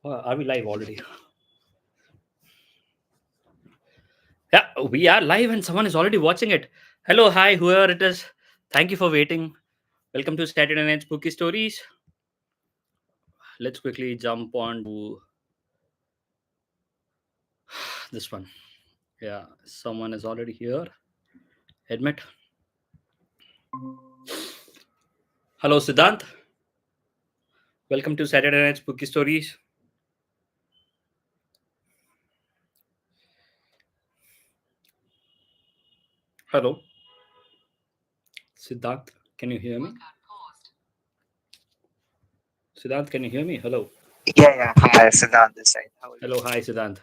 Are we live already? Yeah, we are live and someone is already watching it. Hello, hi, whoever it is. Thank you for waiting. Welcome to Saturday Night Spooky Stories. Let's quickly jump on to this one. Yeah, someone is already here. Admit. Hello, Siddhant. Welcome to Saturday Night Spooky Stories. Hello, Siddhant. Can you hear me? Siddhant, can you hear me? Hello. Yeah. Hi, Siddhant this side. How are you? Hello, hi, Siddhant.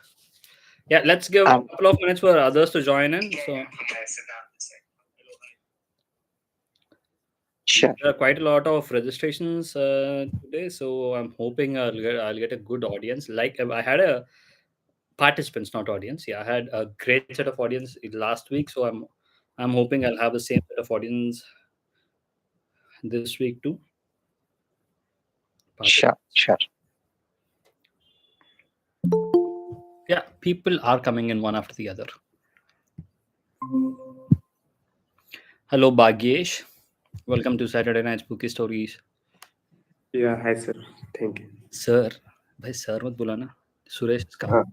Yeah, let's give a Um, couple of minutes for others to join in. So, Hi, Siddhant this side. there Sure. are quite a lot of registrations today, so I'm hoping I'll get a good audience. Like I had a participants, not audience. Yeah, I had a great set of audience last week, so I'm hoping I'll have the same set of audience this week too. Sure. Participants. Yeah, people are coming in one after the other. Hello, Bhagyesh. Welcome to Saturday Night Spooky Stories. Yeah, hi sir. Thank you. Sir, भाई sir मत बुलाना. Suresh is हाँ, coming.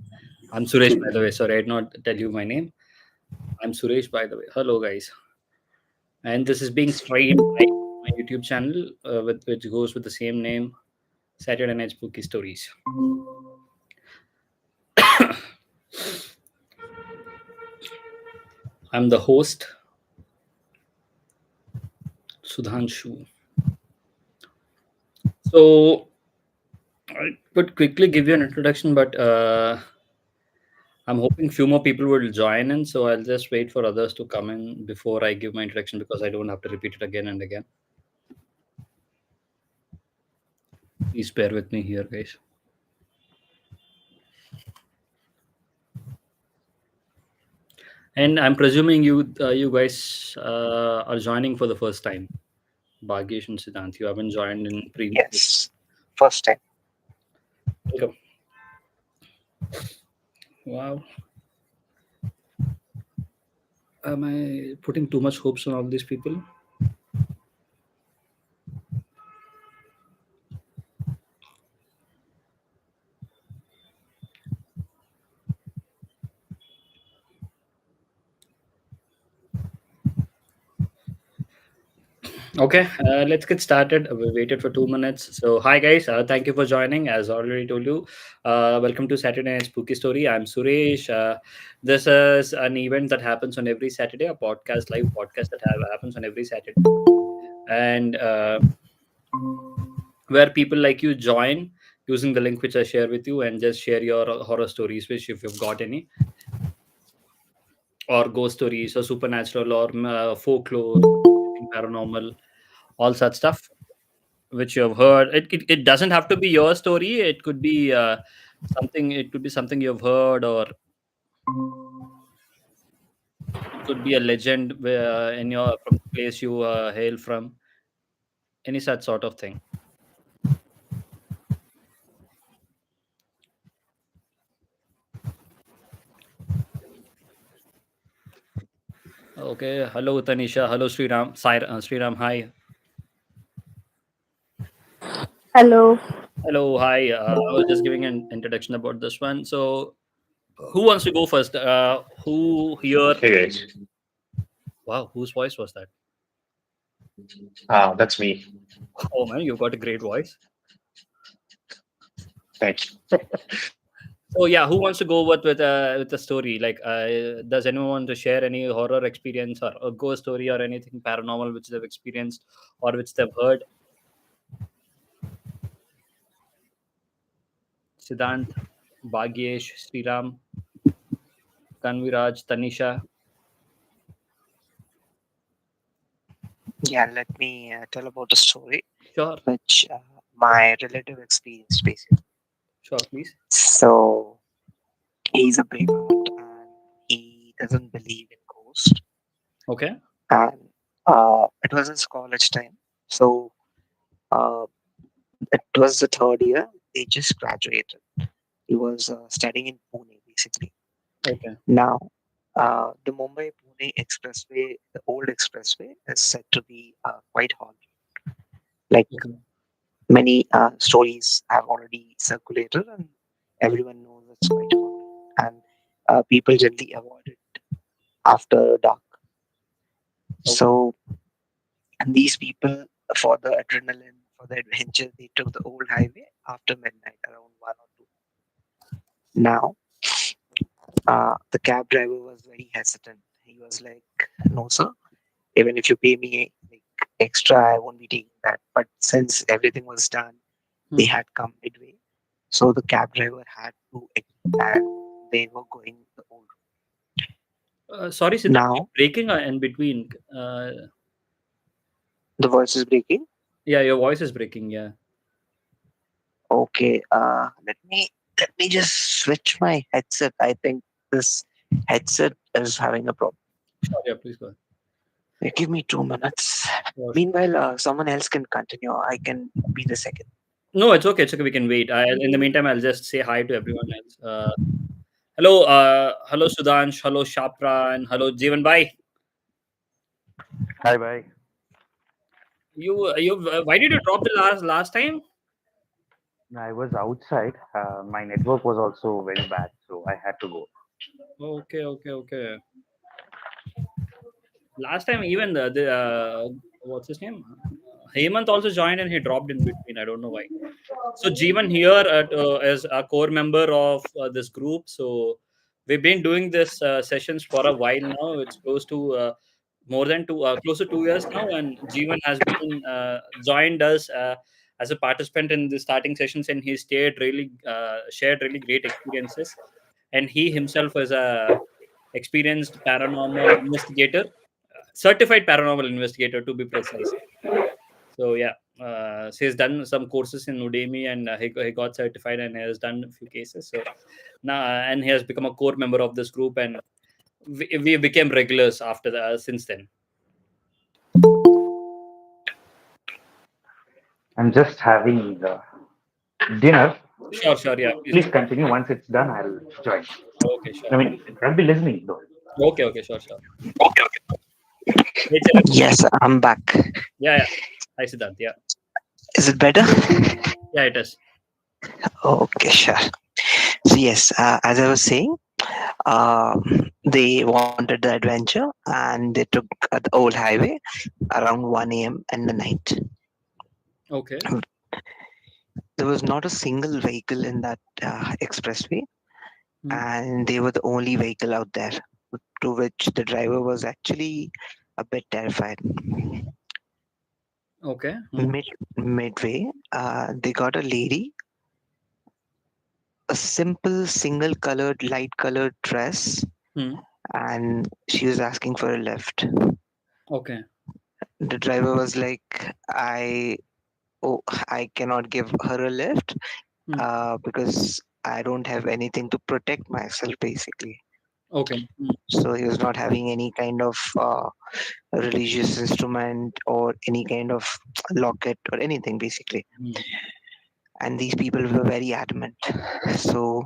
I'm Suresh, by the way. Sorry, I did not tell you my name. I'm Suresh, by the way. Hello, guys. And this is being streamed live on my YouTube channel, which goes with the same name, Saturday Night Spooky Stories. I'm the host, Sudhanshu. So I could quickly give you an introduction, but I'm hoping few more people will join in. So I'll just wait for others to come in before I give my introduction because I don't have to repeat it again and again. Please bear with me here, guys. And I'm presuming you guys are joining for the first time. Bhagyesh and Siddhant, you haven't joined in previous. Yes. First time. Welcome. Wow. Am I putting too much hopes on all these people? Okay, let's get started. We waited for 2 minutes. So, hi guys, thank you for joining. As already told you, welcome to Saturday Night Spooky Story. I'm Suresh. This is an event that happens on every Saturday, a podcast, live podcast that happens on every Saturday, and where people like you join using the link which I share with you and just share your horror stories, which if you've got any, or ghost stories, or supernatural, or folklore, anything paranormal, all such stuff which you have heard. It doesn't have to be your story. It could be something. It could be something you've heard, or it could be a legend where, in your from the place you hail from. Any such sort of thing. Okay. Hello, Tanisha. Hello, Sriram. Sriram. Hi. Hello. Hello. Hi. I was just giving an introduction about this one. So, who wants to go first? Who here? Hey guys, Wow, whose voice was that? that's me. Oh man, you've got a great voice. Thank you. So yeah, who wants to go with the story? Like, does anyone want to share any horror experience or a ghost story or anything paranormal which they've experienced or which they've heard? Siddhant, Bhagyesh, Sriram, Kanviraj, Tanisha. Yeah, let me tell about the story, Sure, which my relative experienced basically. sure, please. So he's a brave heart and he doesn't believe in ghosts. Okay. And it was his college time. So uh, it was the third year. they just graduated. He was studying in Pune, basically. Okay. Now, the Mumbai Pune expressway, the old expressway, is said to be quite haunted. Like Okay. many stories have already circulated, and everyone knows it's quite haunted. And people generally avoid it after dark. So, and these people, for the adrenaline, for the adventure, they took the old highway after midnight, around 1 or 2. Now, the cab driver was very hesitant. He was like, "No, sir. Even if you pay me like extra, I won't be taking that." But since everything was done, they Hmm. had come midway, so the cab driver had to, and they were going the old route. Sorry, Siddharth, you're Now, breaking in between. the voice is breaking. Yeah, your voice is breaking. Yeah. Okay, let me just switch my headset. I think this headset is having a problem. Sure. Yeah, please go ahead. Give me 2 minutes. Sure. Meanwhile, someone else can continue. I can be the second. No, it's okay. It's okay. We can wait. In the meantime, I'll just say hi to everyone else. Hello, hello Sudansh, hello Shapra, and hello Jeevan Bhai. Hi, bye. Why did you drop the last time? I was outside. My network was also very bad, so I had to go. Okay, okay, okay. Last time, even the what's his name? Hemant also joined and he dropped in between. I don't know why. So Jeevan here is a core member of this group. So we've been doing this sessions for a while now. It's close to close to 2 years now, and Jeevan has been joined us as a participant in the starting sessions, and he stayed really shared really great experiences. And he himself is a experienced paranormal investigator, certified paranormal investigator to be precise. So yeah, so he's done some courses in Udemy, and he got certified and has done a few cases. So now, and he has become a core member of this group, and we became regulars after that since then. I'm just having dinner. Sure, sure, yeah, please Please do. continue. Once it's done, I'll join. Okay, sure. I mean, I'll be listening though. Okay, okay, sure, sure. Hey, Chirag. Yes, I'm back. Yeah, yeah. Hi, Siddharth. Yeah, Is it better? yeah, it is. Okay, sure. So yes, as I was saying, they wanted the adventure and they took the old highway around 1 a.m. in the night. Okay. There was not a single vehicle in that expressway, Hmm. and they were the only vehicle out there. To which the driver was actually a bit terrified. Okay. Hmm. Midway, they got a lady, a simple single colored, light colored dress, Hmm. and she was asking for a lift. Okay. The driver was like, oh, I cannot give her a lift Hmm. because I don't have anything to protect myself, basically. Okay. Hmm. So he was not having any kind of religious instrument or any kind of locket or anything, basically. Hmm. And these people were very adamant. So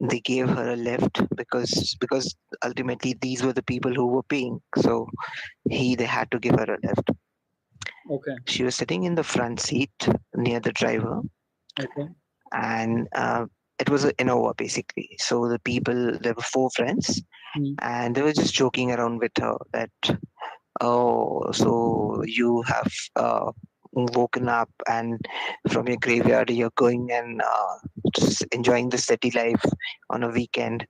they gave her a lift because ultimately these were the people who were paying. So they had to give her a lift. Okay. She was sitting in the front seat near the driver, Okay. and it was an Innova basically. So the people, there were 4 friends, Hmm. and they were just joking around with her that, oh, so you have woken up and from your graveyard you're going and just enjoying the city life on a weekend,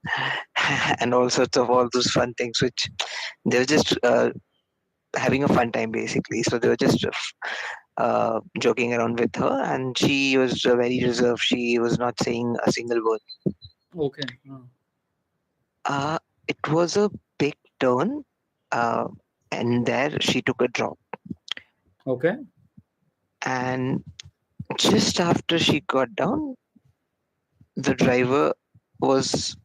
and all sorts of all those fun things, which they were just having a fun time basically. So they were just joking around with her, and she was very reserved. She was not saying a single word. Okay. Hmm. Uh, it was a big turn, uh, and there she took a drop. Okay. And just after she got down, the driver was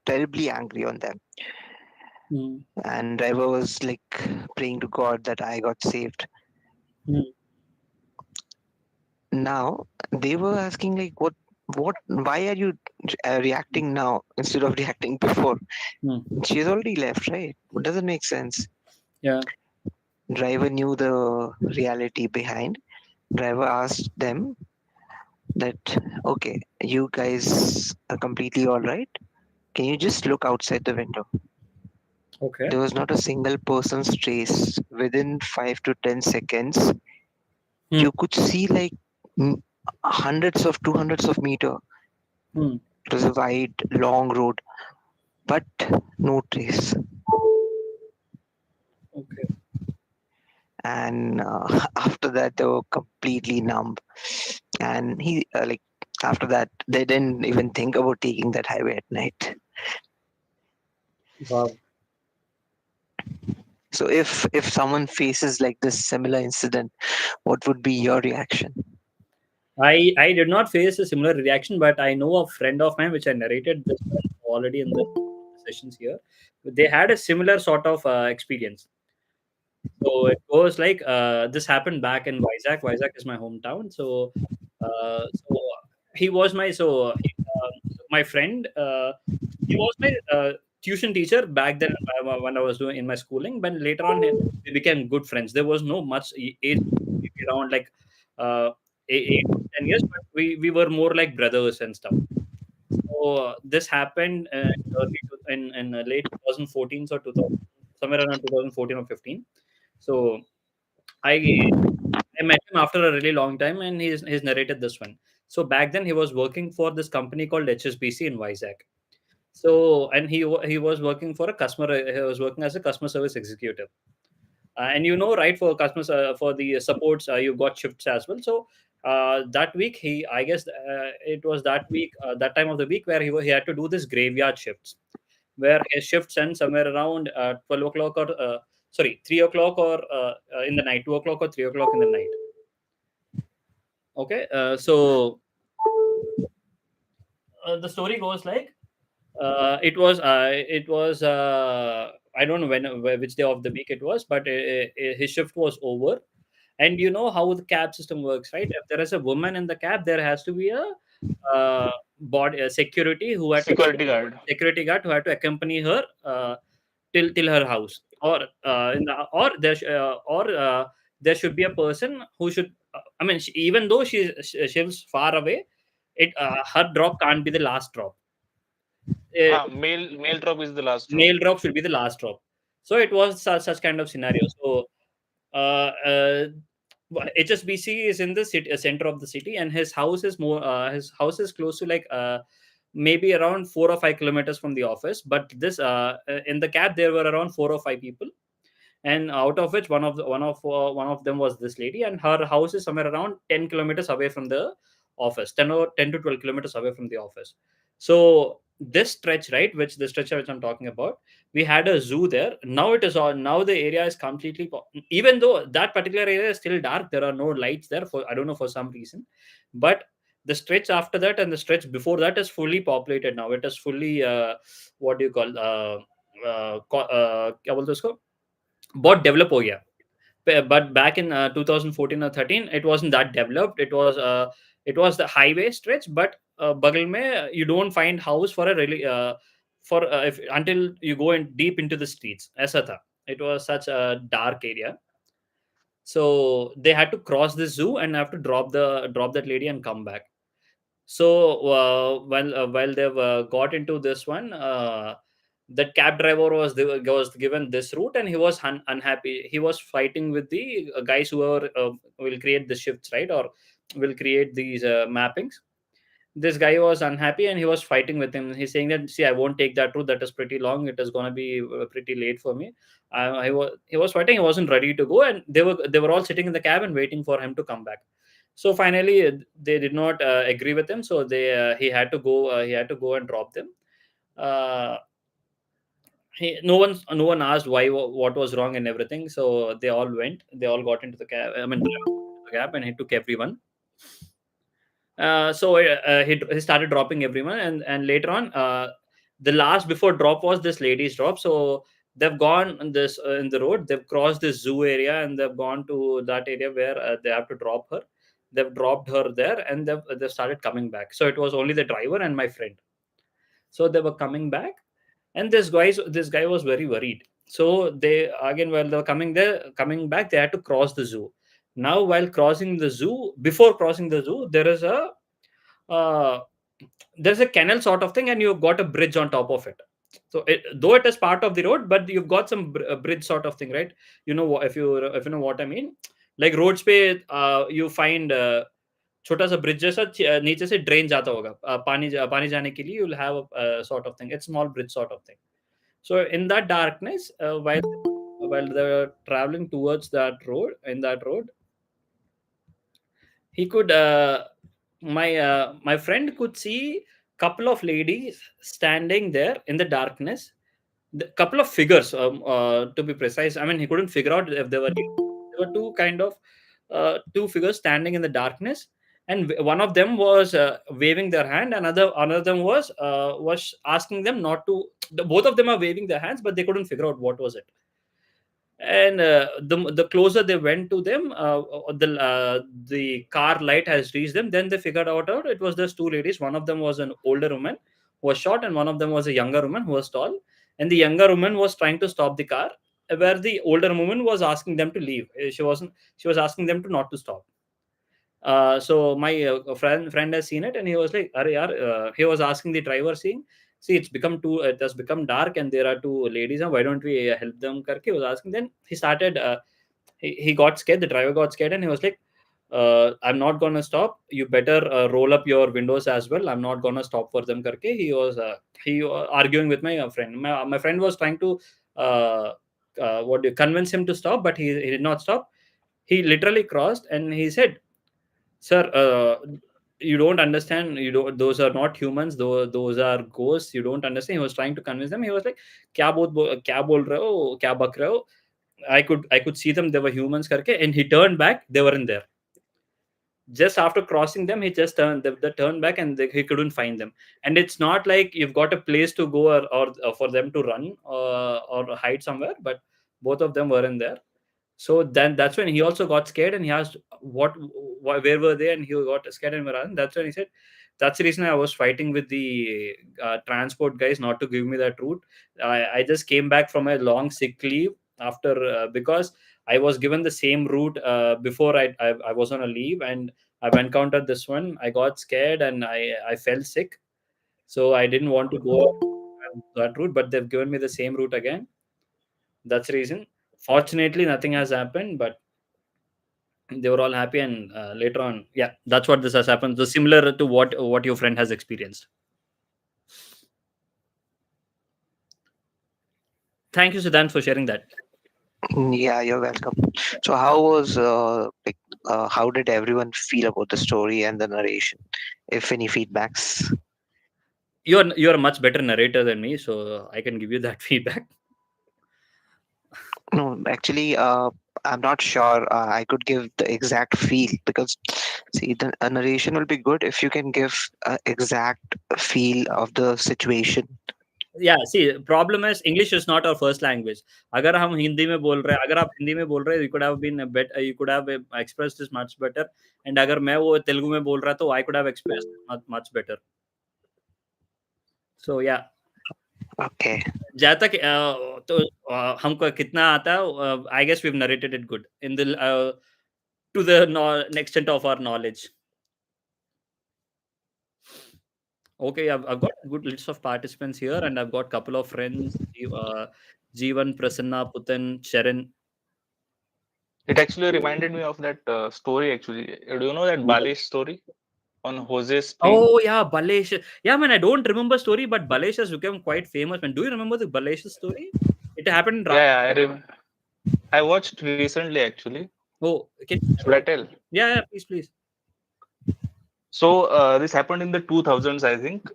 terribly angry on them. Hmm. And driver was like praying to God that I got saved. Hmm. now they were asking like, why are you reacting now instead of reacting before? Hmm. She's already left, right? It doesn't make sense. Yeah. Driver knew the reality behind. Driver asked them that, okay, you guys are completely all right. Can you just look outside the window? Okay. There was not a single person's trace. Within 5 to 10 seconds, Hmm. you could see like m- hundreds of 200s of meter. Hmm. It was a wide, long road, but no trace. Okay. And after that, they were completely numb. And like, after that, they didn't even think about taking that highway at night. Wow. So if someone faces like this similar incident, what would be your reaction? I did not face a similar reaction, but I know a friend of mine, which I narrated this one already in the sessions here. They had a similar sort of experience. So it goes like this happened back in Vizag. Vizag is my hometown. So he was my my friend. He was my tuition teacher back then when I was doing in my schooling. But later on, we became good friends. There was no much age around like uh, 8 to 10 years, but we were more like brothers and stuff. So this happened in late 2014 or 2000, somewhere around 2014 or 15. So I I met him after a really long time, and he's narrated this one. So back then he was working for this company called HSBC in Vizag. So and he was working for a customer. He was working as a customer service executive. And right, for customers, for the supports, you've got shifts as well. So that week, I guess it was that week, that time of the week where he had to do this graveyard shifts, where his shifts end somewhere around 12 o'clock or sorry, 3 o'clock or in the night, 2 o'clock or 3 o'clock in the night. Okay, so the story goes like I don't know which day of the week it was, but his shift was over. And you know how the cab system works, right? If there is a woman in the cab, there has to be a body security who had to Security guard. security guard who had to accompany her till her house, or there should be a person who should. I mean, even though she lives far away, her drop can't be the last drop. Uh, Mail drop is the last drop. Mail drop should be the last drop. So it was such kind of scenario. So uh, uh, HSBC is in the city, center of the city, and his house is close to like maybe around 4 or 5 kilometers from the office. But this in the cab there were around 4 or 5 people, and out of which one of them was this lady, and her house is somewhere around 10 kilometers away from the office, 10 to 12 kilometers away from the office. So this stretch, right, which the stretch which I'm talking about, we had a zoo there. Now it is all now the area is completely even though that particular area is still dark, there are no lights there for I don't know for some reason. But the stretch after that and the stretch before that is fully populated now. It is fully what do you call क्या बोलते हैं उसको? बहुत develop हो गया. But back in 2014 or 13, it wasn't that developed. It was the highway stretch, but बगल में you don't find house for a really for if until you go in deep into the streets. ऐसा था. It was such a dark area. So they had to cross the zoo and have to drop that lady and come back. So while they've got into this one, the cab driver was given this route, and he was unhappy. He was fighting with the guys who will create the shifts, right, or will create these mappings. This guy was unhappy, and he was fighting with him. He's saying that, see, I won't take that route. That is pretty long. It is going to be pretty late for me. He was fighting. He wasn't ready to go, and they were all sitting in the cab and waiting for him to come back. So finally, they did not agree with him. So he had to go. He had to go and drop them. Uh, no one asked why, what was wrong and everything. So they all went. They all got into the cab. I mean, the cab, and he took everyone. He started dropping everyone, and later on, the last before drop was this lady's drop. So they've gone on this in the road. They've crossed this zoo area, and they've gone to that area where they have to drop her. They've dropped her there, and they've started coming back. So it was only the driver and my friend. So they were coming back, and this guy was very worried. So they again, while they were coming back, they had to cross the zoo. Now, while crossing the zoo, before crossing the zoo, uh, there's a canal sort of thing, and you've got a bridge on top of it. So though it is part of the road, but you've got some a bridge sort of thing, right? If you know what I mean. Like roads पे you find छोटा सा bridge जैसा नीचे से drain जाता होगा, पानी जाने के लिए you'll have a sort of thing. It's small bridge sort of thing. So in that darkness, while they were traveling towards that road, he could my friend could see couple of ladies standing there in the darkness. The couple of figures, to be precise. I mean, he couldn't figure out if there were two figures standing in the darkness, and one of them was waving their hand. Another them was asking them not to. Both of them are waving their hands, but they couldn't figure out what was it. And the closer they went to them, the car light has reached them. Then they figured out it was just two ladies. One of them was an older woman who was short, and one of them was a younger woman who was tall. And the younger woman was trying to stop the car, where the older woman was asking them to leave. She was asking them to not to stop. So my friend has seen it, and he was like, "Arey yaar," he was asking the driver, saying, "See, it has become dark, and there are two ladies, and why don't we help them?" Karke he was asking. Then he started. He got scared. The driver got scared, and he was like, "I'm not gonna stop. You better roll up your windows as well. I'm not gonna stop for them." Karke he was arguing with my friend. My friend was trying to convince him to stop, but he did not stop. He literally crossed, and he said, "Sir, you don't understand. You don't. Those are not humans. Those are ghosts. You don't understand." He was trying to convince them. He was like, क्या बोल रहे हो? क्या बक रहे हो?" I could see them. They were humans. करके, and he turned back. They were in there. Just after crossing them, he just turned, turned back, and he couldn't find them. And it's not like you've got a place to go, or for them to run or hide somewhere. But both of them were in there. So then that's when he also got scared, and he asked, where were they? And he got scared and ran. That's when he said, "That's the reason I was fighting with the transport guys not to give me that route. I just came back from a long sick leave after because I was given the same route before I was on a leave, and I've encountered this one. I got scared, and I fell sick, so I didn't want to go that route, but they've given me the same route again. That's the reason. Fortunately, nothing has happened, but they were all happy. And later on, yeah, that's what this has happened. So similar to what your friend has experienced. Thank you, Siddhant, for sharing that. Yeah, you're welcome. So how did everyone feel about the story and the narration? If any feedbacks? You're a much better narrator than me, so I can give you that feedback. No, actually, I'm not sure. I could give the exact feel because, see, a narration will be good if you can give exact feel of the situation. Yeah, see, problem is English is not our first language. अगर हम हिंदी में बोल रहे हैं, अगर आप हिंदी में बोल रहे हैं, you could have been a bit, you could have expressed this much better. And अगर मैं वो तेलुगु में बोल रहा तो I could have expressed it much better. So yeah. Okay. जहाँ तक तो हमको कितना आता है, I guess we've narrated it good in the to the extent of our knowledge. Okay, I've got a good list of participants here, and I've got a couple of friends, Jeevan, Prasanna, Putan, Sharon. It actually reminded me of that story. Actually, do you know that Balish story on Jose's stream? Oh yeah, Balesh. Yeah, man, I don't remember story, but Balesh has become quite famous. Man, do you remember the Balesh story? It happened in Yeah, I watched recently actually. Oh, okay. Should I tell? Yeah, please. So this happened in the 2000s, I think.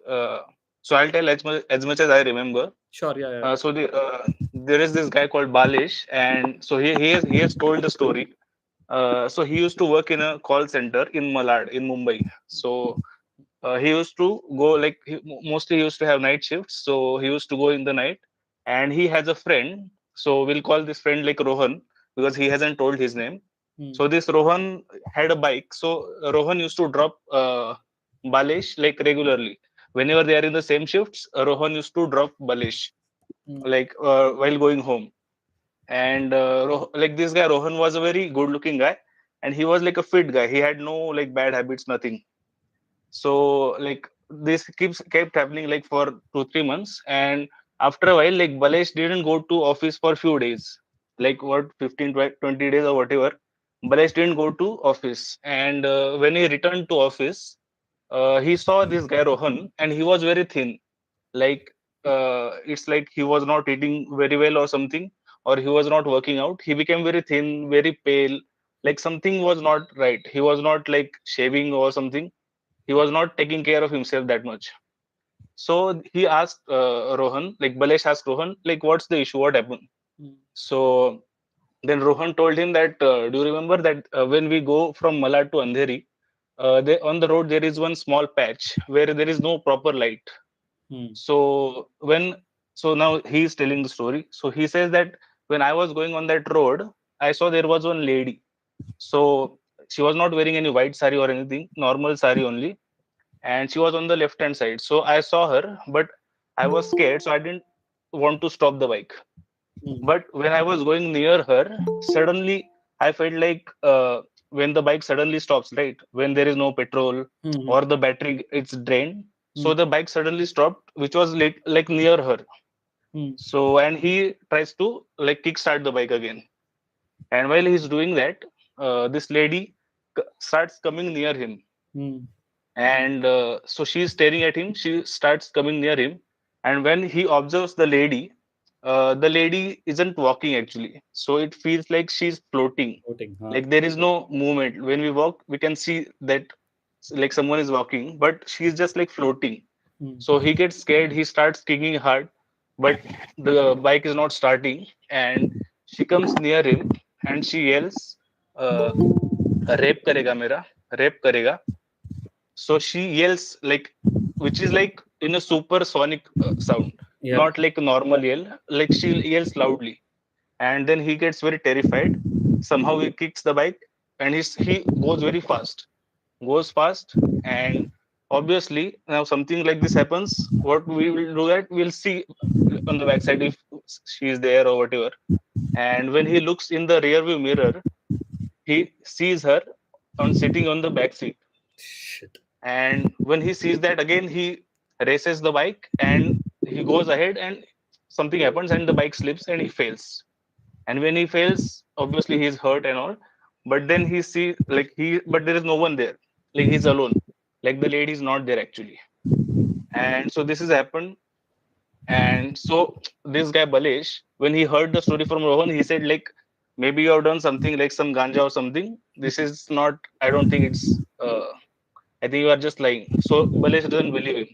So I'll tell as much as I remember. Sure, yeah. So there is this guy called Balish, and so he has told the story. So he used to work in a call center in Malad in Mumbai. So he used to go mostly he used to have night shifts. So he used to go in the night, and he has a friend. So we'll call this friend like Rohan because he hasn't told his name. Hmm. So this Rohan had a bike. So Rohan used to drop Balesh like regularly. Whenever they are in the same shifts, Rohan used to drop Balesh Hmm. like while going home. And like this guy Rohan was a very good looking guy, and he was like a fit guy. He had no like bad habits, nothing. So like this kept happening like for 2 3 months, and after a while like Balesh didn't go to office for few days, like what 15 20 days or whatever. Balesh didn't go to office, and when he returned to office, he saw this guy Rohan, and he was very thin. Like it's like he was not eating very well or something, or he was not working out. He became very thin, very pale, like something was not right. He was not like shaving or something. He was not taking care of himself that much. So he asked Rohan, like Balesh asked Rohan, like what's the issue, what happened? Hmm. So then Rohan told him that do you remember that when we go from Malad to Andheri, on the road there is one small patch where there is no proper light. Hmm. So now he's telling the story. So he says that when I was going on that road, I saw there was one lady. So she was not wearing any white sari or anything, normal sari only, and she was on the left hand side. So I saw her, but I was scared, so I didn't want to stop the bike. Hmm. But when I was going near her, suddenly I felt like when the bike suddenly stops, right? When there is no petrol Hmm. or the battery it's drained, Hmm. so the bike suddenly stopped, which was like near her. Hmm. So and he tries to like kickstart the bike again, and while he's doing that, this lady starts coming near him, Hmm. and so she's staring at him. She starts coming near him, and when he observes the lady isn't walking actually, so it feels like she's floating. Voting. Huh? Like there is no movement. When we walk we can see that like someone is walking, but she's just like floating. Hmm. So he gets scared, he starts kicking hard, but the bike is not starting, and she comes near him and she yells, uh, rape करेगा मेरा, rape करेगा. So she yells like, which is like in a supersonic sound, Yeah. not like a normal yell. Like she yells loudly, and then he gets very terrified. Somehow he kicks the bike, and he goes very fast, and obviously now something like this happens. What we will do that we'll see on the backside if she is there or whatever. And when he looks in the rear view mirror, he sees her on sitting on the back seat. Shit. And when he sees that again, he races the bike and he goes ahead, and something happens and the bike slips and he fails. And when he fails, obviously he's hurt and all. But then he see like but there is no one there. Like he's alone. Like the lady is not there actually. And so this has happened. And so this guy Balesh, when he heard the story from Rohan, he said like, maybe you have done something like some ganja or something. This is not. I don't think it's. I think you are just lying. So Balesh doesn't believe him.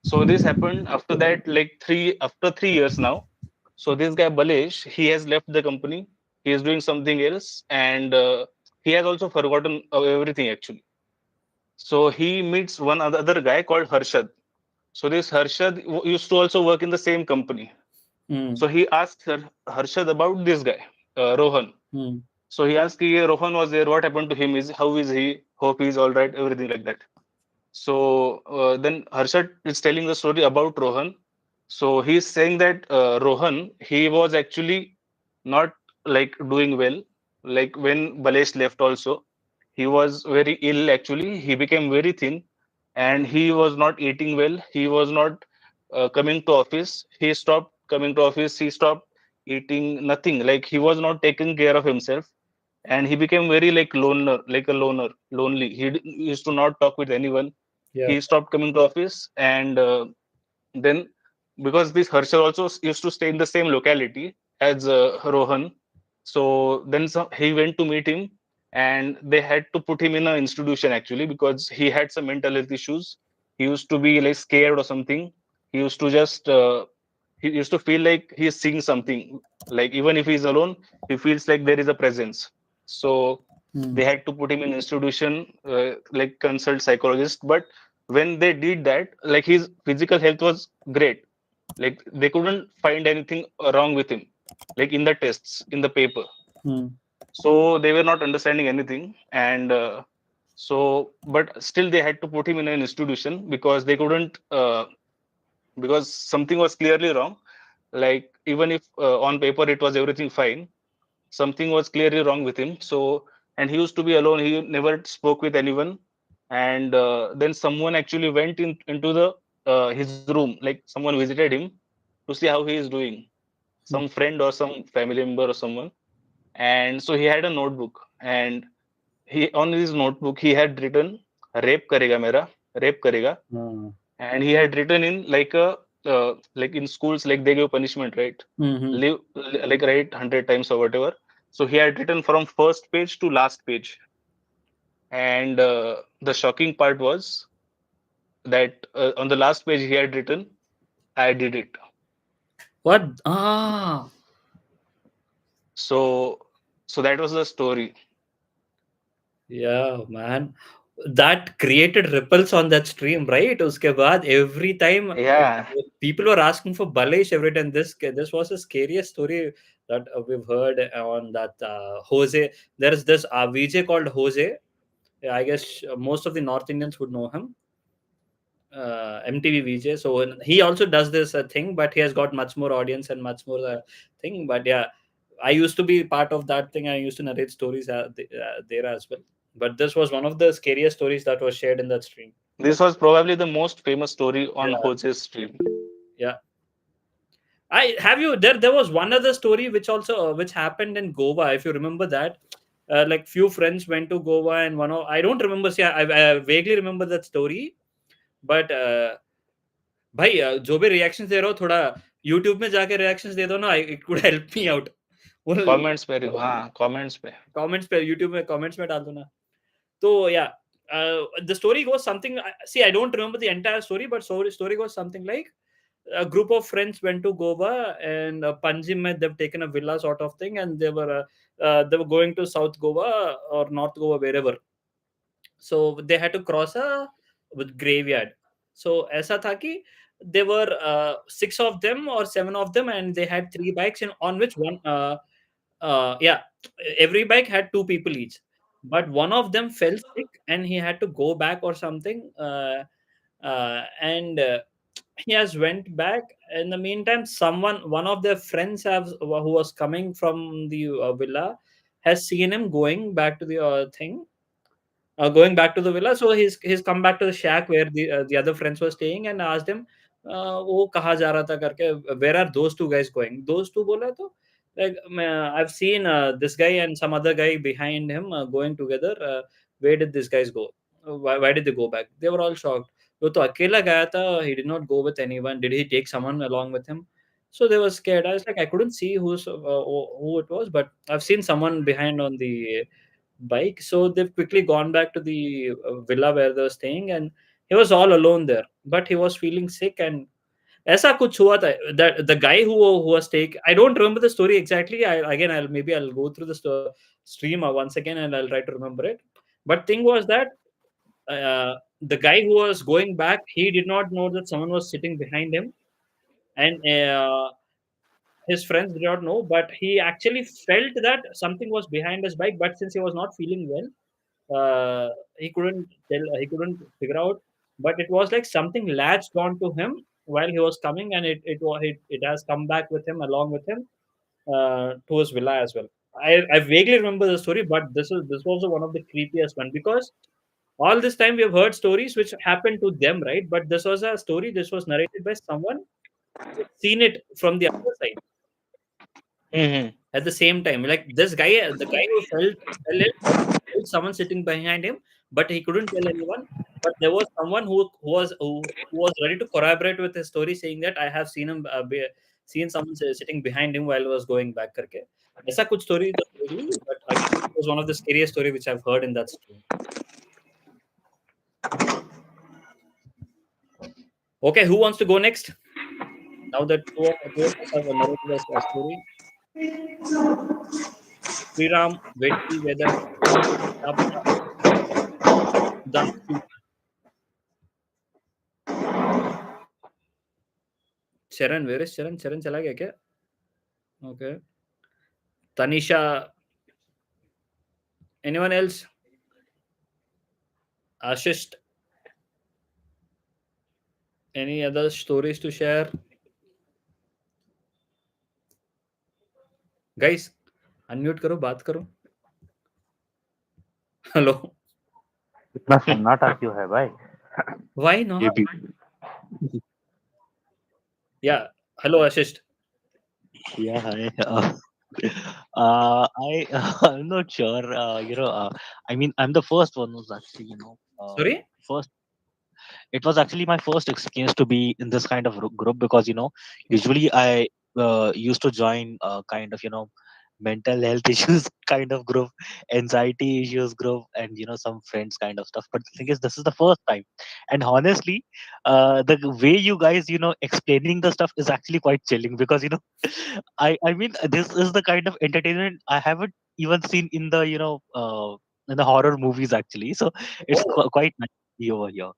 So this happened after that, like after 3 years now. So this guy Balesh, he has left the company. He is doing something else, and he has also forgotten everything actually. So he meets one other guy called Harshad. So this Harshad used to also work in the same company. Hmm. So he asked Harshad about this guy, Rohan. Hmm. So he asked, Rohan was there. What happened to him? How is he? Hope he's all right. Everything like that. So then Harshad is telling the story about Rohan. So he's saying that Rohan, he was actually not like doing well. Like when Balesh left, also, he was very ill actually. He became very thin, and he was not eating well. He was not coming to office. He stopped coming to office. He stopped eating nothing. Like he was not taking care of himself, and he became very like a loner, lonely. Used to not talk with anyone. Yeah. He stopped coming to office, and then because this Harshal also used to stay in the same locality as Rohan, so then he went to meet him, and they had to put him in an institution actually because he had some mental health issues. He used to be like scared or something. He used to just he used to feel like he's seeing something. Like even if he's alone, he feels like there is a presence. So Hmm. they had to put him in institution, like consult psychologist. But when they did that, like his physical health was great. Like they couldn't find anything wrong with him, like in the tests, in the paper. Hmm. So they were not understanding anything, and but still they had to put him in an institution because they couldn't, because something was clearly wrong. Like even if on paper it was everything fine, something was clearly wrong with him. So, and he used to be alone. He never spoke with anyone. And then someone actually went into the his room, like someone visited him to see how he is doing. Some friend or some family member or someone. And so he had a notebook, and he on his notebook he had written "rape karega mera, rape karega," Hmm. and he had written in like a like in schools, like they give punishment, right? Mhm. Live like write 100 times or whatever. So he had written from first page to last page, and the shocking part was that on the last page he had written, "I did it." What? Ah, So so that was the story. yeah, man. That created ripples on that stream, right? Uske baad, every time Yeah, people were asking for Balesh every time. This was the scariest story that we've heard on that Jose. There is this VJ called Jose. I guess most of the North Indians would know him. MTV VJ. So he also does this thing, but he has got much more audience and much more thing. But yeah, I used to be part of that thing. I used to narrate stories there as well. But this was one of the scariest stories that was shared in that stream. this was probably the most famous story on Yeah, Jose's stream. yeah. I have you there. There was one other story which also which happened in Goa. If you remember that, like few friends went to Goa and one of I don't remember. See, I vaguely remember that story, but भाई जो भी reactions दे रहा हो थोड़ा YouTube में जाके reactions दे दो ना it could help me out वो कमेंट्स पे, हाँ कमेंट्स पे. कमेंट्स पे यूट्यूब में कमेंट्स में डाल दो ना तो या the story goes something see I don't remember the entire story but story goes something like a group of friends went to Goa and Panjim mein they've taken a villa sort of thing and they were going to South Goa or North Goa wherever so they had to cross a with graveyard so aisa tha ki there were six of them or seven of them and they had three bikes and on which one yeah every bike had two people each but one of them fell sick and he had to go back or something and he has went back in the meantime someone one of their friends have who was coming from the villa has seen him going back to the thing going back to the villa. So he's come back to the shack where the other friends were staying and asked him, वो कहाँ जा रहा था करके where are those two guys going? Those two बोला तो like I've seen this guy and some other guy behind him going together. Where did these guys go? Why did they go back? They were all shocked. वो तो अकेला गया था. He did not go with anyone. Did he take someone along with him? So they were scared. I was like, I couldn't see who it was, but I've seen someone behind on the bike. So they've quickly gone back to the villa where they were staying, and he was all alone there. But he was feeling sick, and ऐसा कुछ हुआ था. That the guy who was take. I don't remember the story exactly. I'll go through the stream once again, and I'll try to remember it. But thing was that the guy who was going back, he did not know that someone was sitting behind him, and his friends did not know, but he actually felt that something was behind his bike. But since he was not feeling well, he couldn't figure out. But it was like something latched onto him while he was coming, and it has come back with him along with him to his villa as well. I vaguely remember the story, but this was one of the creepiest one because all this time we have heard stories which happened to them, right? But this was a story. This was narrated by someone who had seen it from the other side Hmm. at the same time. Like this guy, the guy who fell it, felt someone sitting behind him, but he couldn't tell anyone. But there was someone who was ready to corroborate with his story, saying that I have seen him seen someone sitting behind him while he was going back. करके. ऐसा कुछ story था really, but again, it was one of the scariest story which I've heard in that stream. Okay, who wants to go next? Now that two of us have narrated a story. Sriram, Vetri, Vedan, Tapna, Dansu. Charan, where is Charan? Charan चला गया क्या? Okay. Tanisha, Anyone else? Ashish, any other stories to share? Guys, unmute करो, बात करो. Hello. इतना सन्नाटा क्यों है भाई? Why not? Yeah. Hello, Ashish. Yeah, hi. I'm not sure. I mean, I'm the first one who's actually, Sorry? first. It was actually my first experience to be in this kind of group because usually I used to join kind of mental health issues kind of group, anxiety issues group, and some friends kind of stuff. But the thing is, this is the first time, and honestly, the way you guys explaining the stuff is actually quite chilling because I mean, this is the kind of entertainment I haven't even seen in the in the horror movies actually. So it's Oh, quite nice to be over here.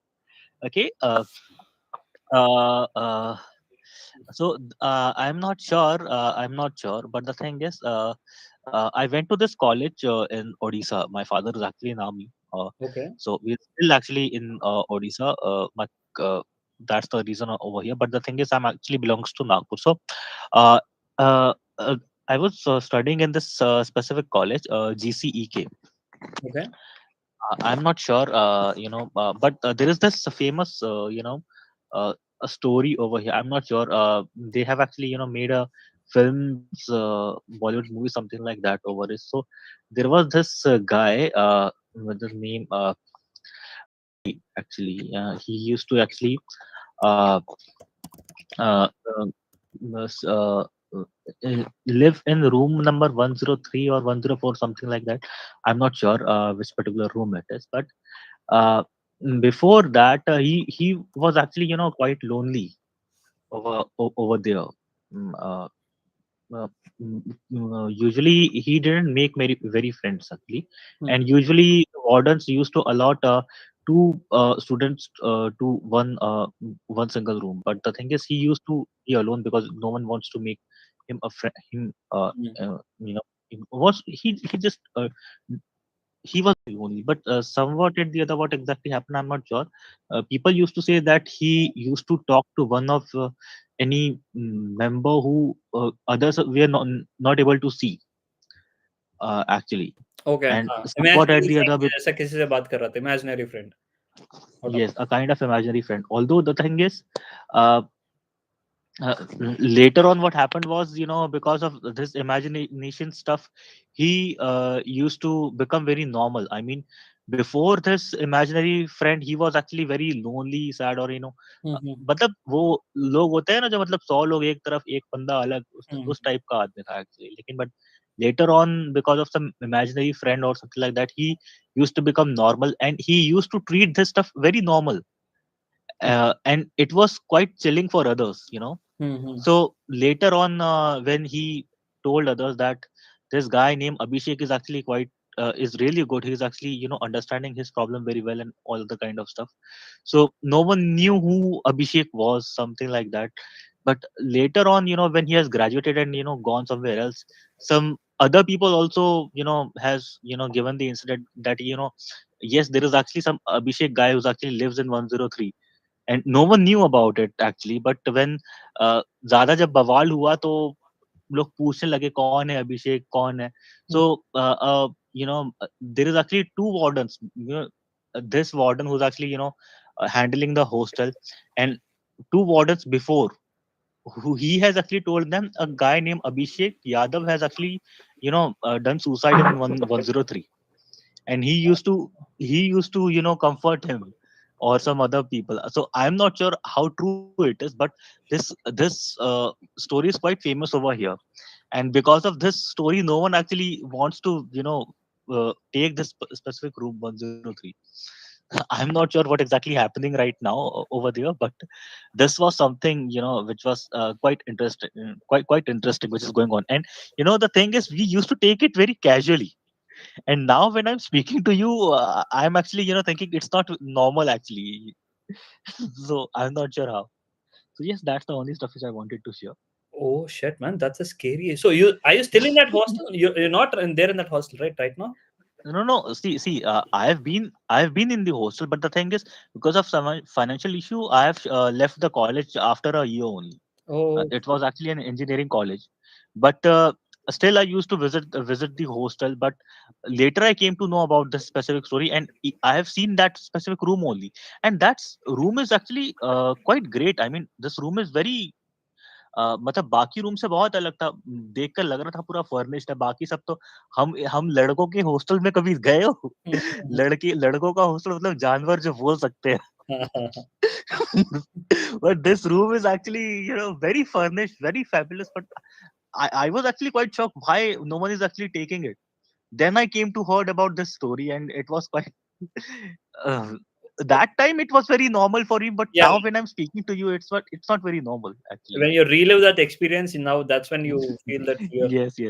Okay. Uh, uh, I'm not sure. I'm not sure. But the thing is, I went to this college in Odisha. My father is actually in army. okay. So we're still actually in Odisha. Uh, that's the reason over here. But the thing is, I'm actually belongs to Nagpur. So, uh, uh, uh, I was studying in this specific college, GCEK. Okay. I'm not sure, but there is this famous, a story over here. I'm not sure. They have actually, made a films, Bollywood movie, something like that over it. So there was this guy with his name, actually, he used to actually uh, uh, uh, uh, live in room number 103 or 104, something like that. I'm not sure which particular room it is, but uh, before that he was actually quite lonely over there. Mm, uh, uh, Usually he didn't make very friends actually, Hmm. and usually wardens used to allot two students to one single room. But the thing is, he used to be alone because no one wants to make him a friend. Him, Hmm. was he just he was lonely, but somewhat at the other, what exactly happened, I'm not sure. People used to say that he used to talk to one of any member who others were not able to see, actually. Okay. And हाँ. somewhat at Imaginary the friend other, जैसा किसी से बात कर रहा था. Imaginary friend. Sort of. yes, a kind of imaginary friend. Although the thing is, uh, later on what happened was, because of this imagination stuff, he used to become very normal. I mean, before this imaginary friend, he was actually very lonely, sad, or हम्म. मतलब वो लोग होते हैं ना, जो मतलब 100 लोग एक तरफ, एक बंदा अलग, हम्म. उस टाइप का आदमी था एक्चुअली. लेकिन but later on, because of some imaginary friend or something like that, he used to become normal, and he used to treat this stuff very normal, and it was quite chilling for others. Hmm. So later on, when he told others that this guy named Abhishek is actually quite is really good. He's actually understanding his problem very well and all the kind of stuff. So no one knew who Abhishek was, something like that. But later on, when he has graduated and gone somewhere else, some other people also has given the incident that yes, there is actually some Abhishek guy who's actually lives in 103, and no one knew about it actually. But when ज्यादा जब बवाल हुआ तो लोग पूछने लगे कौन है अभिषेक, कौन है. So there is actually two wardens. This warden who's actually handling the hostel, and two wardens before, who he has actually told them a guy named Abhishek Yadav has actually done suicide in 103, and he used to comfort him or some other people. So I'm not sure how true it is, but this story is quite famous over here, and because of this story, no one actually wants to take this specific room 103. I'm not sure what exactly happening right now over there, but this was something which was quite interesting, quite interesting, which is going on. And the thing is, we used to take it very casually, and now when I'm speaking to you, I'm actually thinking it's not normal actually. So I'm not sure how. So yes, that's the only stuff which I wanted to share. Oh shit, man, that's a scary. So you are you still in that hostel? You're not in there in that hostel, right? Right now? No. See. I have been in the hostel, but the thing is, because of some financial issue, I have left the college after a year only. Oh, It was actually an engineering college, but still I used to visit the hostel. But later I came to know about this specific story, and I have seen that specific room only, and that room is actually quite great. I mean, this room is very मतलब बाकी room से बहुत अलग था। देखकर लग रहा था पूरा फर्निश्ड है। बाकी सब तो हम लड़कों के हॉस्टल में कभी गए हो? लड़कों का हॉस्टल मतलब जानवर जो बोल सकते हैं। But this room is actually, very furnished, very fabulous. But I was actually quite shocked why no one is actually taking it. Then I came to heard about this story, and it was quite. Uh, that time it was very normal for me, but yeah. now when I'm speaking to you, it's not very normal actually. When you relive that experience, now that's when you feel that fear. Yes. तो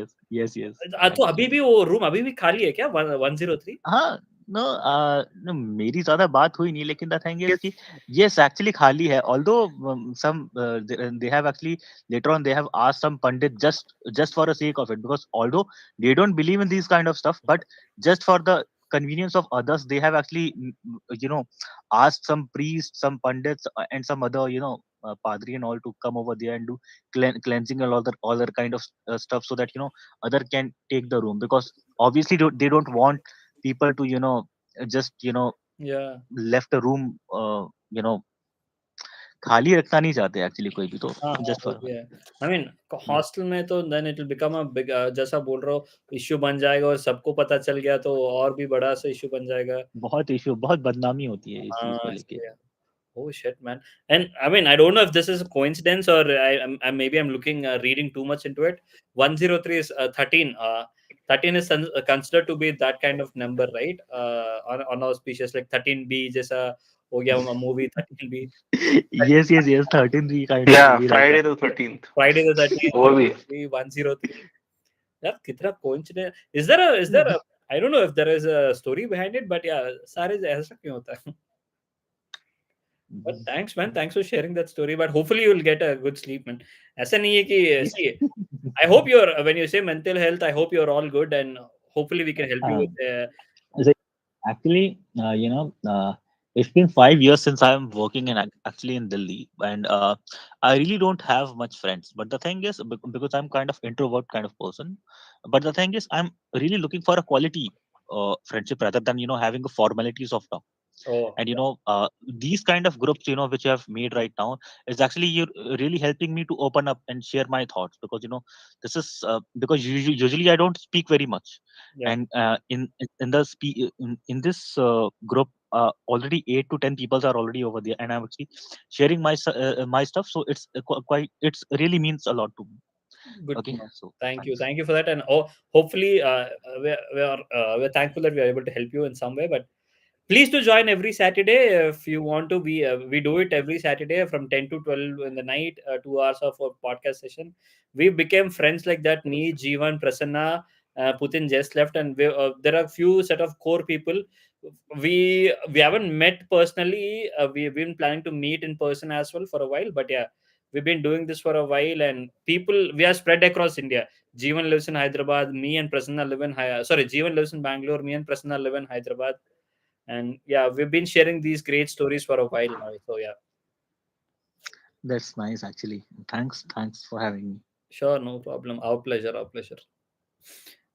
अभी Actually. भी वो room अभी भी खाली है क्या 103? हाँ, no, मेरी ज़्यादा बात हुई नहीं, लेकिन the thing is कि yes, actually खाली है. Although some they have actually later on they have asked some pandit just for the sake of it, because although they don't believe in these kind of stuff, but just for the convenience of others, they have actually asked some priests, some pandits, and some other padri and all to come over there and do cleansing and all that kind of stuff, so that other can take the room, because obviously they don't want people to just Yeah. left a room खाली रखना नहीं चाहते actually कोई भी, तो हाँ, हाँ, just वो फॉर भी है। आई मीन हॉस्टल में तो then it will become a big जैसा बोल रहा हूँ इश्यू बन जाएगा और सबको पता चल गया तो और भी बड़ा सा इश्यू बन जाएगा। बहुत बदनामी होती है इस चीज को हाँ, लेके। इसलिए oh shit, man. And I mean, I don't know if this is a coincidence or maybe I'm looking reading too much into it. 103 is 13. 13 is considered to be that kind of number, right? On our species, like 13B, जैसा हो गया movie 13B. yes 13 भी kind of Yeah, movie like Friday that. the 13th. Friday the 13th, वो भी 103. यार कितना coincidence. Is there a I don't know if there is a story behind it, but yeah, सारे ऐसा क्यों होता है? But thanks, man. Thanks for sharing that story. But hopefully you'll get a good sleep, man. ऐसा नहीं है कि see, I hope you're when you say mental health, I hope you're all good and hopefully we can help you with. So actually, it's been 5 years since I'm working actually in Delhi, and I really don't have much friends. But the thing is, because I'm kind of introvert kind of person, but the thing is, I'm really looking for a quality friendship rather than having the formalities of talk. Oh, And these kind of groups which you have made right now is actually you really helping me to open up and share my thoughts, because this is because usually I don't speak very much. yeah. And in this group, already 8 to 10 people are already over there, and I'm actually sharing my stuff, so it's quite, it's really means a lot to me. Good to Okay, know. so Thank thanks. you for that. And hopefully we're thankful that we are able to help you in some way. But please to join every Saturday if you want to be. We do it every Saturday from 10 to 12 in the night, 2 hours of a podcast session. We became friends like that. Me, Jeevan, Prasanna, Putin just left, and there are few set of core people. We haven't met personally. We've been planning to meet in person as well for a while, but yeah, we've been doing this for a while, and people we are spread across India. Jeevan lives in Hyderabad. Me and Prasanna live in Jeevan lives in Bangalore. Me and Prasanna live in Hyderabad, and yeah, we've been sharing these great stories for a while now. So yeah, That's nice, actually. Thanks for having me. sure, no problem. Our pleasure, our pleasure.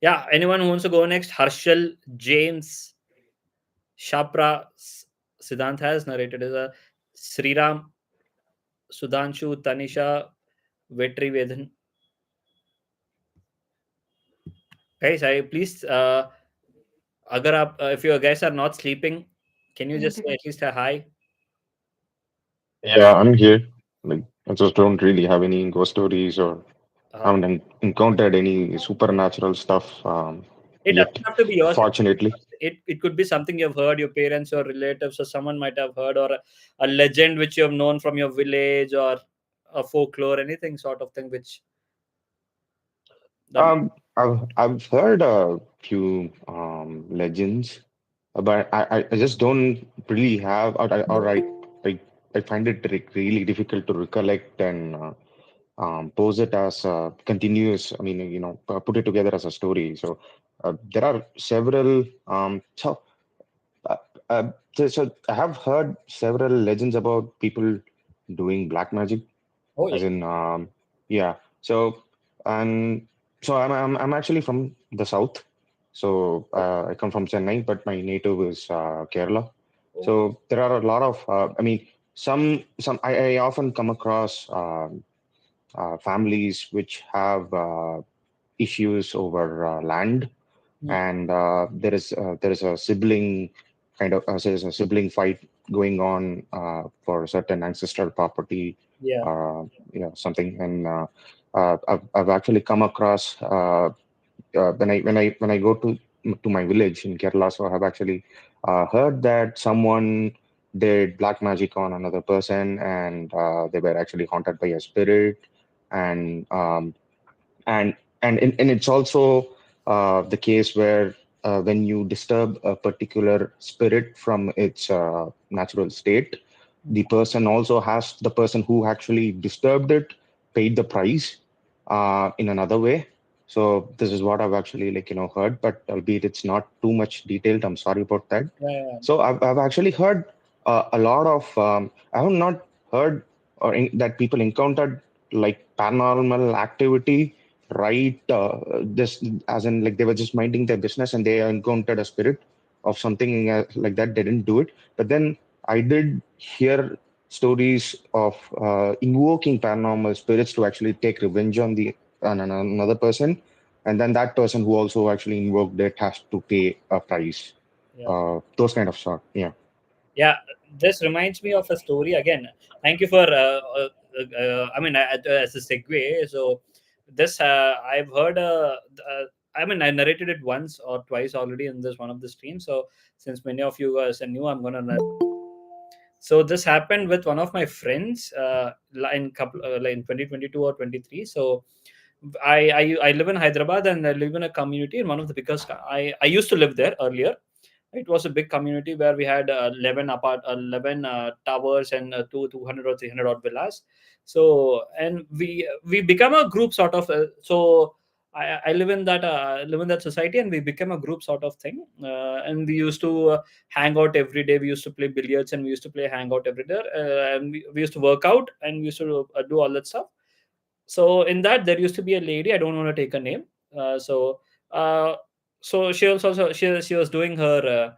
Yeah, anyone who wants to go next? Harshal, James, Shapra, Siddhant has narrated as a Sriram, Sudhanshu, Tanisha, Vetri Vedhan. Guys, I please, agar aap, if you guys are not sleeping, can you just say at least a hi? Yeah, I'm here. Like, I just don't really have any ghost stories or Uh, haven't encountered any supernatural stuff it yet, doesn't have to be yours. fortunately. It could be something you've heard, your parents or relatives or someone might have heard, or a legend which you have known from your village, or a folklore, anything sort of thing which that I've heard a few legends, but I just don't really have, I I find it really difficult to recollect and pose it as continuous. I mean, put it together as a story. So there are several. Uh, so I have heard several legends about people doing black magic, Oh as yeah. in, yeah. So and so I'm actually from the south. So I come from Chennai, but my native is Kerala. Oh, So there are a lot of, I mean, some I often come across families which have issues over land, hmm. and there is a sibling kind of there's a sibling fight going on for certain ancestral property, Yeah. uh, something. And I've actually come across when I go to my village in Kerala. So I have actually heard that someone did black magic on another person, and they were actually haunted by a spirit. And um, and and, and it's also the case where when you disturb a particular spirit from its natural state, the person who actually disturbed it paid the price in another way. So this is what I've actually heard, but albeit it's not too much detailed. I'm sorry about that. Yeah. So I've actually heard a lot of I have not heard that people encountered like paranormal activity, right? This, as in, like, they were just minding their business and they encountered a spirit of something like that. They didn't do it, but then I did hear stories of invoking paranormal spirits to actually take revenge on another person, and then that person who also actually invoked it has to pay a price. Yeah. Those kind of stuff. Yeah. Yeah, this reminds me of a story again. Thank you for I mean, as a segue. So this I've heard I mean, I narrated it once or twice already in this one of the streams. So since many of you guys are new, I'm gonna so this happened with one of my friends in couple like in 2022 or 23. So I live in Hyderabad, and I live in a community in one of the biggest. I used to live there earlier. It was a big community where we had 11 towers and 200 or 300 odd villas. So and we become a group sort of. So I live in that society, and we became a group sort of thing. And we used to hang out every day. We used to play billiards, and we used to play hang out every day. And we used to work out, and we used to do all that stuff. So in that, there used to be a lady. I don't want to take her name. Uh, so she was also she was doing her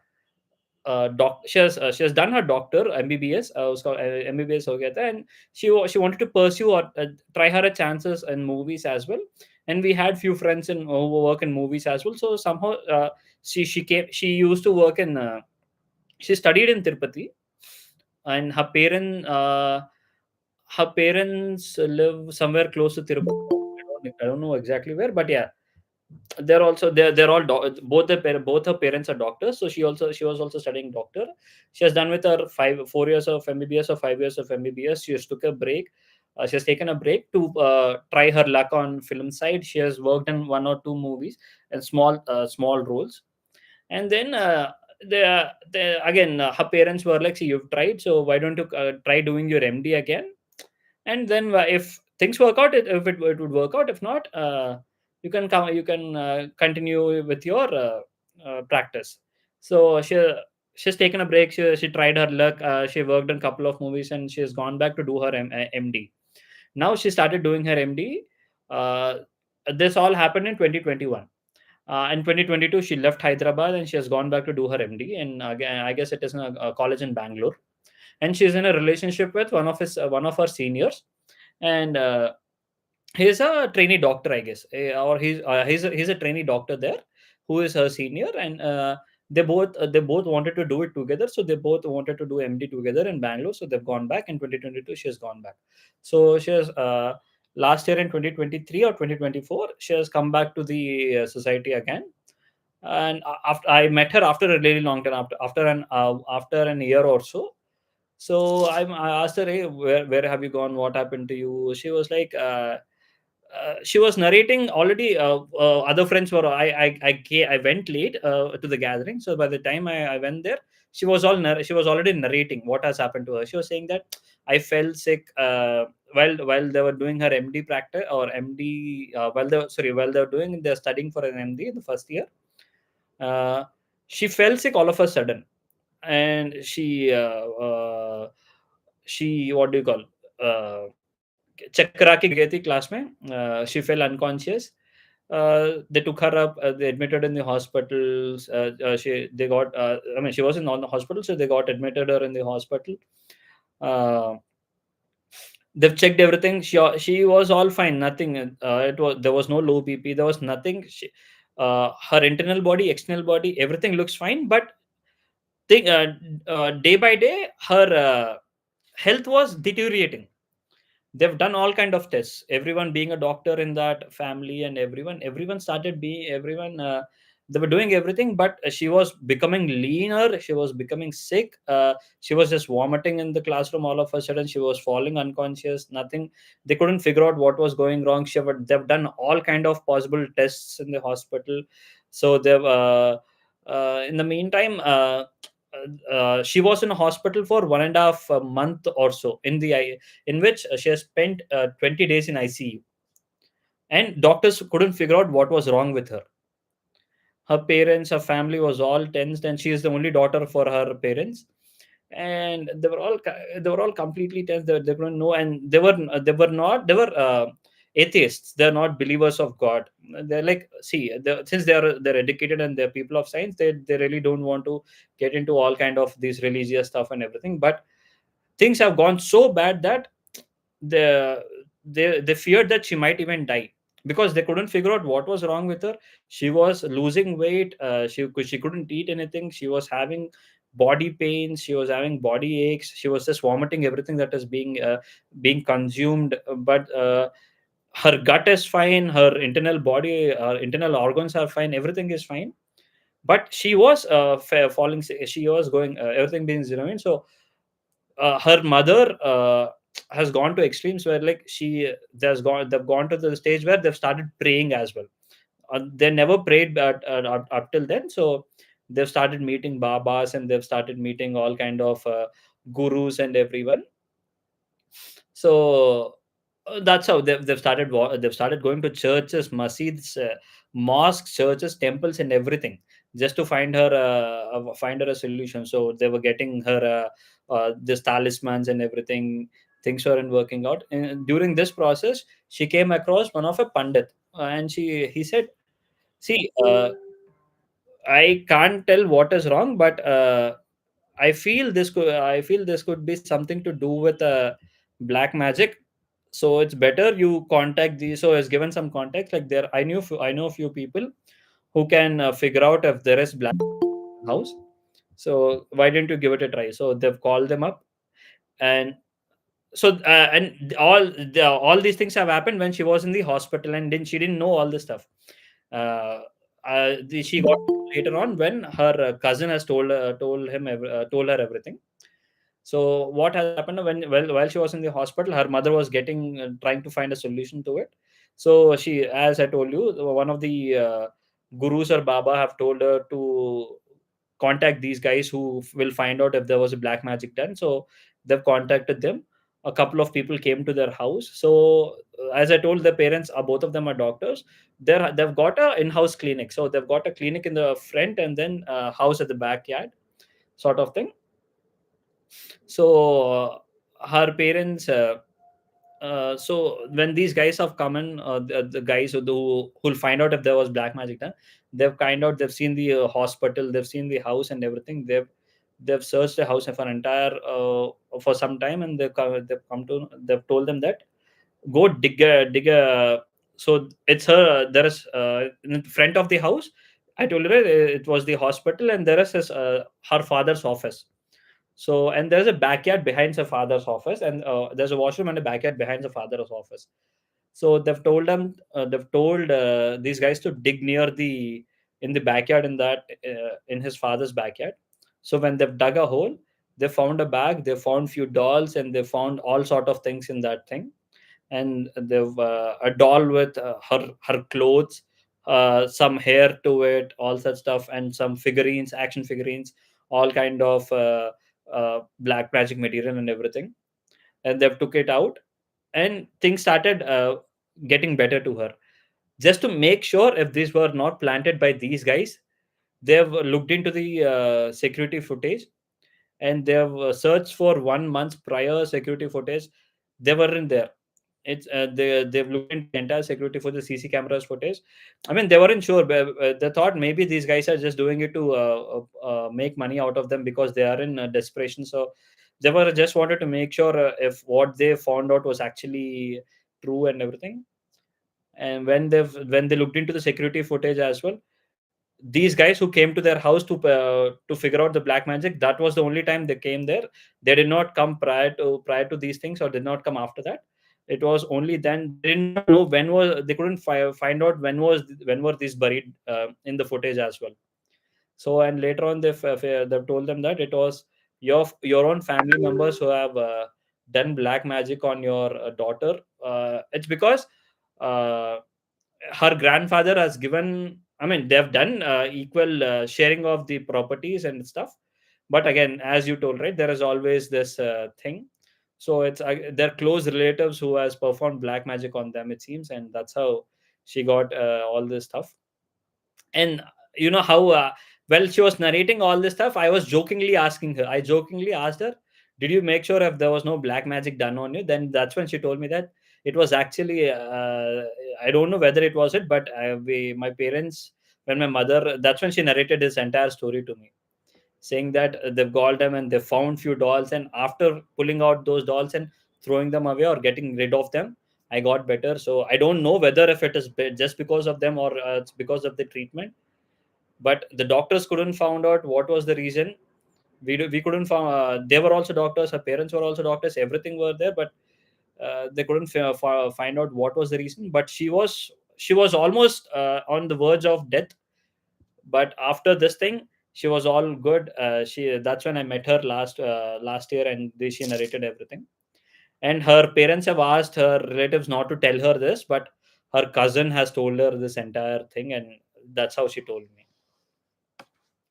she has done her doctor MBBS. Was called MBBS हो गया था, and she wanted to pursue or try her chances in movies as well. And we had few friends in who work in movies as well. So somehow she used to work in she studied in Tirupati, and her parents live somewhere close to Tirupati. I don't know exactly where, but yeah, they're all both her parents are doctors. So she was also studying doctor. She has done with her 4 years of MBBS or 5 years of MBBS. She has took a break. She has taken a break to try her luck on film side. She has worked in one or two movies and small roles. And then again, her parents were like, see, you've tried, so why don't you try doing your MD again? And then if things work out, if it would work out. If not, you can continue with your practice. So she's taken a break. She tried her luck. She worked in a couple of movies, and she has gone back to do her MD. Now she started doing her MD. uh, this all happened in 2021. In 2022, she left Hyderabad, and she has gone back to do her MD. And again, I guess it is in a college in Bangalore. And she's in a relationship with one of her seniors. And he's a trainee doctor, I guess. Or he's a trainee doctor there, who is her senior. And they both wanted to do it together. So they both wanted to do MD together in Bangalore. So they've gone back in 2022. She has gone back. So she has last year in 2023 or 2024, she has come back to the society again. And after I met her after a really long time, after an year or so. So I asked her, hey, where have you gone? What happened to you? She was like, she was narrating already. Other friends were. I went late to the gathering, so by the time I went there, she was already narrating what has happened to her. She was saying that I fell sick while they were doing her MD practice or MD while they were doing they're studying for an MD in the first year. uh, she fell sick all of a sudden, and she, what do you call, uh, चक्कर आके गिर गई थी class में. She fell unconscious. They took her up. They admitted in the hospital. They got. I mean, she was in the hospital, so they got admitted her in the hospital. Uh, they've checked everything. She was all fine. Nothing. It was There was no low BP. There was nothing. Her internal body, external body, everything looks fine. But day by day, her health was deteriorating. They've done all kind of tests, everyone being a doctor in that family, and everyone started being everyone they were doing everything, but she was becoming leaner, she was becoming sick. She was just vomiting in the classroom. All of a sudden she was falling unconscious. Nothing, they couldn't figure out what was going wrong. They've done all kind of possible tests in the hospital. So they've in the meantime, she was in a hospital for 1.5 month or so, in which she has spent 20 days in ICU, and doctors couldn't figure out what was wrong with her. Her parents, her family was all tensed, and she is the only daughter for her parents, and they were all completely tense. They couldn't know, and they were atheists. They're not believers of God. They're like, see, since they're educated and they're people of science, they really don't want to get into all kind of these religious stuff and everything. But things have gone so bad that the they feared that she might even die, because they couldn't figure out what was wrong with her. She was losing weight. She couldn't eat anything. She was having body pains. She was having body aches. She was just vomiting everything that is being consumed. But her gut is fine. Her internal body, her internal organs are fine. Everything is fine. But she was falling sick. She was going everything being zero. So her mother has gone to extremes where, like, they've gone to the stage where they've started praying as well. They never prayed, but up till then. So they've started meeting babas, and they've started meeting all kind of gurus and everyone. So that's how they've started going to churches, masjids, mosques, churches, temples, and everything, just to find her a solution. So they were getting her this talismans and everything. Things weren't working out, and during this process she came across one of a pandit, and he said, see, I can't tell what is wrong, but I feel this could be something to do with black magic. So it's better you contact these. So has given some context, like, there I know a few people who can figure out if there is black house. So why don't you give it a try? So they've called them up, and so and all these things have happened when she was in the hospital, and she didn't know all this stuff. uh, she got later on when her cousin has told her everything. So what has happened, while she was in the hospital, her mother was getting trying to find a solution to it. So she, as I told you, one of the gurus or baba have told her to contact these guys who will find out if there was a black magic done. So they've contacted them. A couple of people came to their house. So as I told, the parents are, both of them are doctors. They've got a in-house clinic. So they've got a clinic in the front, and then a house at the backyard, sort of thing. So her parents so when these guys have come in, the guys who'll find out if there was black magic done, they've seen the hospital, they've seen the house and everything. They've searched the house for entire for some time, and they've told them that go dig a. So it's her. There is in front of the house. I told her it was the hospital, and there is her father's office. So, and there's a backyard behind her father's office, and there's a washroom and a backyard behind the father's office. So they've told these guys to dig near the in the backyard, in his father's backyard. So when they've dug a hole, they found a bag, they found few dolls, and they found all sort of things in that thing. And they've a doll with her clothes, some hair to it, all such stuff, and some figurines, action figurines, all kind of black magic material and everything. And they've took it out, and things started getting better to her. Just to make sure if these were not planted by these guys, They've looked into the security footage, and they've searched for 1 month prior security footage. They weren't there. They've looked into the entire security for the CC cameras footage. I mean, they weren't sure, but they thought maybe these guys are just doing it to make money out of them because they are in desperation. So they were just wanted to make sure if what they found out was actually true and everything. And when they looked into the security footage as well, these guys who came to their house to figure out the black magic, that was the only time they came there. They did not come prior to these things, or did not come after that. It was only then. They did not know when was, they couldn't find out when were these buried in the footage as well. So, and later on they've told them that it was your own family members who have done black magic on your daughter. It's because uh, her grandfather has given, I mean, they've done equal sharing of the properties and stuff. But again, as you told, right, there is always this thing. So it's their close relatives who has performed black magic on them, it seems, and that's how she got all this stuff. And you know how well, she was narrating all this stuff, I was jokingly asking her, I jokingly asked her, did you make sure if there was no black magic done on you? Then that's when she told me that it was actually I don't know whether it was it, but my parents, when my mother, that's when she narrated this entire story to me, saying that they've called them and they found few dolls, and after pulling out those dolls and throwing them away or getting rid of them, I got better. So I don't know whether if it is just because of them, or it's because of the treatment. But the doctors couldn't found out what was the reason. We couldn't found, they were also doctors, her parents were also doctors, everything were there, but they couldn't find out what was the reason. But she was almost on the verge of death, but after this thing she was all good. She That's when I met her last year, and she narrated everything. And her parents have asked her relatives not to tell her this, but her cousin has told her this entire thing, and that's how she told me.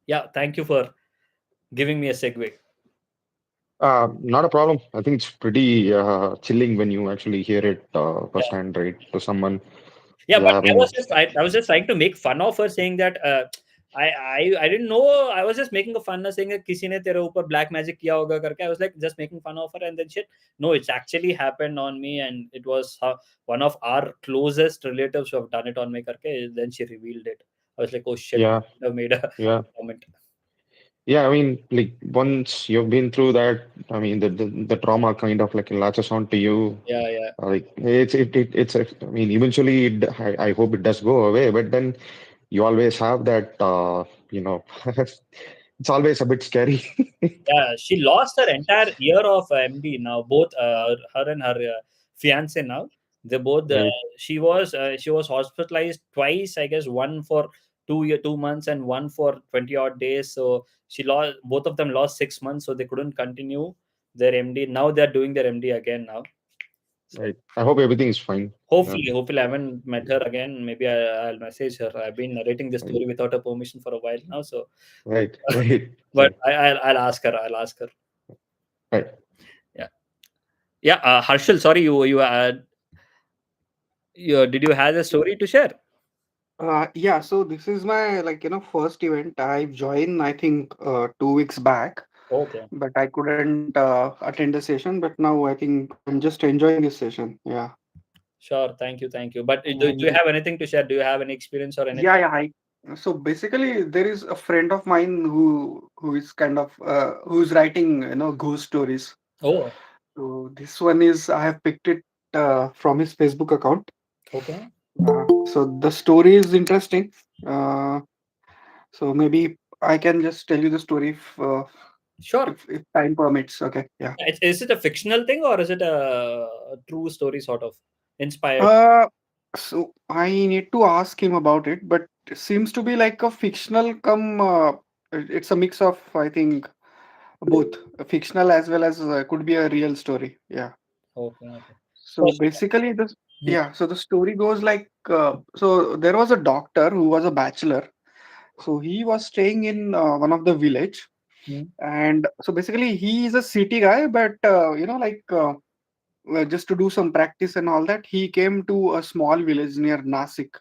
Yeah, thank you for giving me a segue. Not a problem. I think it's pretty chilling when you actually hear it Yeah, firsthand, right? To someone. yeah, but Yeah, I I mean, was just I was just trying to make fun of her, saying that I didn't know. I was just making a fun of saying that किसी ने तेरे ऊपर black magic किया होगा करके. I was like just making fun of her, and then shit. No, it's actually happened on me, and it was one of our closest relatives who have done it on me करके. Then she revealed it. I was like, oh shit, yeah, I made a yeah. comment. Yeah, I mean, like once you've been through that, I mean, the trauma kind of like latches on to you. Yeah, yeah. Like I mean, eventually, I hope it does go away, but then you always have that, you know, it's always a bit scary. Yeah, she lost her entire year of MD now. Both her and her fiance now. They both. Right, She was hospitalized twice, I guess. One for 2 months, and one for 20 odd days. So she lost, both of them lost 6 months, so they couldn't continue their MD. Now they're doing their MD again now. So right. I hope everything is fine. Yeah, hopefully, I haven't met her again. Maybe I'll message her. I've been narrating this right, story without her permission for a while now. So, right, right, but I'll ask her. I'll ask her. right. Yeah. Yeah, Harshal, sorry, did you have a story to share? Yeah, so this is my first event. I've joined I think 2 weeks back, Okay, but I couldn't attend the session. But now I think I'm just enjoying this session. Yeah, sure. Thank you. But do you and have anything to share? Do you have any experience or anything? yeah. So basically, there is a friend of mine who is kind of who's writing ghost stories. Oh, So this one is I have picked it from his Facebook account. okay. So the story is interesting. Uh, so maybe I can just tell you the story Sure. if time permits. Okay, yeah. Is it a fictional thing, or is it a true story sort of inspired? Uh, so I need to ask him about it, but it seems to be like a fictional come. It's a mix of I think both fictional as well as could be a real story. Yeah. Okay, okay. So basically, this Hmm, yeah. So the story goes like so there was a doctor who was a bachelor. So he was staying in one of the village, hmm, and so basically he is a city guy, but just to do some practice and all that, he came to a small village near Nasik.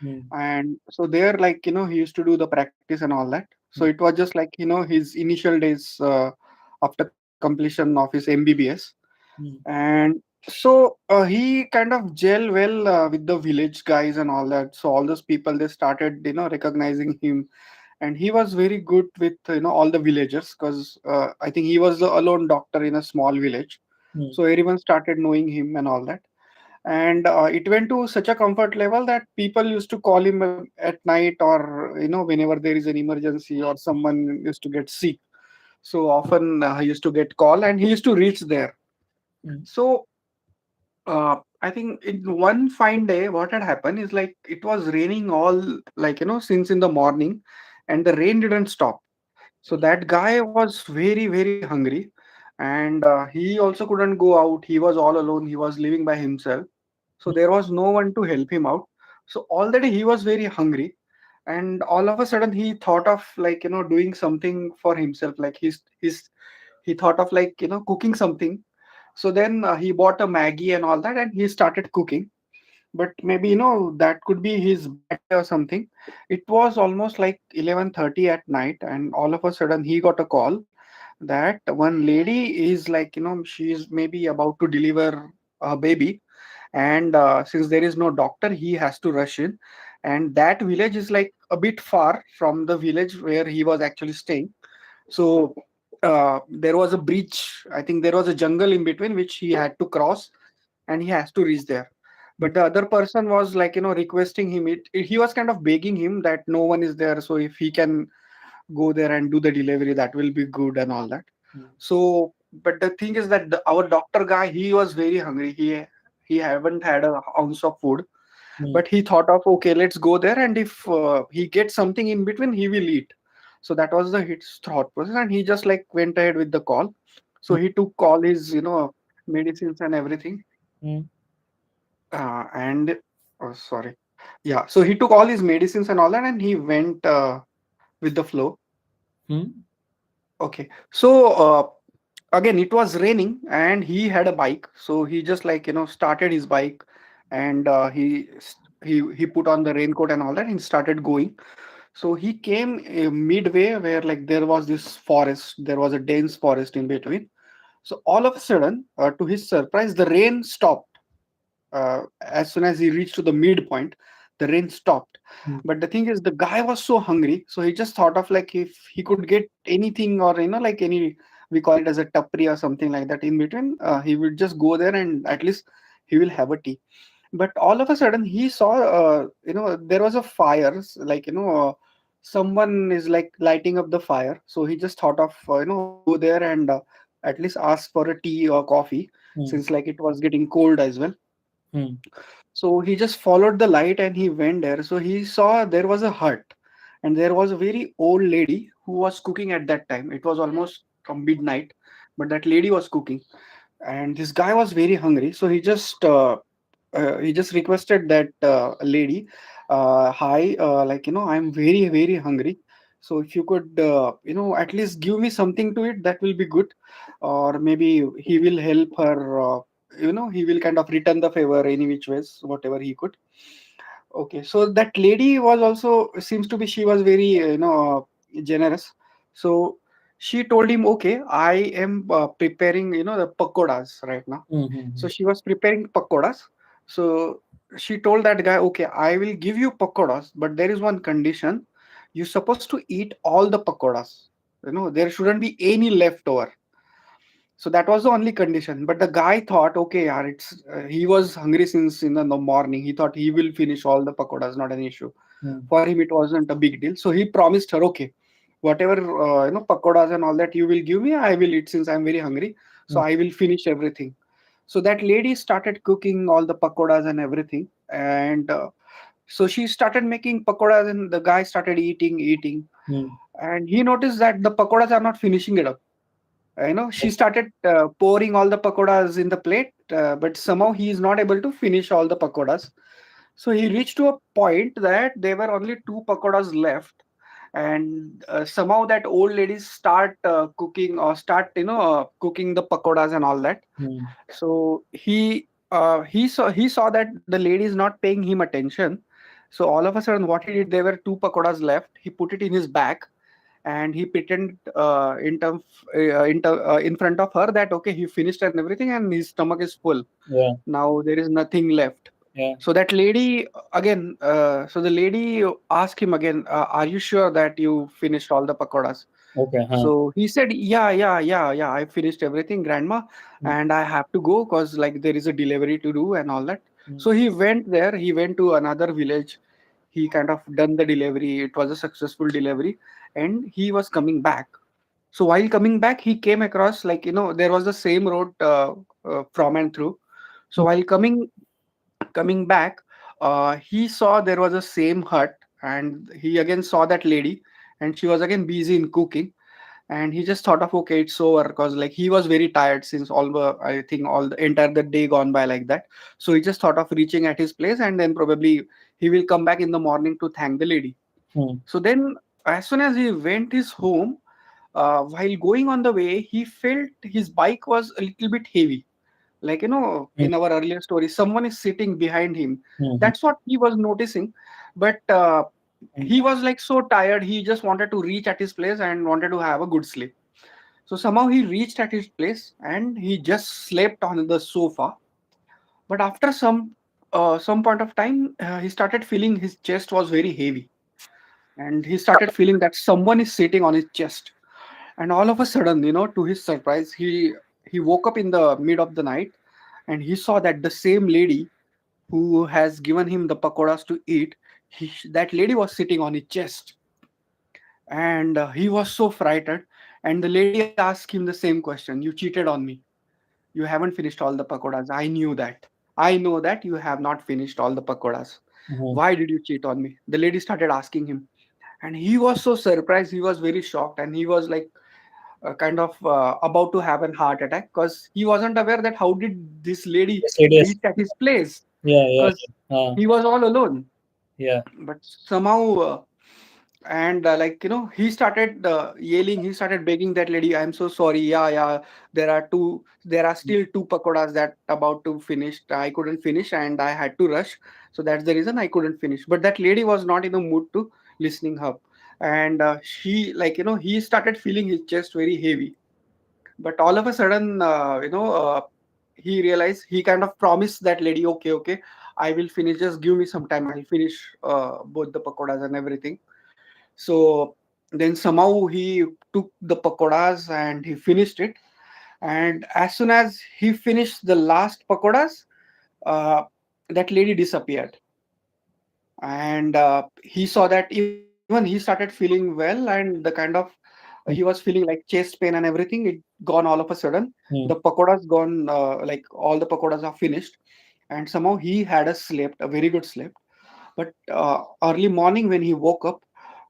Mm. And so there, like, he used to do the practice and all that. So Mm. it was just like, his initial days after completion of his MBBS. Mm. And so he kind of gel well with the village guys and all that. So all those people, they started, recognizing him. And he was very good with, all the villagers, because I think he was the alone doctor in a small village. Mm. So everyone started knowing him and all that. And it went to such a comfort level that people used to call him at night, or whenever there is an emergency or someone used to get sick. So often he used to get call and he used to reach there. Mm. So I think in one fine day, what had happened is, like, it was raining all, like, since in the morning, and the rain didn't stop. So that guy was very, very hungry, and he also couldn't go out. He was all alone. He was living by himself. So there was no one to help him out. So already he was very hungry, and all of a sudden he thought of, like, doing something for himself. Like, he thought of, like, cooking something. So then he bought a Maggie and all that, and he started cooking. But maybe, that could be his bad day or something. It was almost like 11:30 at night, and all of a sudden he got a call that one lady is, like, she is maybe about to deliver a baby. And since there is no doctor, he has to rush in. And that village is, like, a bit far from the village where he was actually staying. So there was a bridge. I think there was a jungle in between which he had to cross, and he has to reach there. But the other person was, like, requesting him. He was kind of begging him that no one is there, so if he can go there and do the delivery, that will be good and all that. Mm. So, but the thing is that our doctor guy, he was very hungry. He haven't had an ounce of food, Mm. but he thought of, okay, let's go there, and if he gets something in between, he will eat. So that was his thought process, and he just, like, went ahead with the call. So Mm. he took all his, medicines and everything. Mm. And oh, sorry, yeah. So he took all his medicines and all that, and he went with the flow. Mm. Okay, so again, it was raining, and he had a bike. So he just, like, started his bike, and he put on the raincoat and all that, and started going. So he came midway where, like, there was this forest. There was a dense forest in between. So all of a sudden, to his surprise, the rain stopped. As soon as he reached to the midpoint, the rain stopped. Mm. But the thing is, the guy was so hungry, so he just thought of, like, if he could get anything, or like any, we call it as a tapri or something like that in between, he would just go there, and at least he will have a tea. But all of a sudden he saw, there was a fire, like, someone is, like, lighting up the fire. So he just thought of, go there and at least ask for a tea or coffee, Mm. since, like, it was getting cold as well. Mm. So he just followed the light and he went there. So he saw there was a hut, and there was a very old lady who was cooking at that time. It was almost from midnight, but that lady was cooking, and this guy was very hungry. So he just requested that lady, hi, like, I'm very, very hungry. So if you could, at least give me something to eat, that will be good. Or maybe he will help her. He will kind of return the favor any which ways, whatever he could. Okay, so that lady was also, seems to be, she was very, generous. So she told him, okay, I am preparing, the pakodas right now. So Mm. she was preparing pakodas. So she told that guy, okay, I will give you pakodas, but there is one condition. You're supposed to eat all the pakodas. There shouldn't be any leftover. So that was the only condition. But the guy thought, okay, yeah, he was hungry since in the morning. He thought he will finish all the pakodas, not an issue. Mm. For him, it wasn't a big deal. So he promised her, okay, whatever pakodas and all that you will give me, I will eat since I'm very hungry. So Mm. I will finish everything. So that lady started cooking all the pakodas and everything, and so she started making pakodas, and the guy started eating, Mm. and he noticed that the pakodas are not finishing it up. She started pouring all the pakodas in the plate, but somehow he is not able to finish all the pakodas. So he reached to a point that there were only two pakodas left, and somehow that old lady start cooking, or start cooking the pakodas and all that. Mm. So he saw that the lady is not paying him attention, So all of a sudden, what he did, there were two pakoras left. He put it in his bag, and he pretended in front of her that okay, he finished and everything, and his stomach is full. Yeah. Now there is nothing left. Yeah. So that lady again, so the lady asked him again, "Are you sure that you finished all the pakoras?" Okay. So he said, "Yeah, I finished everything, grandma, Mm. and I have to go because like there is a delivery to do and all that." Mm. So he went there. He went to another village. He kind of done the delivery. It was a successful delivery, and he was coming back. So while coming back, he came across like there was the same road from and through. So while coming back, he saw there was a same hut, and he again saw that lady, and she was again busy in cooking. And he just thought of okay, it's over because like he was very tired since all the I think all the entire the day gone by like that. So he just thought of reaching at his place, and then probably he will come back in the morning to thank the lady. Mm. So then, as soon as he went his home, while going on the way, he felt his bike was a little bit heavy. Like Mm. in our earlier story, someone is sitting behind him. Mhm. That's what he was noticing. But Mm. he was like so tired, he just wanted to reach at his place and wanted to have a good sleep. So somehow he reached at his place and he just slept on the sofa. But after some point of time, he started feeling his chest was very heavy, and he started feeling that someone is sitting on his chest. And all of a sudden, to his surprise, he woke up in the mid of the night, and he saw that the same lady who has given him the pakoras to eat, that lady was sitting on his chest. And he was so frightened. And the lady asked him the same question: "You cheated on me. You haven't finished all the pakoras. I knew that. I know that you have not finished all the pakoras. Mhm. Why did you cheat on me?" The lady started asking him. And he was so surprised. He was very shocked. And he was like kind of about to have an heart attack because he wasn't aware that how did this lady Yes, it is. reach at his place, Yeah. Yeah. because Yeah. he was all alone. Yeah. But somehow and like he started yelling, he started begging that lady, "I'm so sorry, yeah, there are still two pakoras that about to finish. I couldn't finish and I had to rush, so that's the reason I couldn't finish." But that lady was not in the mood to listening her. And she like he started feeling his chest very heavy. But all of a sudden he realized, he kind of promised that lady, okay, I will finish, just give me some time, I'll finish both the pakoras and everything. So then somehow he took the pakoras and he finished it. And as soon as he finished the last pakoras, uh, that lady disappeared. And he saw that even he started feeling well, and the kind of he was feeling like chest pain and everything. It gone all of a sudden. The Mm. pakoras gone, like all the pakoras are finished. And somehow he had a slept, a very good sleep. But early morning when he woke up,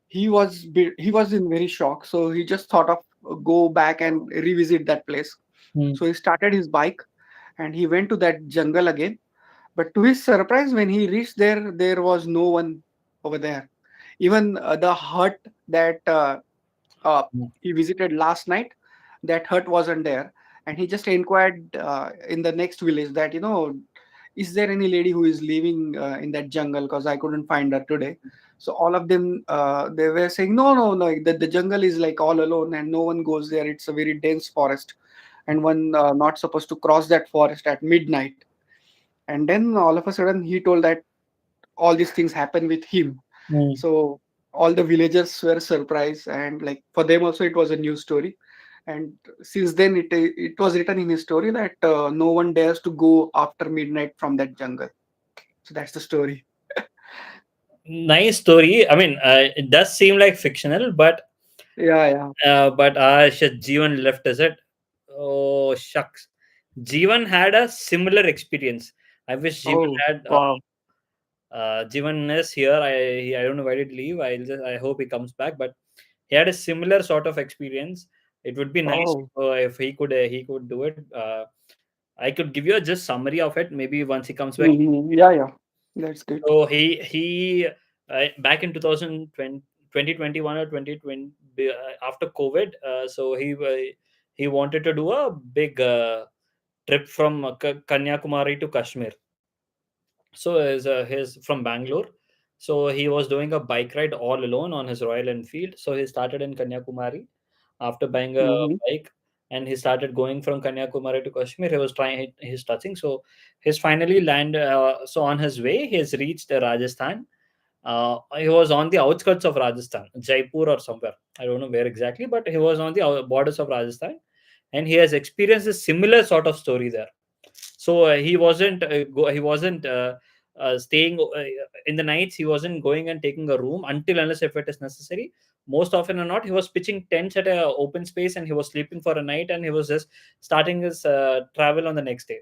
he was in very shock. So he just thought of go back and revisit that place. Mm. So he started his bike and he went to that jungle again. But to his surprise, when he reached there, there was no one over there. Even the hut that uh, Mm. he visited last night, that hut wasn't there. And he just inquired in the next village that is there any lady who is living in that jungle, because I couldn't find her today. So all of them they were saying, no, the jungle is like all alone and no one goes there. It's a very dense forest, and one not supposed to cross that forest at midnight. And then all of a sudden he told that all these things happen with him. Mm. So all the villagers were surprised, and like for them also it was a new story. And since then it was written in his story that no one dares to go after midnight from that jungle. So that's the story. Nice story. I mean, it does seem like fictional, Yeah. but shit, Jeevan left us it. Oh shucks, Jeevan had a similar experience. I wish Jeevan Oh, had. wow. Jeevan is here. I don't know why did he leave. I hope he comes back. But he had a similar sort of experience. It would be nice Oh. if he could do it. I could give you a just summary of it. Maybe once he comes back. Mhm. Yeah. That's good. So he back in 2020, 2021 or 2020 after COVID. So he wanted to do a big trip from Kanyakumari to Kashmir. So his from Bangalore. So he was doing a bike ride all alone on his Royal Enfield. So he started in Kanyakumari after buying a Mm-hmm. bike, and he started going from Kanyakumari to Kashmir. He was trying, he's touching. So he's finally land. So on his way, he has reached Rajasthan. He was on the outskirts of Rajasthan, Jaipur or somewhere. I don't know where exactly, but he was on the borders of Rajasthan, and he has experienced a similar sort of story there. So he wasn't staying in the nights. He wasn't going and taking a room until unless if it is necessary. Most often or not, he was pitching tents at a open space, and he was sleeping for a night, and he was just starting his travel on the next day.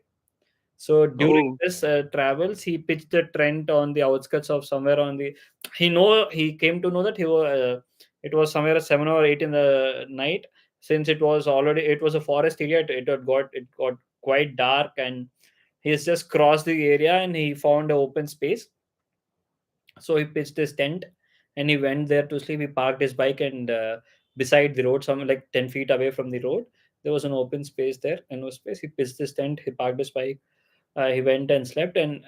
So during Oh. this travels, he pitched a tent on the outskirts of somewhere on the. He came to know that it was somewhere at 7 or 8 in the night. Since it was a forest area, it got quite dark, and he's just crossed the area and he found an open space. So he pitched his tent and he went there to sleep. He parked his bike, and beside the road, some like 10 feet away from the road, there was an open space there. And no space. He pitched his tent. He parked his bike. He went and slept, and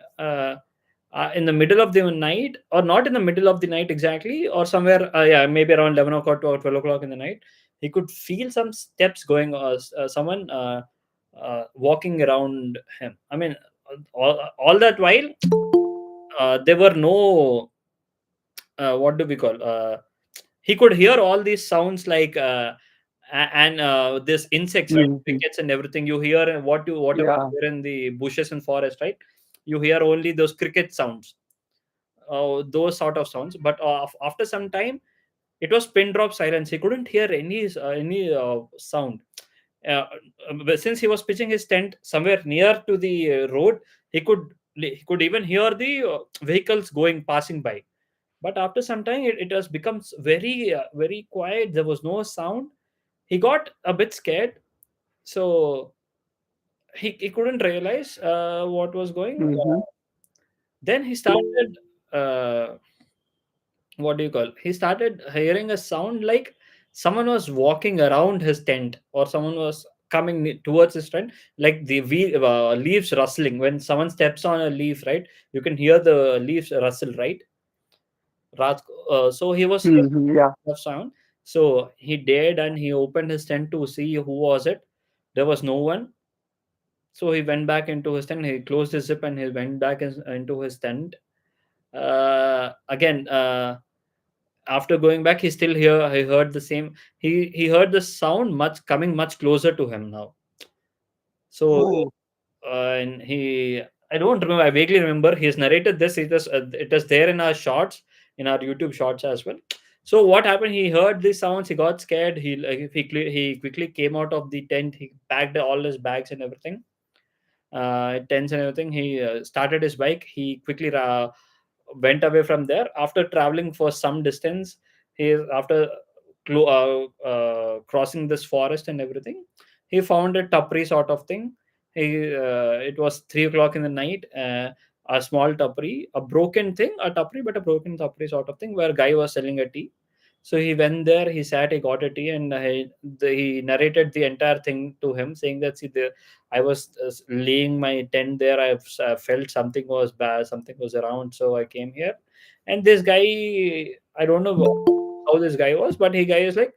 in the middle of the night, or not in the middle of the night exactly, or somewhere, yeah, maybe around 11 o'clock or 12 o'clock in the night, he could feel some steps going, someone walking around him. I mean, all that while, there were no, what do we call? He could hear all these sounds like, and this insects, right? Mm-hmm. Crickets and everything. You hear whatever Yeah. you hear in the bushes and forest, right? You hear only those cricket sounds, those sort of sounds. But after some time, it was pin drop silence. He couldn't hear any sound. But since he was pitching his tent somewhere near to the road, he could even hear the vehicles going passing by. But after some time, it has become very quiet. There was no sound. He got a bit scared, so he couldn't realize what was going. Mm-hmm. Then he started, uh, what do you call? He started hearing a sound like someone was walking around his tent, or someone was coming towards his tent, like the leaves rustling. When someone steps on a leaf, right? You can hear the leaves rustle, right? Raj, so he was hearing Mm-hmm. Yeah. of sound. So he dared and he opened his tent to see who was it. There was no one. So he went back into his tent. He closed his zip and he went back into his tent. Again, after going back, he heard the same. He heard the sound much coming much closer to him now. So Oh. and he, I don't remember. I vaguely remember he's narrated this. It is there in our shorts, in our YouTube shorts as well. So what happened? He heard the sounds. He got scared. He quickly came out of the tent. He packed all his bags and everything, tents and everything. He started his bike. He quickly went away from there. After traveling for some distance, after crossing this forest and everything, he found a tapri sort of thing. It was 3 o'clock in the night. A small tapri, a broken thing, a tapri, but a broken tapri sort of thing, where a guy was selling a tea. So he went there, he sat, he got a tea, and he narrated the entire thing to him, saying that, see, I was laying my tent there. I felt something was bad, something was around, so I came here. And this guy, I don't know how this guy was, but he guy is like,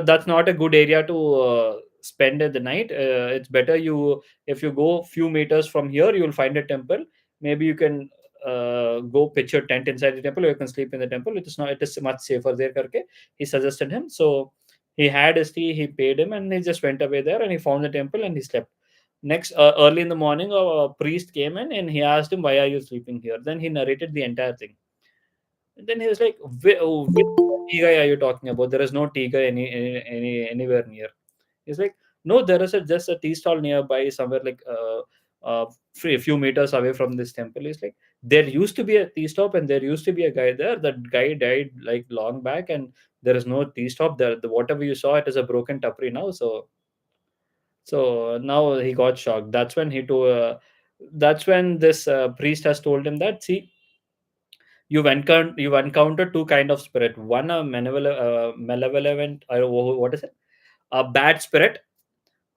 that's not a good area to spend the night. It's better if you go few meters from here, you'll find a temple. Maybe you can go pitch your tent inside the temple, or you can sleep in the temple. It is much safer there, karke he suggested him. So he had his tea, he paid him, and he just went away there, and he found the temple and he slept. Next, early in the morning, a priest came in and he asked him, why are you sleeping here? Then he narrated the entire thing. And then he was like, which Tigai are you talking about? There is no Tigai anywhere near. He's like, no, there is just a tea stall nearby, somewhere like a few meters away from this temple. He's like, there used to be a tea stop and there used to be a guy there. That guy died like long back, and there is no tea stop there. Whatever you saw, it is a broken tapri now. So now he got shocked. That's when this priest has told him that, see, you've encountered two kind of spirit. One, a malevolent, what is it? A bad spirit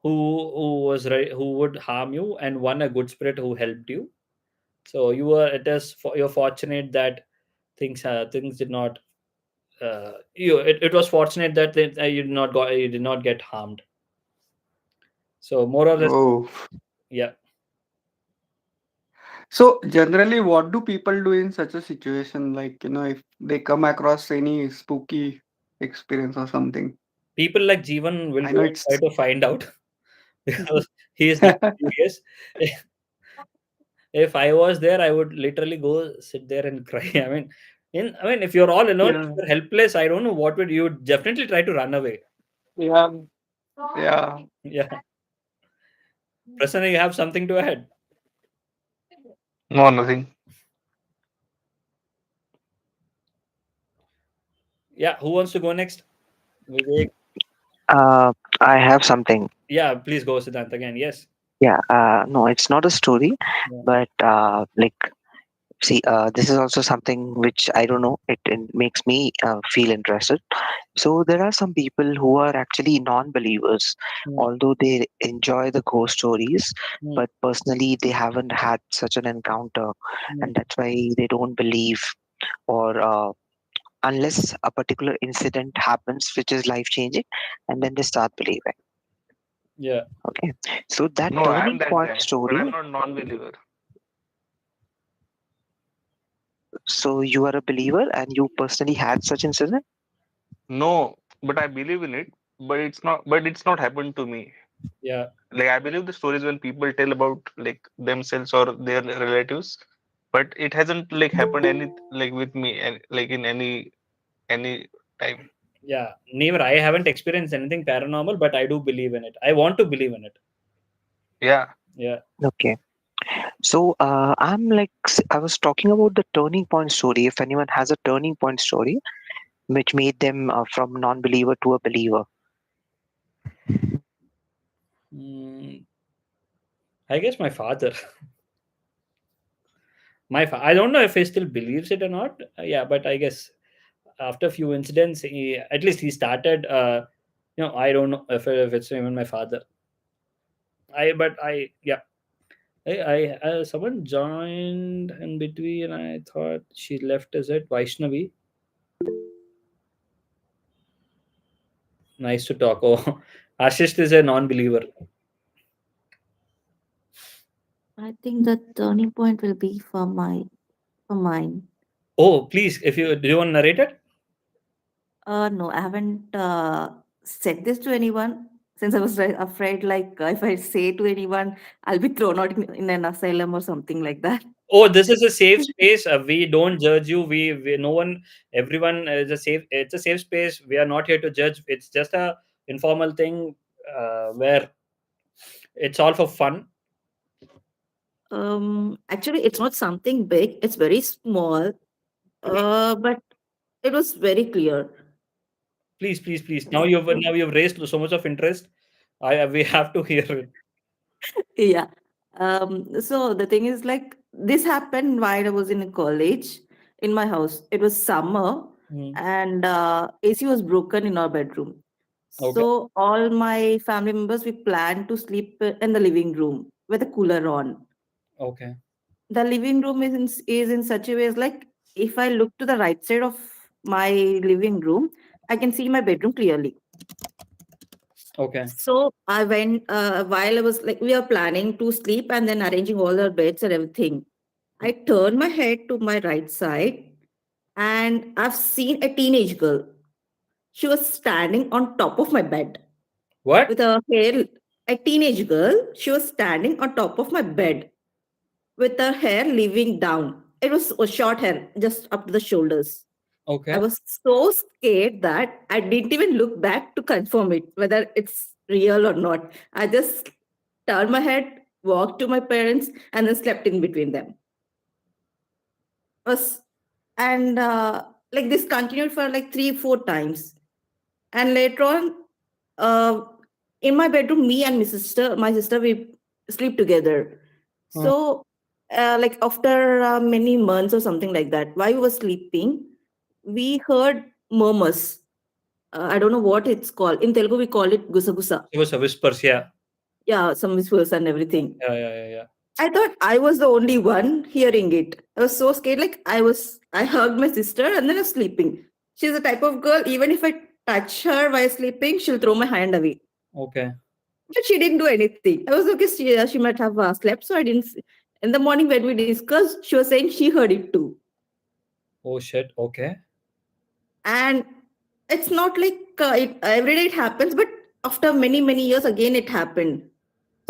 who would harm you, and one, a good spirit who helped you. So you're fortunate that things did not. It was fortunate that you did not get harmed. So more or less, Oh, yeah. so generally, what do people do in such a situation? Like, if they come across any spooky experience or something. People like Jeevan will I know go and it's. try to find out because he is that curious. If I was there, I would literally go sit there and cry. I mean, if you're all alone, if Yeah. you're helpless, I don't know what would you would definitely try to run away. Yeah. Yeah. Yeah, Prasanna, you have something to add? No, nothing. Yeah, who wants to go next? Vivek? I have something. Yeah, please go, Siddhant, again. Yes. Yeah. No, it's not a story, Yeah. but see, this is also something which I don't know. It makes me feel interested. So there are some people who are actually non-believers, Hmm. although they enjoy the ghost stories, Hmm. but personally they haven't had such an encounter, Hmm. and that's why they don't believe, or unless a particular incident happens which is life-changing, and then they start believing. Yeah. Okay, so that No, I'm turning that point guy, but story. I'm not non-believer. So you are a believer, and you personally had such incident. No, but I believe in it. But it's not. But it's not happened to me. Yeah. Like I believe the stories when people tell about like themselves or their relatives, but it hasn't like happened any like with me and like in any time. Yeah. Neither. I haven't experienced anything paranormal, but I do believe in it. I want to believe in it. Yeah. Yeah. Okay. So I was talking about the turning point story. If anyone has a turning point story which made them from non-believer to a believer. Mm, I guess my father. I don't know if he still believes it or not. Yeah, but I guess after a few incidents, at least he started. I don't know if it's even my father. Yeah. Someone joined in between. I thought she left. Is it Vaishnavi? Nice to talk. Oh, Ashish is a non-believer. I think the turning point will be for mine. Oh, please, if you do you want to narrate it? No, I haven't said this to anyone since I was afraid, like if I say to anyone, I'll be thrown out in an asylum or something like that. Oh, this is a safe space. We don't judge you. We no one. Everyone is a safe. It's a safe space. We are not here to judge. It's just a informal thing where it's all for fun. Actually, it's not something big. It's very small. But it was very clear. Please, please, please. Now you've raised so much of interest. I we have to hear it. Yeah. So the thing is, like, this happened while I was in college in my house. It was summer, Hmm. and AC was broken in our bedroom. Okay. So all my family members, we planned to sleep in the living room with the cooler on. Okay. The living room is in such a way as, like, if I look to the right side of my living room, I can see my bedroom clearly. Okay. So I went while I was like we are planning to sleep and then arranging all our beds and everything. I turned my head to my right side and I've seen a teenage girl. She was standing on top of my bed What? with her hair. A teenage girl. She was standing on top of my bed with her hair leaving down. It was a short hair, just up to the shoulders. I Okay. was so scared that I didn't even look back to confirm it, whether it's real or not. I just turned my head, walked to my parents, and then slept in between them. Was and like this continued for like 3 4 times. And later on, uh, in my bedroom, me and my sister, we sleep together. Huh. So, like after many months or something like that, while we were sleeping, we heard murmurs. I don't know what it's called. In Telugu, we call it gusa gusa. It was a whispers. Yeah. Yeah, some whispers and everything. Yeah. Yeah. Yeah. Yeah. I thought I was the only one hearing it. I was so scared. Like I hugged my sister and then I was sleeping. She's the type of girl, even if I touch her while sleeping, she'll throw my hand away. Okay. But she didn't do anything. I was okay. She might have slept, so I didn't. In the morning when we discussed, she was saying she heard it too. Oh shit. Okay. And it's not like every day it happens, but after many years again it happened.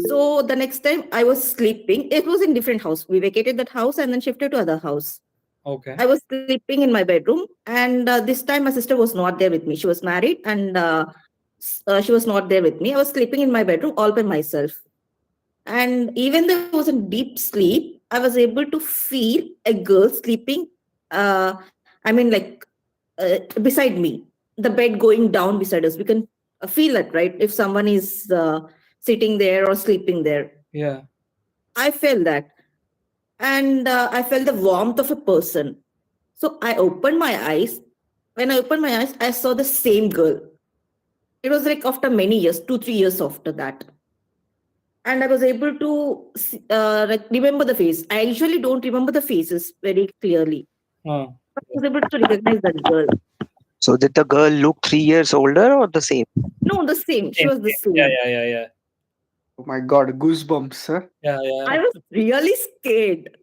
So the next time I was sleeping, it was in different house. We vacated that house and then shifted to other house. Okay. I was sleeping in my bedroom, and this time my sister was not there with me. She was married, and she was not there with me. I was sleeping in my bedroom all by myself. And even though I was in deep sleep, I was able to feel a girl sleeping. I mean, like beside me, the bed going down beside us. We can feel that, right? If someone is sitting there or sleeping there. Yeah. I felt that. And I felt the warmth of a person. So I opened my eyes. When I opened my eyes, I saw the same girl. It was like after many years, 2-3 years after that. And I was able to remember the face. I usually don't remember the faces very clearly. But I was able to recognize that girl. So did the girl look 3 years older or the same? No, the same. She was the same. Yeah. Oh my God, goosebumps, sir. Yeah. I was really scared.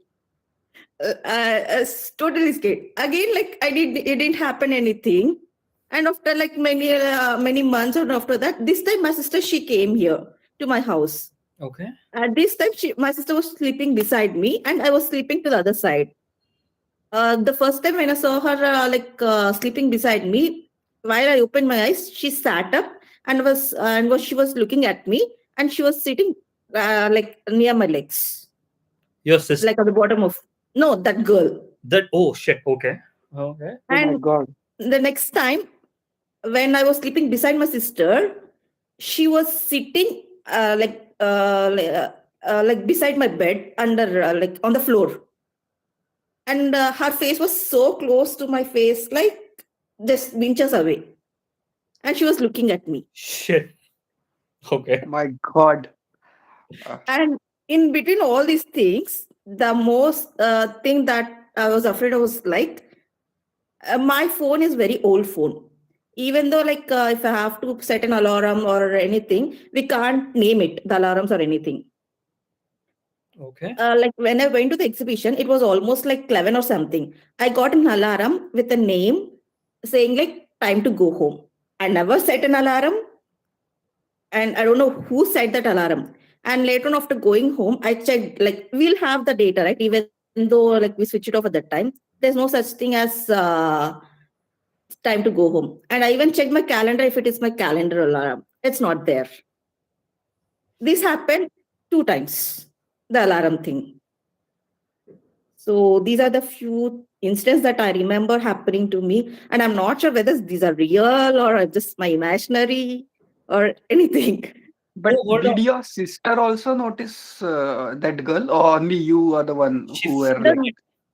I was totally scared. Again, like it didn't happen anything. And after like many months or after that, this time my sister, she came here to my house. Okay. And this time my sister was sleeping beside me and I was sleeping to the other side. The first time when I saw her sleeping beside me, while I opened my eyes, she sat up and she was looking at me and she was sitting like near my legs. Your sister. Like at the bottom of that girl. Oh shit. Okay. Okay. Oh my And God. the next time when I was sleeping beside my sister, she was sitting like beside my bed under like on the floor. And her face was so close to my face, like just inches away. And she was looking at me. Shit. Okay. Oh my God. And in between all these things, the most thing that I was afraid of was like, my phone is very old phone. Even though like if I have to set an alarm or anything, we can't name it, the alarms or anything. Okay. Like when I went to the exhibition, it was almost like 11 or something. I got an alarm with a name saying like time to go home. I never set an alarm. And I don't know who set that alarm. And later on after going home, I checked like we'll have the data, right? Even though like we switch it off at that time, there's no such thing as time to go home. And I even checked my calendar if it is my calendar alarm. It's not there. This happened 2 times. The alarm thing. So these are the few instances that I remember happening to me, and I'm not sure whether these are real or just my imaginary or anything. But hold did on. your sister also notice that girl, or only you are the one who were like?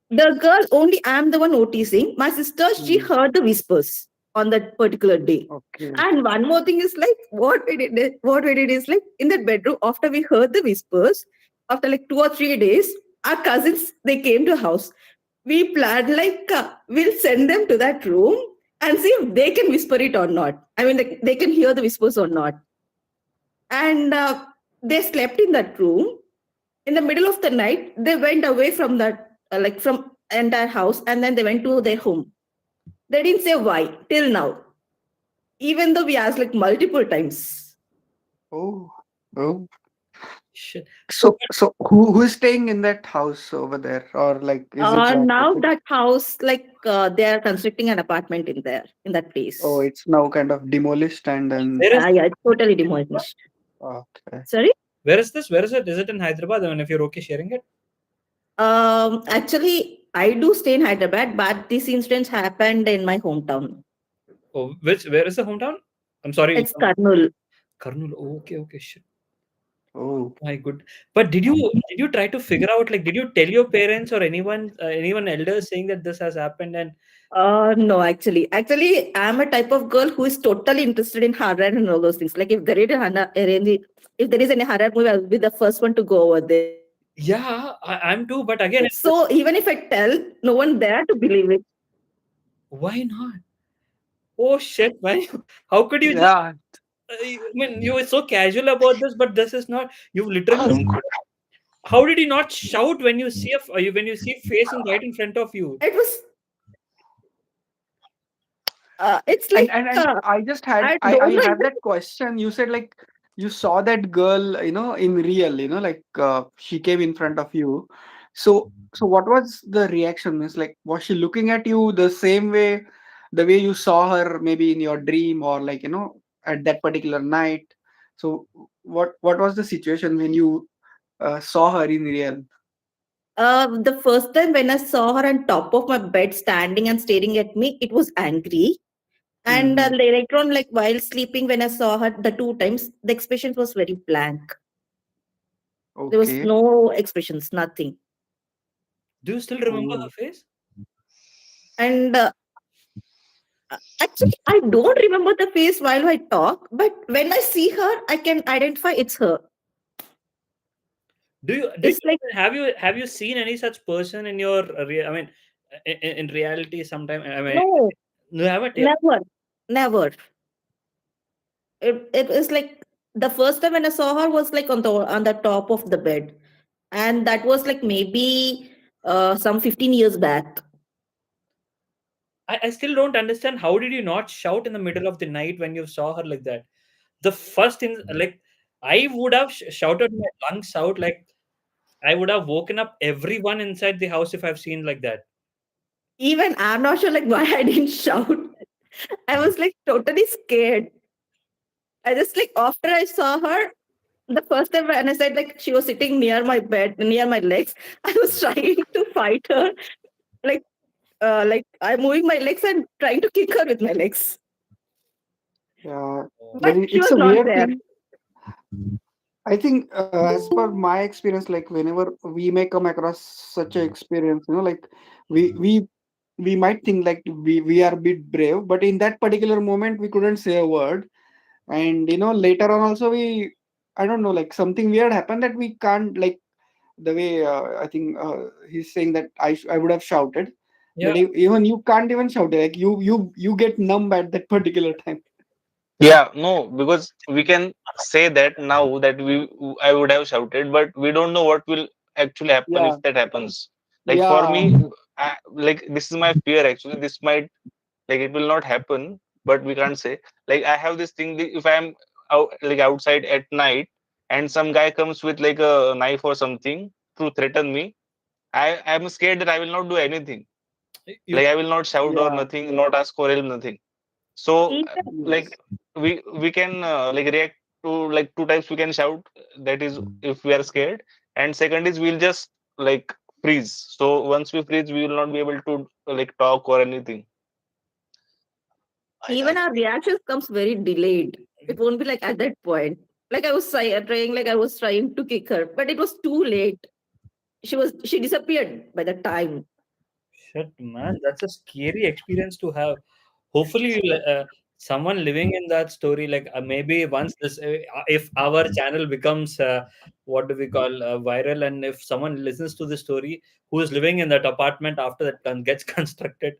The girl, only I'm the one noticing. My sister, she heard the whispers on that particular day. Okay. And one more thing is like what we did is like in that bedroom after we heard the whispers, after like 2 or 3 days, our cousins, they came to house. We planned like we'll send them to that room and see if they can whisper it or not. I mean, like, they can hear the whispers or not. And they slept in that room. In the middle of the night, they went away from that, like from entire house, and then they went to their home. They didn't say why till now, even though we asked like multiple times. Oh. Shit. So who is staying in that house over there, or like is it Now that house, like they are constructing an apartment in that place. Oh, it's now kind of demolished and then. Yeah, it's totally demolished. Okay. Sorry. Where is this? Where is it? Is it in Hyderabad? I mean, if you're okay sharing it. Actually, I do stay in Hyderabad, but this incident happened in my hometown. Oh, where is the hometown? I'm sorry. It's Kurnool. Kurnool. Oh, okay, shit. Oh my good. But did you try to figure out, like, did you tell your parents or anyone elders saying that this has happened? And no, actually, I'm a type of girl who is totally interested in horror and all those things. Like if there is any horror movie, I'll be the first one to go over there. Yeah, I'm too. But again, So even if I tell, no one there to believe it. why not? Oh shit, man! How could you just? Yeah, I mean, you were so casual about this, but this is not. You literally. I'm good. How did you not shout when you see when you see face right in front of you? It was. It's and like and and I just had I I don't like have that question. You said like you saw that girl, in real, like she came in front of you. So what was the reaction? Means like was she looking at you the same way, the way you saw her maybe in your dream or like at that particular night? So what was the situation when you saw her in real? The first time when I saw her on top of my bed, standing and staring at me, it was angry. And Mhm. later on, like while sleeping, when I saw her the two times, the expression was very blank. There was Okay. no expressions, nothing. Do you still remember her Oh. face? And actually, I don't remember the face while I talk, but when I see her, I can identify it's her. Do you It's like, have you seen any such person in your I mean, in reality? Sometime I mean, no, you haven't. Yeah. never, never. It is like the first time when I saw her was like on the top of the bed, and that was like maybe some 15 years back. I still don't understand. How did you not shout in the middle of the night when you saw her like that? The first thing, like, I would have shouted my lungs out. Like, I would have woken up everyone inside the house if I've seen like that. Even I'm not sure like why I didn't shout. I was like totally scared. I just like after I saw her the first time when I said like she was sitting near my bed, near my legs, I was trying to fight her. Like I'm moving my legs and trying to kick her with my legs. Yeah, But but she it's was a not weird there. thing. I think, as per my experience, like whenever we may come across such a experience, like we we we might think like we are a bit brave, but in that particular moment we couldn't say a word, and later on also I don't know, like something weird happened that we can't like the way I think he's saying that I would have shouted, Yeah. but even you can't even shout, like you get numb at that particular time. Yeah, no, because we can say that now that I would have shouted, but we don't know what will actually happen Yeah, if that happens. Like for yeah, me, like this is my fear actually. This might, like, it will not happen, but we can't say. Like I have this thing that if I'm outside at night and some guy comes with like a knife or something to threaten me, I'm scared that I will not do anything. You Like I will not shout or yeah, nothing, not ask for help, nothing. So Even like yes. we can like react to like two types. We can shout, that is if we are scared, and second is we'll just like freeze. So once we freeze, we will not be able to like talk or anything. even our reactions comes very delayed. It won't be like at that point. Like I was trying to kick her, but it was too late. She disappeared by the time. shit, man. That's a scary experience to have. Hopefully, someone living in that story, like maybe once this, if our channel becomes what do we call viral, and if someone listens to the story who is living in that apartment after that gets constructed.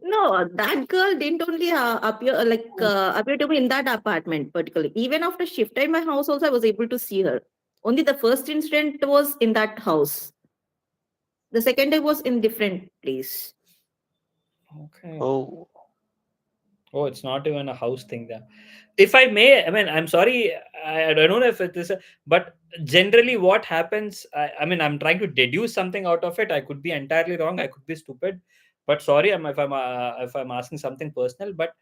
No, that girl didn't only appear to me in that apartment particularly. Even after shift in my house, also I was able to see her. Only the first incident was in that house. The second day was in different place. Okay. Oh, Oh, it's not even a house thing there. If I may, I mean, I'm sorry, I don't know if it is, but generally, what happens? I mean, I'm trying to deduce something out of it. I could be entirely wrong. I could be stupid, but sorry, if I'm asking something personal. But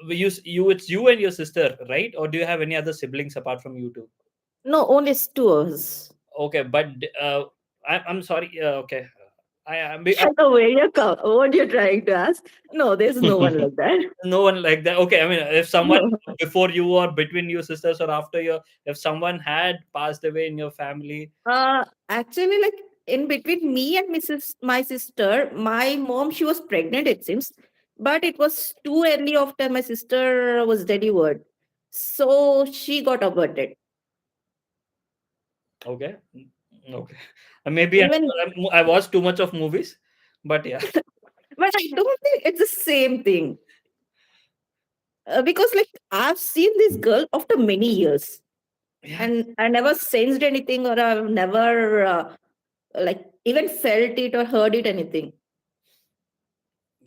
it's you and your sister, right? Or do you have any other siblings apart from you two? No, only it's two of us. Okay, but I'm sorry. Okay, I I know where you're what you're trying to ask. No, there's no one like that. no one like that. Okay, I mean, if someone No. before you or between your sisters or after your, if someone had passed away in your family. Actually, like in between me and my sister, my mom, she was pregnant, it seems, but it was too early after my sister was delivered. So she got aborted. Okay, Okay. Maybe Even, I watched too much of movies, but yeah. but I don't think it's the same thing. Because like I've seen this girl after many years, Yeah. and I never sensed anything, or I've never like even felt it or heard it anything.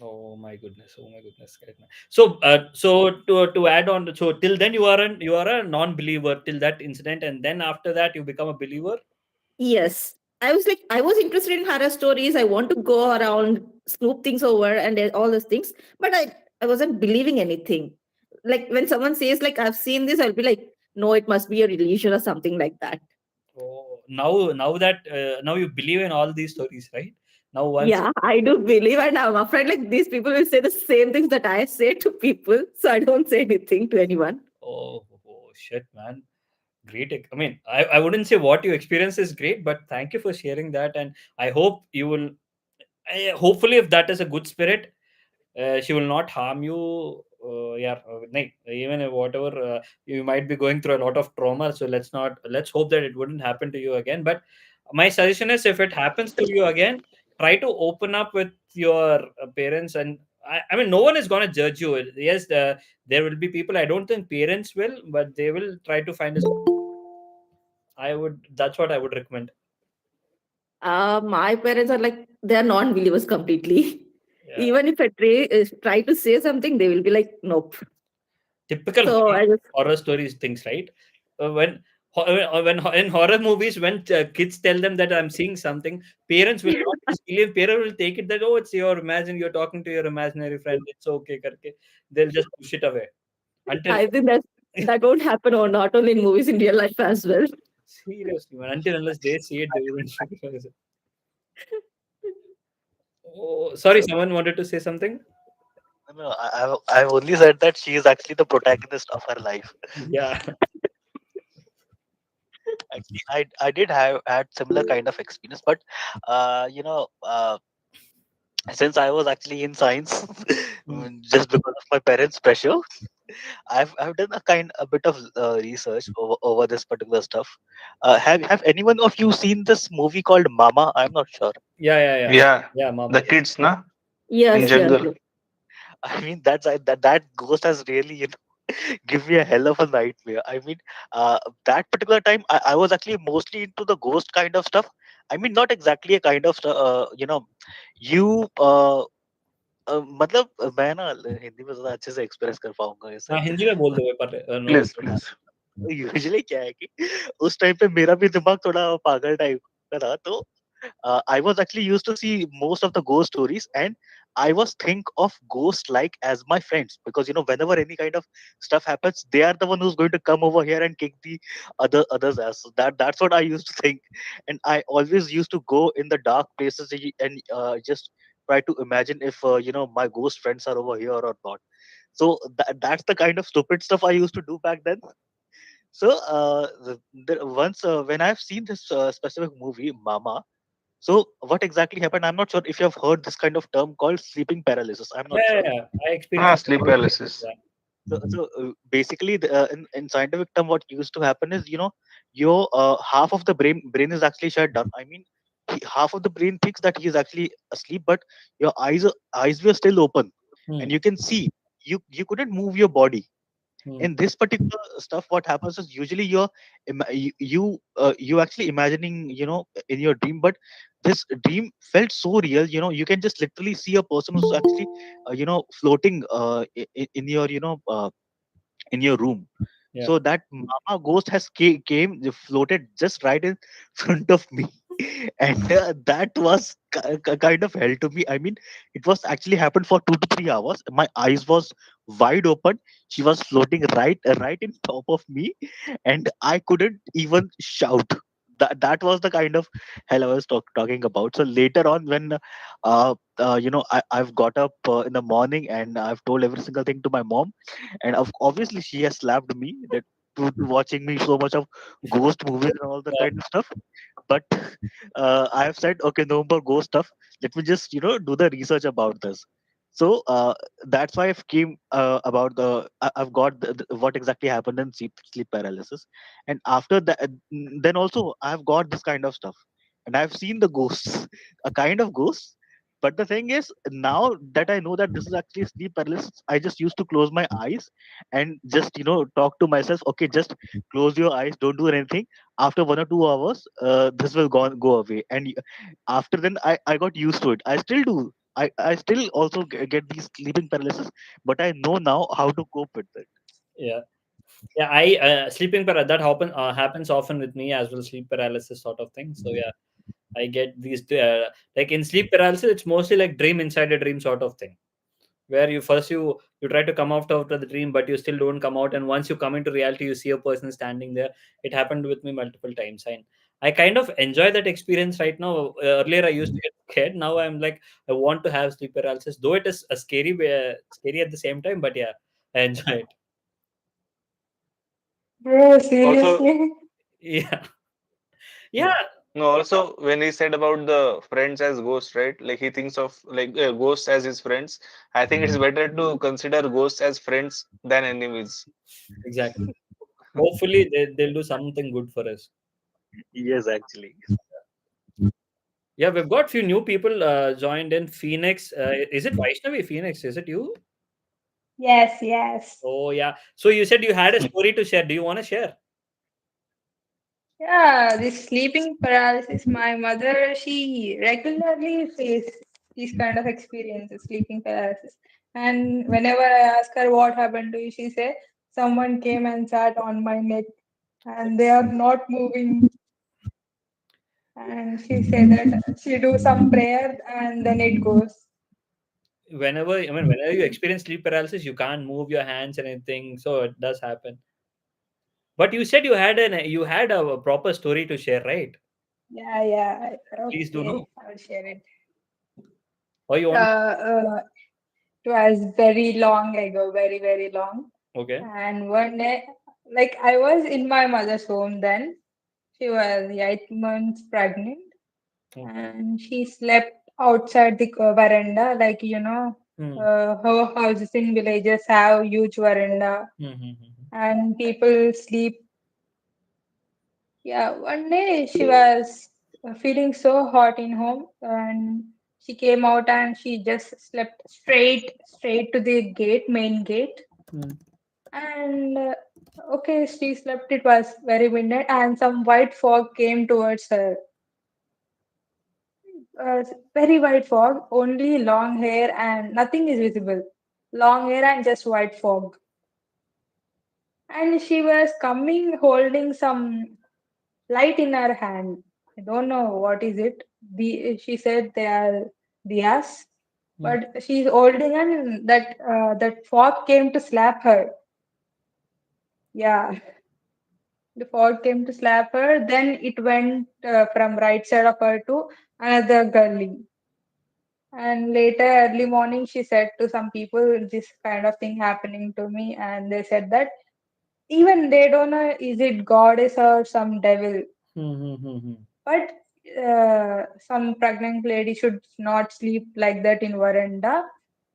Oh my goodness. Oh my goodness. Correct, man. So add on, so till then you are a non-believer till that incident, and then after that you become a believer. Yes. I was like, I was interested in horror stories. I want to go around, snoop things over, and all those things. But I wasn't believing anything. Like when someone says, like, I've seen this, I'll be like, no, it must be a illusion or something like that. Oh, now you believe in all these stories, right? Now once. Yeah, I do believe, and I'm afraid like these people will say the same things that I say to people. So I don't say anything to anyone. Oh shit, man. Great. I mean, I wouldn't say what you experience is great, but thank you for sharing that. And I hope you will, hopefully, if that is a good spirit, she will not harm you. Yeah, even if whatever you might be going through a lot of trauma. So let's hope that it wouldn't happen to you again. But my suggestion is if it happens to you again, try to open up with your parents. And I mean, no one is going to judge you. Yes, there will be people. I don't think parents will, but they will try to find a. That's what I would recommend. My parents are like, they are non-believers completely. Yeah. Even if I try to say something, they will be like, nope. Typical So I just, horror stories things, right? When in horror movies, when kids tell them that I'm seeing something, parents will not just believe. Parents will take it that, oh, it's your imagine, you're talking to your imaginary friend, it's okay, karke. They'll just push it away until I think that won't happen, or not only in movies, in real life as well. seriously, man, until unless they see it, they wouldn't realize it. Oh, sorry, someone wanted to say something. No, I've only said that she is actually the protagonist of her life. Yeah. Actually, I did have had similar kind of experience, but you know, since I was actually in science, just because of my parents' pressure, I've done a bit of research over this particular stuff. Have anyone of you seen this movie called Mama? I'm not sure. Yeah. Yeah, Yeah, the mama. kids, na, in Yes, yes, jungle. yes. I mean, that ghost has really give me a hell of a nightmare. I mean, that particular time, I was actually mostly into the ghost kind of stuff. I mean, not exactly a kind of you मतलब मैं ना हिंदी में ज़्यादा अच्छे से express कर पाऊँगा इसे। हाँ, हिंदी में बोल दो पर no Please, problem. please. Usually क्या है कि उस टाइम पे मेरा भी दिमाग थोड़ा पागल टाइप का था, तो I was actually used to see most of the ghost stories, and I was think of ghost like as my friends, because whenever any kind of stuff happens, they are the one who's going to come over here and kick the others ass. So that's what I used to think, and I always used to go in the dark places and just try to imagine if my ghost friends are over here or not. So that's the kind of stupid stuff I used to do back then. So once when I've seen this specific movie, Mama, so what exactly happened? I'm not sure if you have heard this kind of term called sleeping paralysis. I'm not sure. Yeah. I Ah, experienced sleep paralysis. yeah. So basically, in scientific term, what used to happen is, your half of the brain is actually shut down. I mean, half of the brain thinks that he is actually asleep, but your eyes were still open, and Hmm. you can see. You couldn't move your body. Hmm. In this particular stuff, what happens is usually you actually imagining in your dream, but this dream felt so real. You can just literally see a person who's actually floating in your in your room. Yeah. So that mama ghost has came floated just right in front of me, and that was kind of hell to me. I mean, it was actually happened for 2 to 3 hours. My eyes was wide open. She was floating right in top of me, and I couldn't even shout. That was the kind of hell I was talking about. So later on, when I've got up in the morning and I've told every single thing to my mom, and obviously she has slapped me that to watching me so much of ghost movies and all that Yeah. kind of stuff. But I have said, okay, no more ghost stuff. Let me just do the research about this. So that's why I've came about I've got what exactly happened in sleep paralysis, and after that, then also I've got this kind of stuff, and I've seen the ghosts, a kind of ghosts. But the thing is, now that I know that this is actually sleep paralysis, I just used to close my eyes and just talk to myself. Okay, just close your eyes, don't do anything. After 1 or 2 hours, this will go away. And after then, I got used to it. I still do. I still also get these sleeping paralysis, but I know now how to cope with it. Yeah. Yeah, I sleeping that happens often with me as well, sleep paralysis sort of thing. So yeah, I get these like in sleep paralysis, it's mostly like dream inside a dream sort of thing, where you try to come out of the dream, but you still don't come out, and once you come into reality, you see a person standing there. It happened with me multiple times, and I kind of enjoy that experience right now. Earlier I used to get scared, now I'm like, I want to have sleep paralysis, though it is a scary at the same time, but yeah, I enjoy it. Bro, Also, seriously? Yeah. Yeah. no, also when he said about the friends as ghosts, right? Like he thinks of like ghosts as his friends. I think it's better to consider ghosts as friends than enemies. Exactly. Hopefully they'll do something good for us. Yes, actually. Yeah, we've got few new people joined in. Phoenix. Is it Vaishnavi? Phoenix, is it you? Yes, yes. Oh yeah. So you said you had a story to share. Do you want to share? Yeah, this sleeping paralysis, my mother, she regularly faces these kind of experiences, sleeping paralysis. And whenever I ask her what happened to you, she say, someone came and sat on my neck and they are not moving. And she said that she do some prayer and then it goes. Whenever you experience sleep paralysis, you can't move your hands and anything. So it does happen. But you said you had a proper story to share, right? Yeah, yeah. Please do Okay, know. I'll share it. Or you Uh, want? it was very long ago, very, very long. Okay. And one day, like I was in my mother's home then. She was 8 months pregnant Okay. and she slept outside the veranda. Like, Hmm. how houses in villages have huge veranda Hmm, hmm, hmm, hmm. and people sleep. Yeah, one day she was feeling so hot in home and she came out and she just slept straight to the main gate. Hmm. And okay, she slept. It was very midnight, and some white fog came towards her. Very white fog, only long hair, and nothing is visible. Long hair and just white fog. And she was coming holding some light in her hand. I don't know what is it. She said they are diyas, Hmm. but she's holding, and that fog came to slap her. Yeah, the fog came to slap her. Then it went from right side of her to another gully. And later, early morning, she said to some people, this kind of thing happening to me. And they said that even they don't know is it goddess or some devil. Hmm, hmm, hmm, hmm. But some pregnant lady should not sleep like that in veranda.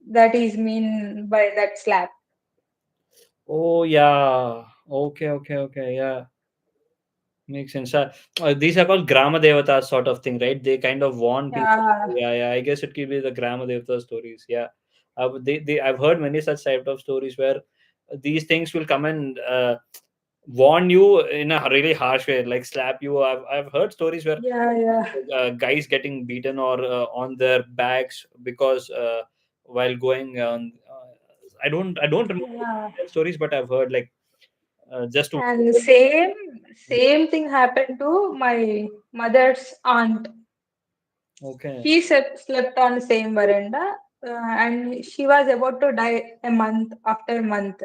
That is mean by that slap. Oh yeah. Okay. Okay. Okay. Yeah. Makes sense. These are called Grama Devata sort of thing, right? They kind of warn people. Yeah, Yeah, yeah. I guess it could be the Grama Devata stories. Yeah, I've heard many such type of stories where these things will come and warn you in a really harsh way, like slap you. I've heard stories where yeah, yeah, guys getting beaten or on their backs because while going on. I don't remember yeah. the stories, but I've heard like just to. And same thing happened to my mother's aunt. Okay. She slept on the same veranda, and she was about to die a month after a month.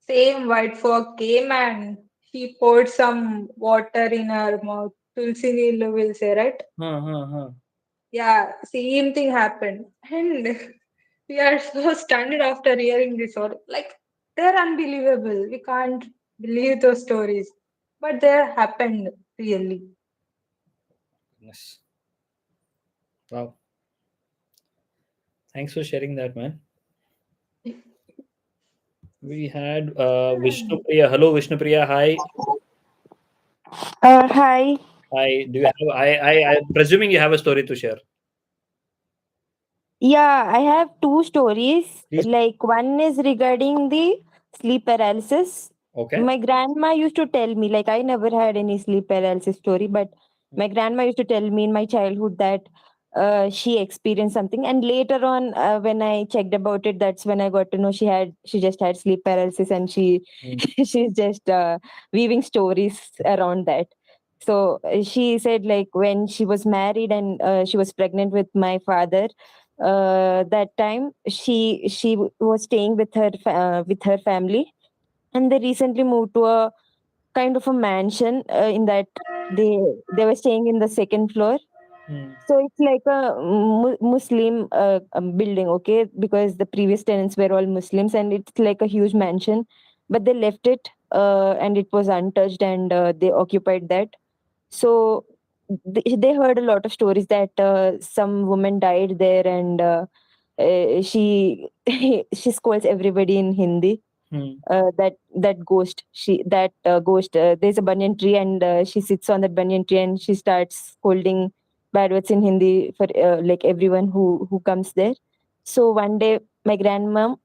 Same white fog came and she poured some water in her mouth. Tulsi Neelu will say, right? Huh, huh, huh. Yeah, same thing happened. And we are so stunned after hearing this story. Like, they're unbelievable. We can't believe those stories. But they happened really. Goodness. Wow. Thanks for sharing that, man. We had Vishnu Priya. Hello, Vishnu Priya. Hi. Hi. Hi. Do you have? I'm presuming you have a story to share. Yeah, I have two stories. Please. Like one is regarding the sleep paralysis. Okay. My grandma used to tell me, like I never had any sleep paralysis story, but my grandma used to tell me in my childhood that she experienced something. And later on, when I checked about it, that's when I got to know she just had sleep paralysis, and Mm. she's just weaving stories around that. So she said like when she was married and she was pregnant with my father, that time she was staying with her family, and they recently moved to a kind of a mansion in that they were staying in the second floor. Mm. So it's like a Muslim building, okay, because the previous tenants were all Muslims, and it's like a huge mansion, but they left it and it was untouched, and they occupied that. So they heard a lot of stories that some woman died there, and she she scolds everybody in Hindi. Mm. That ghost, ghost. There's a banyan tree, and she sits on that banyan tree, and she starts scolding bad words in Hindi for like everyone who comes there. So one day, grandma,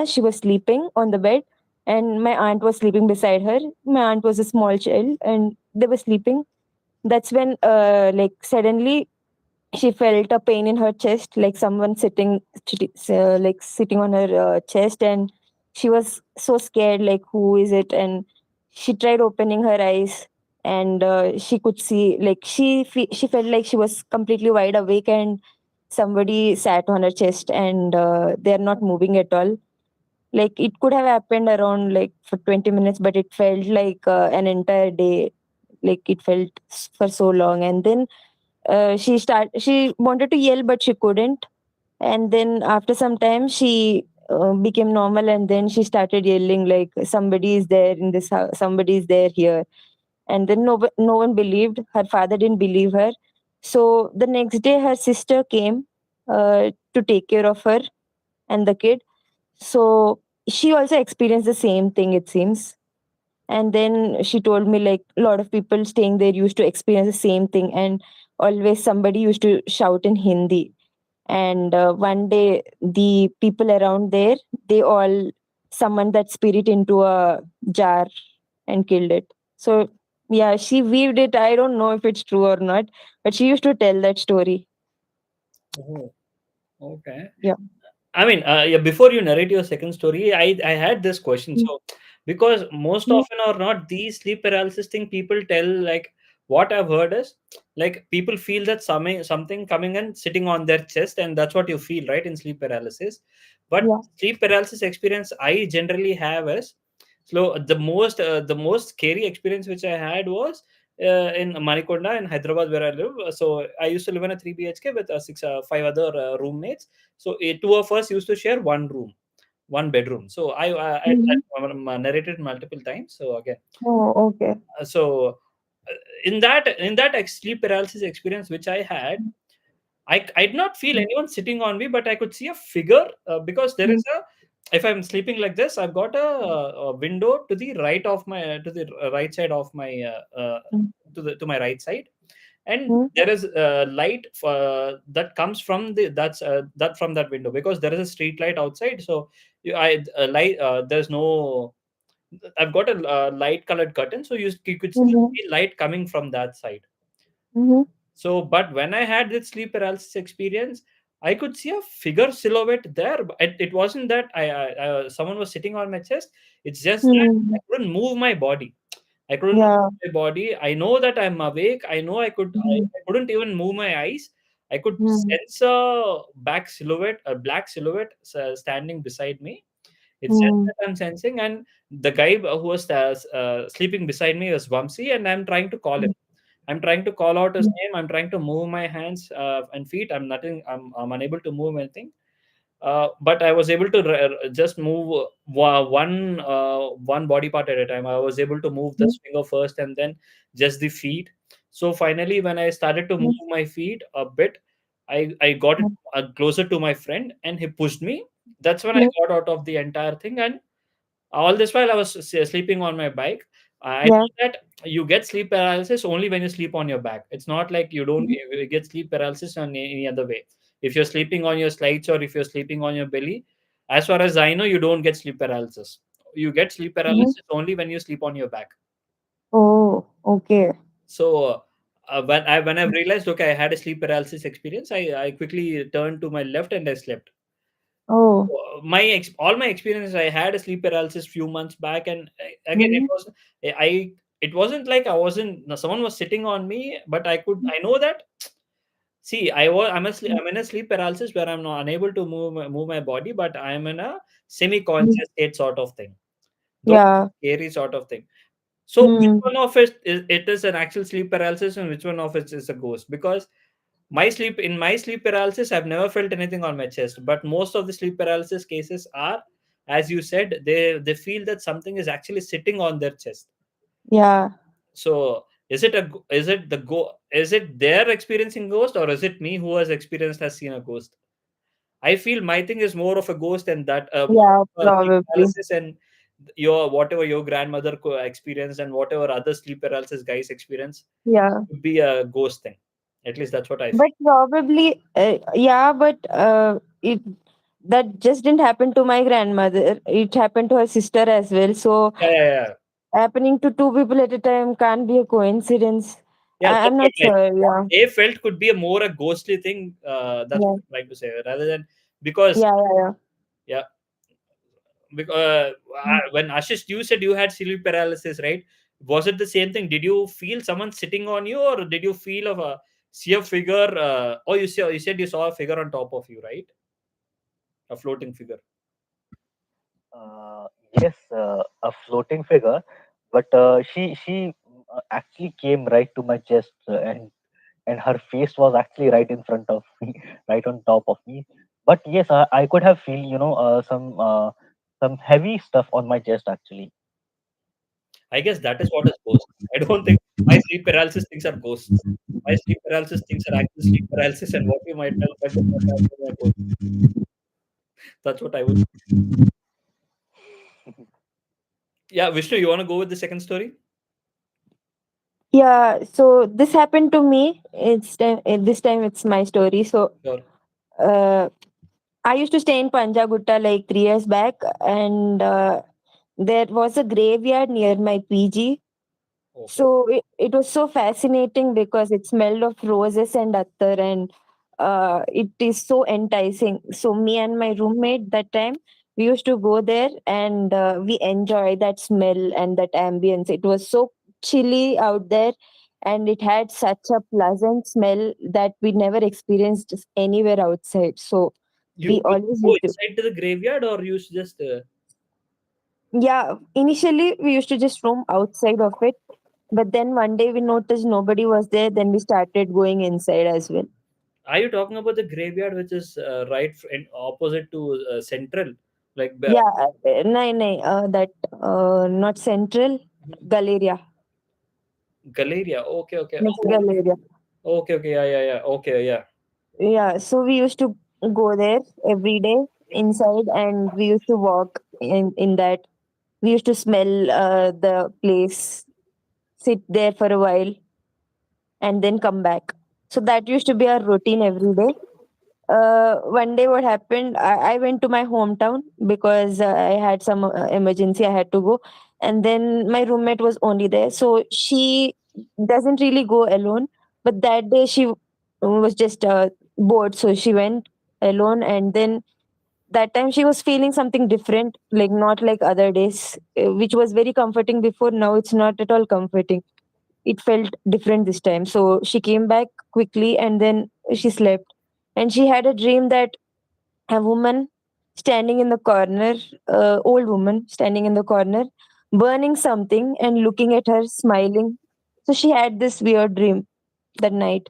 she was sleeping on the bed, and my aunt was sleeping beside her. My aunt was a small child, and they were sleeping. That's when like suddenly she felt a pain in her chest, like someone like sitting on her chest, and she was so scared, like who is it? And she tried opening her eyes, and she could see, like she felt like she was completely wide awake, and somebody sat on her chest, and they're not moving at all. Like it could have happened around like for 20 minutes, but it felt like an entire day. Like it felt for so long. And then she wanted to yell, but she couldn't. And then after some time she became normal, and then she started yelling like somebody is there in this house, somebody is there here. And then no one believed her. Father didn't believe her. So the next day her sister came to take care of her and the kid. So she also experienced the same thing, it seems. And then she told me like a lot of people staying there used to experience the same thing, and always somebody used to shout in Hindi. And one day the people around there, they all summoned that spirit into a jar and killed it. So yeah, she weaved it. I don't know if it's true or not, but she used to tell that story. Oh, okay. Yeah. I mean, yeah, before you narrate your second story, I had this question. Mm. So, because most Mm. often or not, these sleep paralysis thing people tell, like what I've heard is like people feel that something coming and sitting on their chest, and that's what you feel, right, in sleep paralysis. But Yeah. sleep paralysis experience I generally have is so the most scary experience which I had was in Manikonda in Hyderabad where I live. So I used to live in a 3 BHK with five other roommates. So two of us used to share one room, one bedroom. So Mhm. I narrated multiple times. So again, Oh, okay. so in that sleep paralysis experience which I had, I did not feel Mm. anyone sitting on me, but I could see a figure because there is Mm. a. If I'm sleeping like this, I've got a window to the right of my to the right side of my Mm. to my right side, and Mm. there is light that comes from that from that window because there is a street light outside. So I light there's no. I've got a light colored curtain, so you could still Mhm. see light coming from that side. Mhm. So, but when I had this sleep paralysis experience, I could see a figure silhouette there. But it wasn't that someone was sitting on my chest. It's just that I Mm. couldn't move my body. I couldn't Yeah. move my body. I know that I'm awake. I know I could. Mm. I couldn't even move my eyes. I could Mm. sense a back silhouette, a black silhouette standing beside me. It's just Mm. that I'm sensing, and the guy who was sleeping beside me was Vamsi, and I'm trying to call him. I'm trying to call out his Mm. name. I'm trying to move my hands and feet. I'm nothing. I'm unable to move anything. But I was able to just move one body part at a time. I was able to move the Mm. finger first, and then just the feet. So finally, when I started to move my feet a bit, I got it closer to my friend, and he pushed me. That's when I Yeah. got out of the entire thing. And all this while I was sleeping on my bike. I Yeah. know that you get sleep paralysis only when you sleep on your back. It's not like you don't you get sleep paralysis on any other way. If you're sleeping on your slides or if you're sleeping on your belly, as far as I know, you don't get sleep paralysis. You get sleep Mhm. paralysis only when you sleep on your back. Oh, okay. So when I realized, okay, I had a sleep paralysis experience, I quickly turned to my left and I slept. Oh. All my experiences, I had a sleep paralysis few months back, and again it Mhm. was I it wasn't like I wasn't no, someone was sitting on me, but I know that. See, I'm in a sleep paralysis where I'm not unable to move my body, but I'm in a Mm. semi-conscious state sort of thing. Though Yeah. scary sort of thing. So which Mm. one of it is an actual sleep paralysis and which one of it is a ghost? Because in my sleep paralysis, I've never felt anything on my chest. But most of the sleep paralysis cases are, as you said, they feel that something is actually sitting on their chest. Yeah. So is it their experiencing ghost, or is it me who has seen a ghost? I feel my thing is more of a ghost than that Yeah, sleep probably. paralysis, and your whatever your grandmother experienced and whatever other sleep paralysis guys experience Yeah. could be a ghost thing. At least that's what I feel. But probably, yeah, but it that just didn't happen to my grandmother. It happened to her sister as well. So Yeah, yeah, yeah. happening to two people at a time can't be a coincidence. Yeah, I'm that's what not like sure. what Yeah. they felt could be a more a ghostly thing. That's Yeah. what I'm trying to say. Rather than because Yeah. Yeah. yeah, because Yeah. when Ashish, you said you had sleep paralysis, right? Was it the same thing? Did you feel someone sitting on you, or did you feel of a see a figure? Oh, you said you saw a figure on top of you, right? A floating figure. Uh, yes, a floating figure, but she actually came right to my chest, and her face was actually right in front of me, right on top of me. But yes, I could have feel some heavy stuff on my chest actually. I guess that is what is ghost. I don't think my sleep paralysis things are ghosts. My sleep paralysis things are actual sleep paralysis, and what you might tell that is not actually a ghost. That's what I would. Yeah, Vishnu, you want to go with the second story? Yeah. So this happened to me. This time it's my story. So Sure. uh, I used to stay in Panjagutta like 3 years back, and there was a graveyard near my PG. Okay. So it was so fascinating because it smelled of roses and attar, and it is so enticing. So me and my roommate that time, we used to go there, and we enjoy that smell and that ambience. It was so chilly out there, and it had such a pleasant smell that we never experienced anywhere outside. So we You always go used to. inside to the graveyard, or you just Yeah, initially we used to just roam outside of it, but then one day we noticed nobody was there. Then we started going inside as well. are you talking about the graveyard which is in opposite to Central, like Yeah, no, that not Central, Galleria, Galleria? Okay, okay, next oh, Galleria. okay, okay, yeah, yeah, yeah, okay, yeah. Yeah, so we used to go there every day inside, and we used to walk in that. We used to smell the place, sit there for a while, and then come back. So that used to be our routine every day. One day what happened, I went to my hometown because I had some emergency, I had to go, and then my roommate was only there, so she doesn't really go alone, but that day she was just bored, so she went alone. And then that time she was feeling something different, like not like other days, which was very comforting before. Now it's not at all comforting. It felt different this time, so she came back quickly, and then she slept, and she had a dream that a woman standing in the corner, old woman standing in the corner, burning something and looking at her, smiling. So she had this weird dream that night.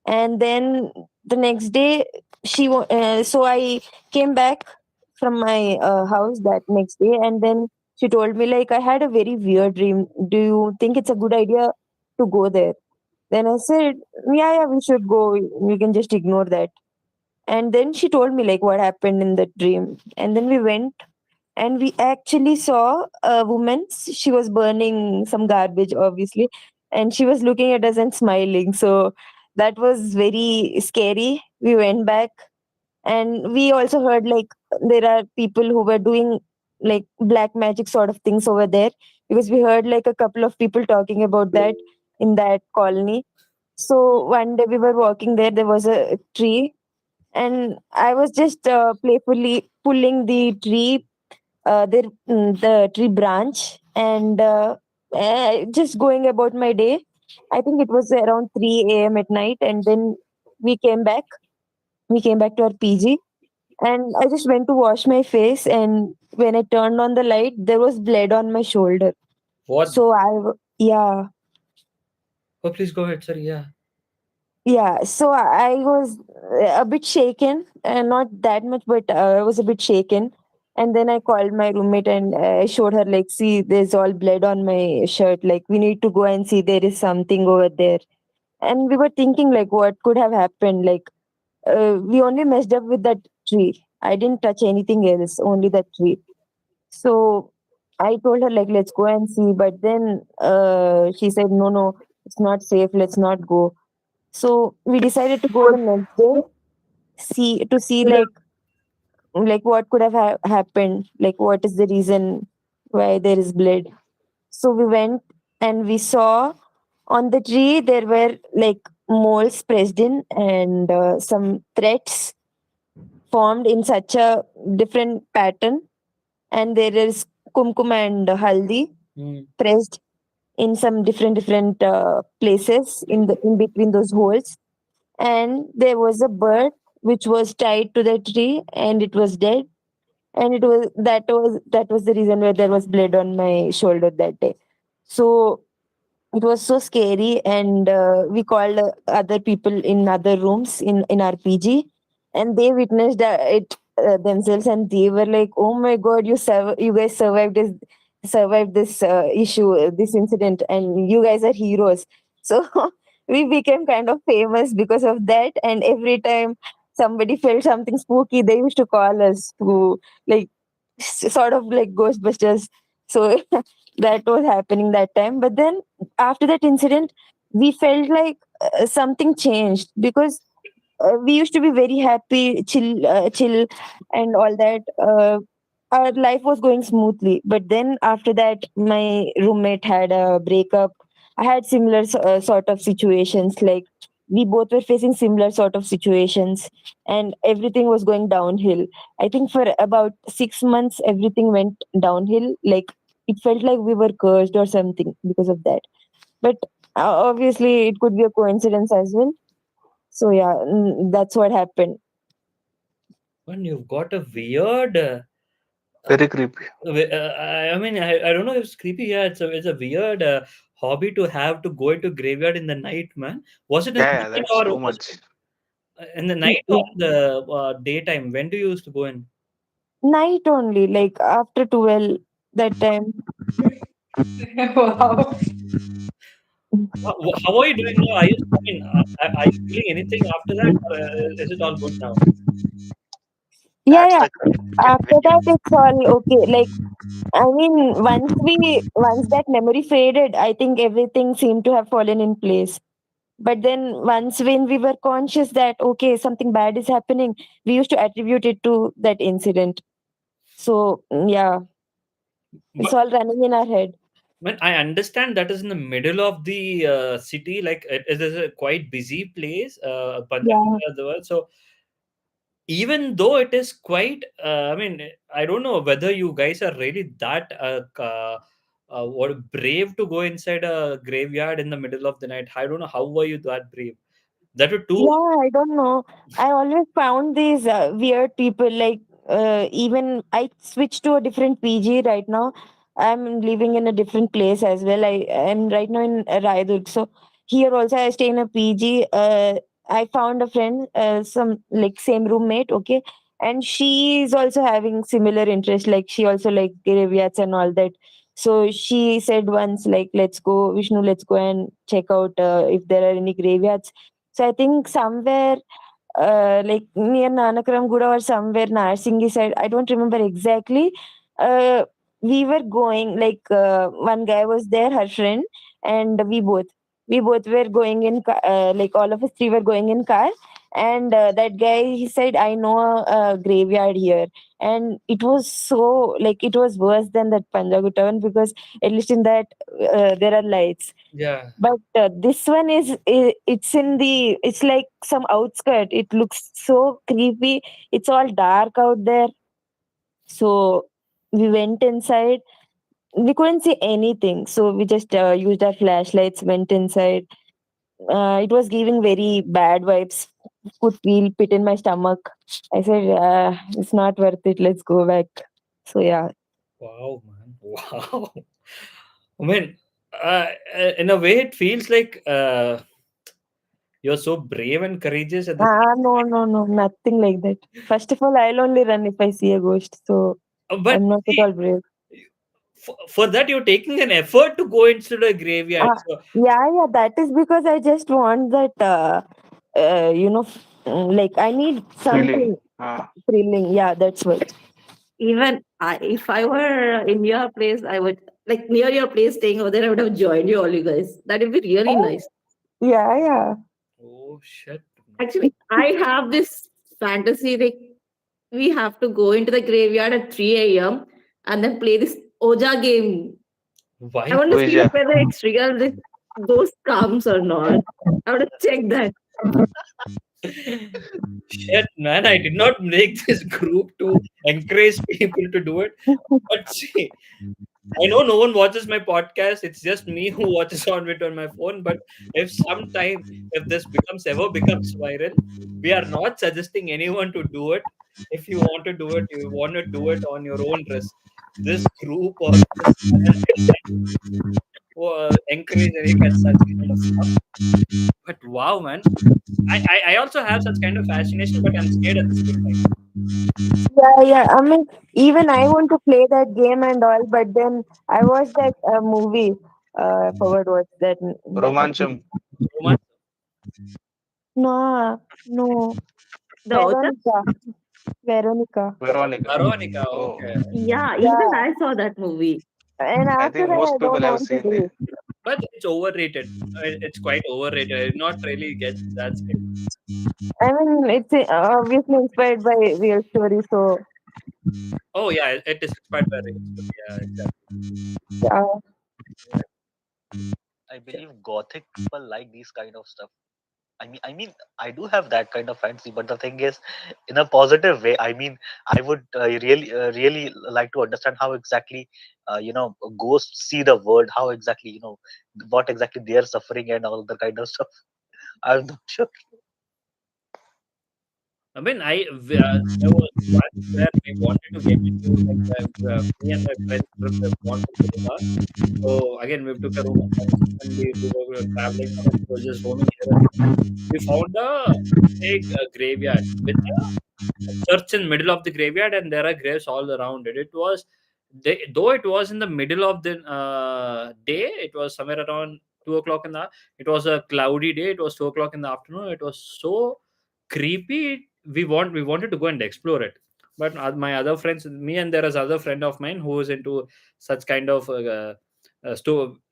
And then the next day, so I came back from my house that next day, and then she told me, like, I had a very weird dream. Do you think it's a good idea to go there? Then I said, yeah, we should go. We can just ignore that. And then she told me like what happened in the dream. And then we went and we actually saw a woman. She was burning some garbage, obviously, and she was looking at us and smiling. So that was very scary. We went back and we also heard like there are people who were doing like black magic sort of things over there, because we heard like a couple of people talking about that in that colony. So one day we were walking there was a tree, and I was just playfully pulling the tree, the tree branch, and just going about my day. I think it was around 3 a.m. at night, and then we came back. We came back to our PG, and I just went to wash my face. And when I turned on the light, there was blood on my shoulder. What? So yeah. Oh, please go ahead, sir. Yeah. Yeah, so I was a bit shaken, not that much, but I was a bit shaken. And then I called my roommate and I showed her, like, see, there's all blood on my shirt. Like, we need to go and see there is something over there. And we were thinking, like, what could have happened? Like, we only messed up with that tree. I didn't touch anything else, only that tree. So I told her, like, let's go and see. But then she said, no, it's not safe. Let's not go. So we decided to go the next day, see like what could have happened, like what is the reason why there is blood. So we went and we saw on the tree there were like moles pressed in, and some threads formed in such a different pattern, and there is kumkum and haldi pressed in some different places in between those holes. And there was a bird which was tied to the tree and it was dead. And that was the reason why there was blood on my shoulder that day. So it was so scary, and we called other people in other rooms in our PG, and they witnessed it themselves, and they were like, oh my god, you guys survived this issue, this incident, and you guys are heroes. So we became kind of famous because of that. And every time somebody felt something spooky, they used to call us to, like, sort of like Ghostbusters. So that was happening that time. But then after that incident, we felt like something changed, because we used to be very happy, chill, and all that. Our life was going smoothly. But then after that, my roommate had a breakup. I had similar sort of situations. Like, we both were facing similar sort of situations, and everything was going downhill. I think for about 6 months, everything went downhill. Like, it felt like we were cursed or something because of that. But obviously, it could be a coincidence as well. So yeah, that's what happened. When you've got a weird. Very creepy. I mean, I don't know if it's creepy. Yeah, it's a weird hobby to have to go into graveyard in the night, man. Was it in the Yeah, night that's or too was much. it in the night or in the daytime? When do you used to go in? Night only, like after 12, that time. Wow. How are you doing now? Are you feeling anything after that, or is it all good now? Yeah, That's yeah. the After that, it's all okay. Like, I mean, once that memory faded, I think everything seemed to have fallen in place. But then once when we were conscious that okay, something bad is happening, we used to attribute it to that incident. So yeah, it's But all running in our head. man, I understand that is in the middle of the city. Like it is a quite busy place, Punjab, Yeah. the world. So even though it is quite, I don't know whether you guys are really that what brave to go inside a graveyard in the middle of the night. I don't know how were you that brave. That were two. Yeah, I don't know. I always found these weird people. Like, even I switched to a different PG right now. I'm living in a different place as well. I am right now in Raidurg. So here also I stay in a PG. I found a friend, some like same roommate. Okay, and she is also having similar interest. Like, she also like graveyards and all that. So she said once, like, let's go, Vishnu, let's go and check out if there are any graveyards. So I think somewhere like near Nanakaram Guda or somewhere Narsingi side, I don't remember exactly. Uh, we were going, like, one guy was there, her friend, and we both were going in like all of us three were going in car, and that guy, he said, I know a graveyard here. And it was so, like, it was worse than that Panjagutta one, because at least in that there are lights. Yeah. But this one it's in the, it's like some outskirt. It looks so creepy. It's all dark out there. So we went inside. We couldn't see anything. So we just used our flashlights, went inside. It was giving very bad vibes. Could feel pit in my stomach. I said, it's not worth it. Let's go back. So yeah. Wow, man. Wow. I mean, in a way, it feels like you're so brave and courageous at the No, nothing like that. First of all, I'll only run if I see a ghost. So but I'm not at see, all brave. for that, you're taking an effort to go into the graveyard. Uh, So, yeah, that is because I just want that, like, I need Thrilling. something thrilling. Yeah, that's what. Even if I were in your place, I would, like, near your place, staying over there, I would have joined you all, you guys. That would be really Oh, nice. yeah. oh shit. Actually, I have this fantasy, like, we have to go into the graveyard at 3 a.m. and then play this Oja game. I Why? want to see Ouija. whether it's real, this ghost comes or not. I want to check that. Shit, man, I did not make this group to encourage people to do it. But see, I know no one watches my podcast. It's just me who watches on it on my phone. But if this becomes viral, we are not suggesting anyone to do it. If you want to do it, you want to do it on your own risk. This group or this encourage any such kind of stuff. But wow, man, I also have such kind of fascination, but I'm scared at the same time. Yeah. I mean, even I want to play that game and all, but then I watched that movie. I forgot what's that. Romancham. Roman, No. The Oja? Veronica. Veronica. Veronica, Oh, okay. Yeah, even Yeah. I saw that movie. And I after think that, most I don't people have want to seen do it. it. But it's overrated. It's quite overrated. I did not really get that scared. I mean, it's obviously inspired by real story. So Oh yeah, it is inspired by real story. Yeah, exactly. yeah. I believe gothic people like these kind of stuff. I mean, I do have that kind of fantasy, but the thing is, in a positive way. I mean, I would really like to understand how exactly, ghosts see the world, how exactly, what exactly they are suffering and all the kind of stuff. I'm not sure. I mean, there was once where we wanted to get into, like, me and my friends group have gone to Goa. So again, we took a room and we were traveling and we were just roaming here and there. We found a big graveyard with a church in middle of the graveyard, and there are graves all around it. Though it was in the middle of the day. It was somewhere around 2 o'clock in the. It was a cloudy day. It was 2 o'clock in the afternoon. It was so creepy. We wanted to go and explore it, but my other friends, me and there is other friend of mine who is into such kind of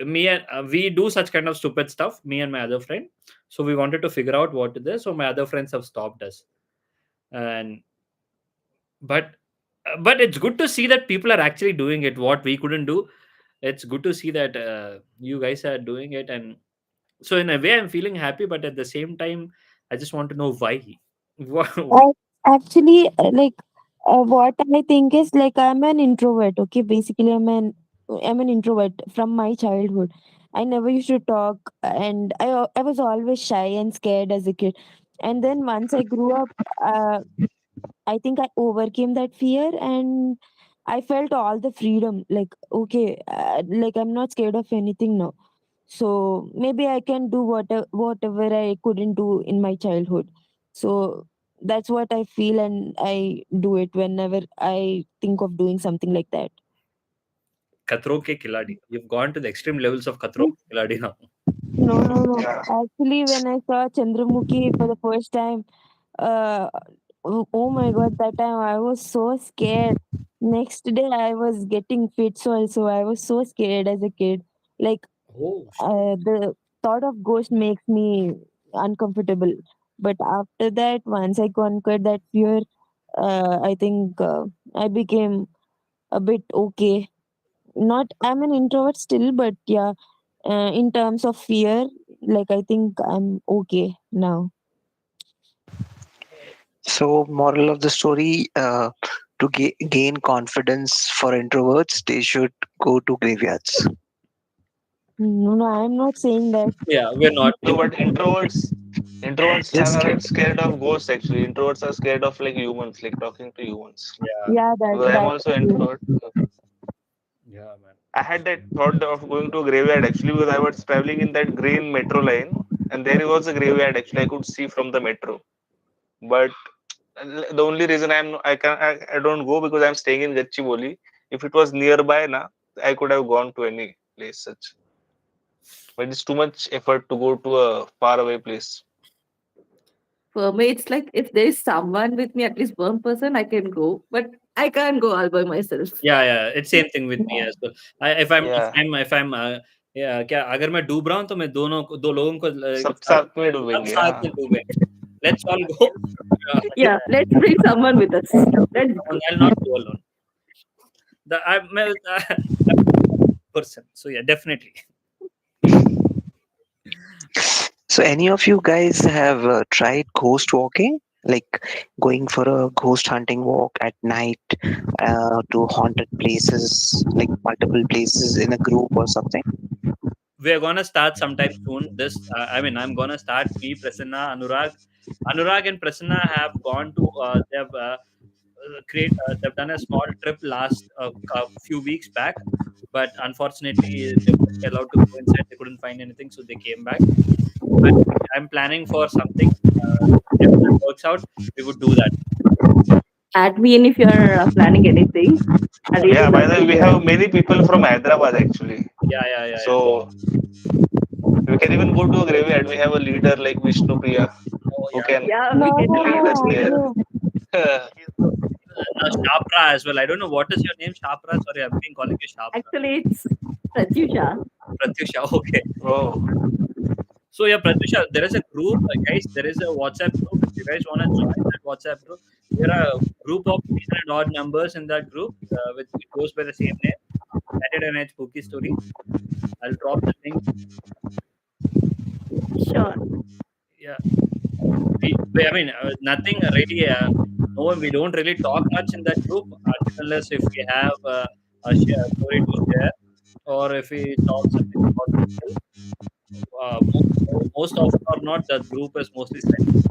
me and we do such kind of stupid stuff. Me and my other friend. So we wanted to figure out what it is. So my other friends have stopped us, and but but it's good to see that people are actually doing it what we couldn't do. It's good to see that you guys are doing it, and so in a way I'm feeling happy, but at the same time I just want to know why. Why? I actually what I think is, like, I'm an introvert. Okay, basically I'm an introvert from my childhood. I never used to talk, and I was always shy and scared as a kid. And then once I grew up, uh, I think I overcame that fear, and I felt all the freedom. Like, okay, like, I'm not scared of anything now. So maybe I can do whatever I couldn't do in my childhood. So that's what I feel, and I do it whenever I think of doing something like that. Khatron Ke Khiladi. You've gone to the extreme levels of Khatron Ke Khiladi now. No. Yeah. Actually, when I saw Chandramukhi for the first time, uh, oh my god, that time I was so scared. Next day, I was getting fits also. I was so scared as a kid. Like, Oh, the thought of ghost makes me uncomfortable. But after that, once I conquered that fear, I think I became a bit okay. Not, I'm an introvert still, but yeah, in terms of fear, like I think I'm okay now. So, moral of the story: to gain confidence for introverts, they should go to graveyards. No, I'm not saying that. yeah, we're not. No, but introverts Just aren't kidding. scared of ghosts actually. Introverts are scared of like humans, like talking to humans. Yeah, Yeah, Because I'm that's also true. introvert. yeah, man. I had that thought of going to a graveyard actually because I was traveling in that green metro line and there was a graveyard actually I could see from the metro. But the only reason I don't go because I'm staying in Gachibowli. If it was nearby, na, I could have gone to any place such. But it's too much effort to go to a far away place. For me, it's like if there is someone with me, at least one person, I can go. But I can't go all by myself. Yeah, it's same thing with me Yeah. as well. If Yeah, I'm yeah, क्या अगर मैं डूब रहा हूँ तो मैं दो लोगों को सब साथ साथ में सब डूबेंगे साथ हाँ. में डूबेंगे. Let's all go. Yeah, let's bring someone with us. Let's go. I'll not go alone. I'm person. So yeah, definitely. So, any of you guys have tried ghost walking? Like going for a ghost hunting walk at night to haunted places, like multiple places in a group or something? We're gonna start sometime soon. I'm gonna start. Me, Prasanna, Anurag and Prasanna have gone to. They've done a small trip last few weeks back, but unfortunately they weren't allowed to go inside. They couldn't find anything, so they came back. But I'm planning for something. If that works out, we would do that. Add me in if you're planning anything. I really Yeah, by love the to way, we hear. have many people from Hyderabad actually. Yeah. So we can even go to a graveyard. We have a leader like Vishnu Priya Oh who yeah. can Yeah, we No, can do lead that. us there. Shapra as well. I don't know what is your name, Shapra. Sorry, I've been calling you Shapra. Actually, it's Pratyusha. Pratyusha. Okay. Oh, So yeah, Pratyusha, there is a group, guys. There is a WhatsApp group. If you guys want to join that WhatsApp group, there are a group of 300 odd members in that group. With it goes by the same name. Saturday Night Spooky Story. I'll drop the link. Sure. Yeah. Nothing really. No, we don't really talk much in that group unless if we have a story to share or if we talk something about people. Most often or not, that group is mostly silent.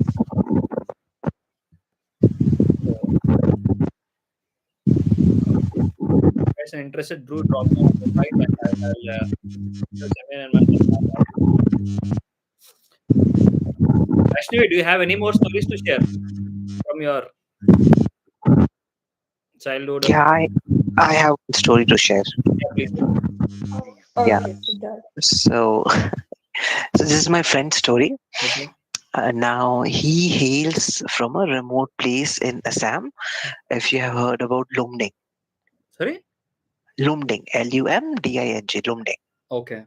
So, if guys are interested, do drop me an invite and I'll Jameen and Manoj Vaishnavi, do you have any more stories to share from your childhood? Yeah, I have one story to share. Yeah, please. Yeah. Okay, Siddharth. So, so this is my friend's story. Okay. Now he hails from a remote place in Assam. If you have heard about Lumding, Sorry? Lumding, Lumding, Lumding. Okay.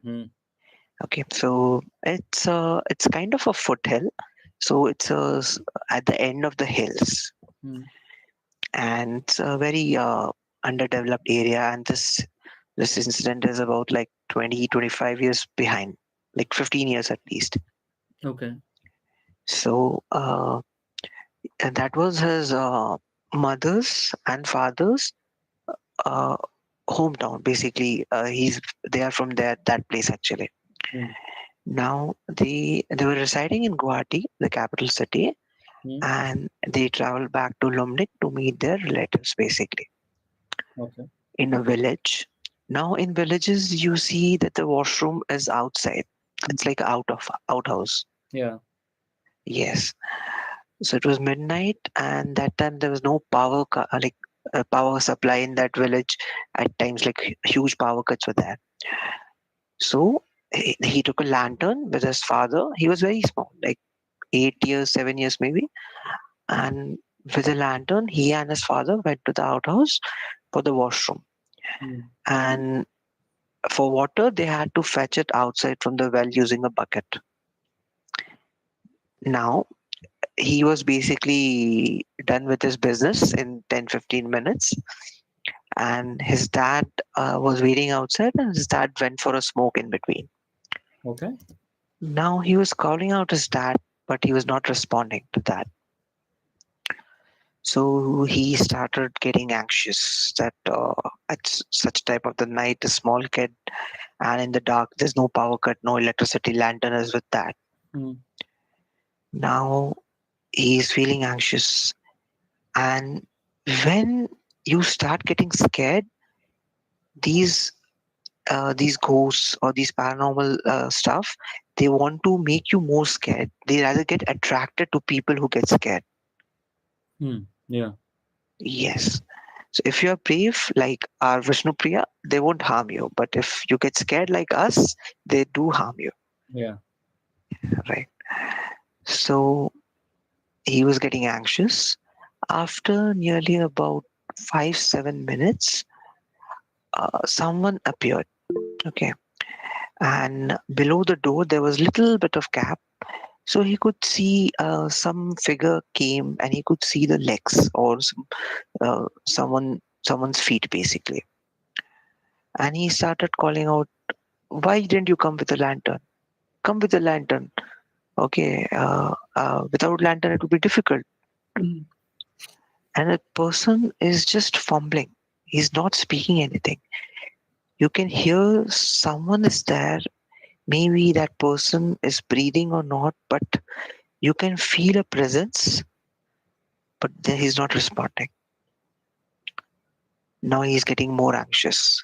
Okay, so it's kind of a foothill. So it's at the end of the hills, Hmm. and it's a very underdeveloped area. And this incident is about like 20-25 years behind, like 15 years at least. Okay. So and that was his mother's and father's uh, hometown. Basically, they are from that place actually. Hmm. Now they were residing in Guwahati, the capital city, Hmm. and they traveled back to Lumdik to meet their relatives, basically Okay. in a village. Now in villages, you see that the washroom is outside. It's like outhouse. Yeah. Yes. So it was midnight, and that time there was no power, like power supply in that village. At times, like huge power cuts were there. So he took a lantern with his father. He was very small, like 8 years, 7 years maybe. And with a lantern, he and his father went to the outhouse for the washroom. Hmm. And for water, they had to fetch it outside from the well using a bucket. Now, he was basically done with his business in 10-15 minutes, and his dad was waiting outside, and his dad went for a smoke in between. Okay. Now he was calling out his dad, but he was not responding to that. So he started getting anxious that such type of the night, a small kid, and in the dark, there's no power cut, no electricity, lantern is with that. Hmm. Now he's feeling anxious, and when you start getting scared, these these ghosts or these paranormal stuff, they want to make you more scared. They rather get attracted to people who get scared. Hmm. Yeah. Yes. So if you're brave like our Vishnu Priya, they won't harm you. But if you get scared like us, they do harm you, Yeah. right? So he was getting anxious. After nearly about 5-7 minutes, someone appeared. Okay, and below the door there was little bit of gap, so he could see some figure came, and he could see the legs or someone's feet basically. And he started calling out, "Why didn't you come with a lantern? Come with a lantern. Okay, without lantern it would be difficult." Hmm. And a person is just fumbling. He's not speaking anything. You can hear someone is there. Maybe that person is breathing or not, but you can feel a presence, but then he's not responding. Now he's getting more anxious.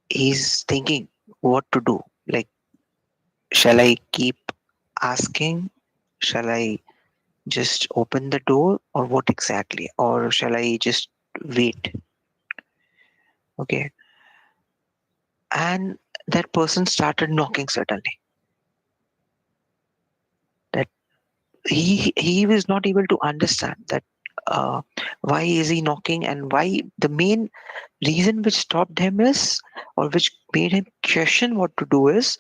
He's thinking what to do. Like, shall I keep asking? Shall I just open the door, or what exactly? Or shall I just wait? Okay. And that person started knocking suddenly. That he was not able to understand that why is he knocking, and why the main reason which stopped him is, or which made him question what to do is,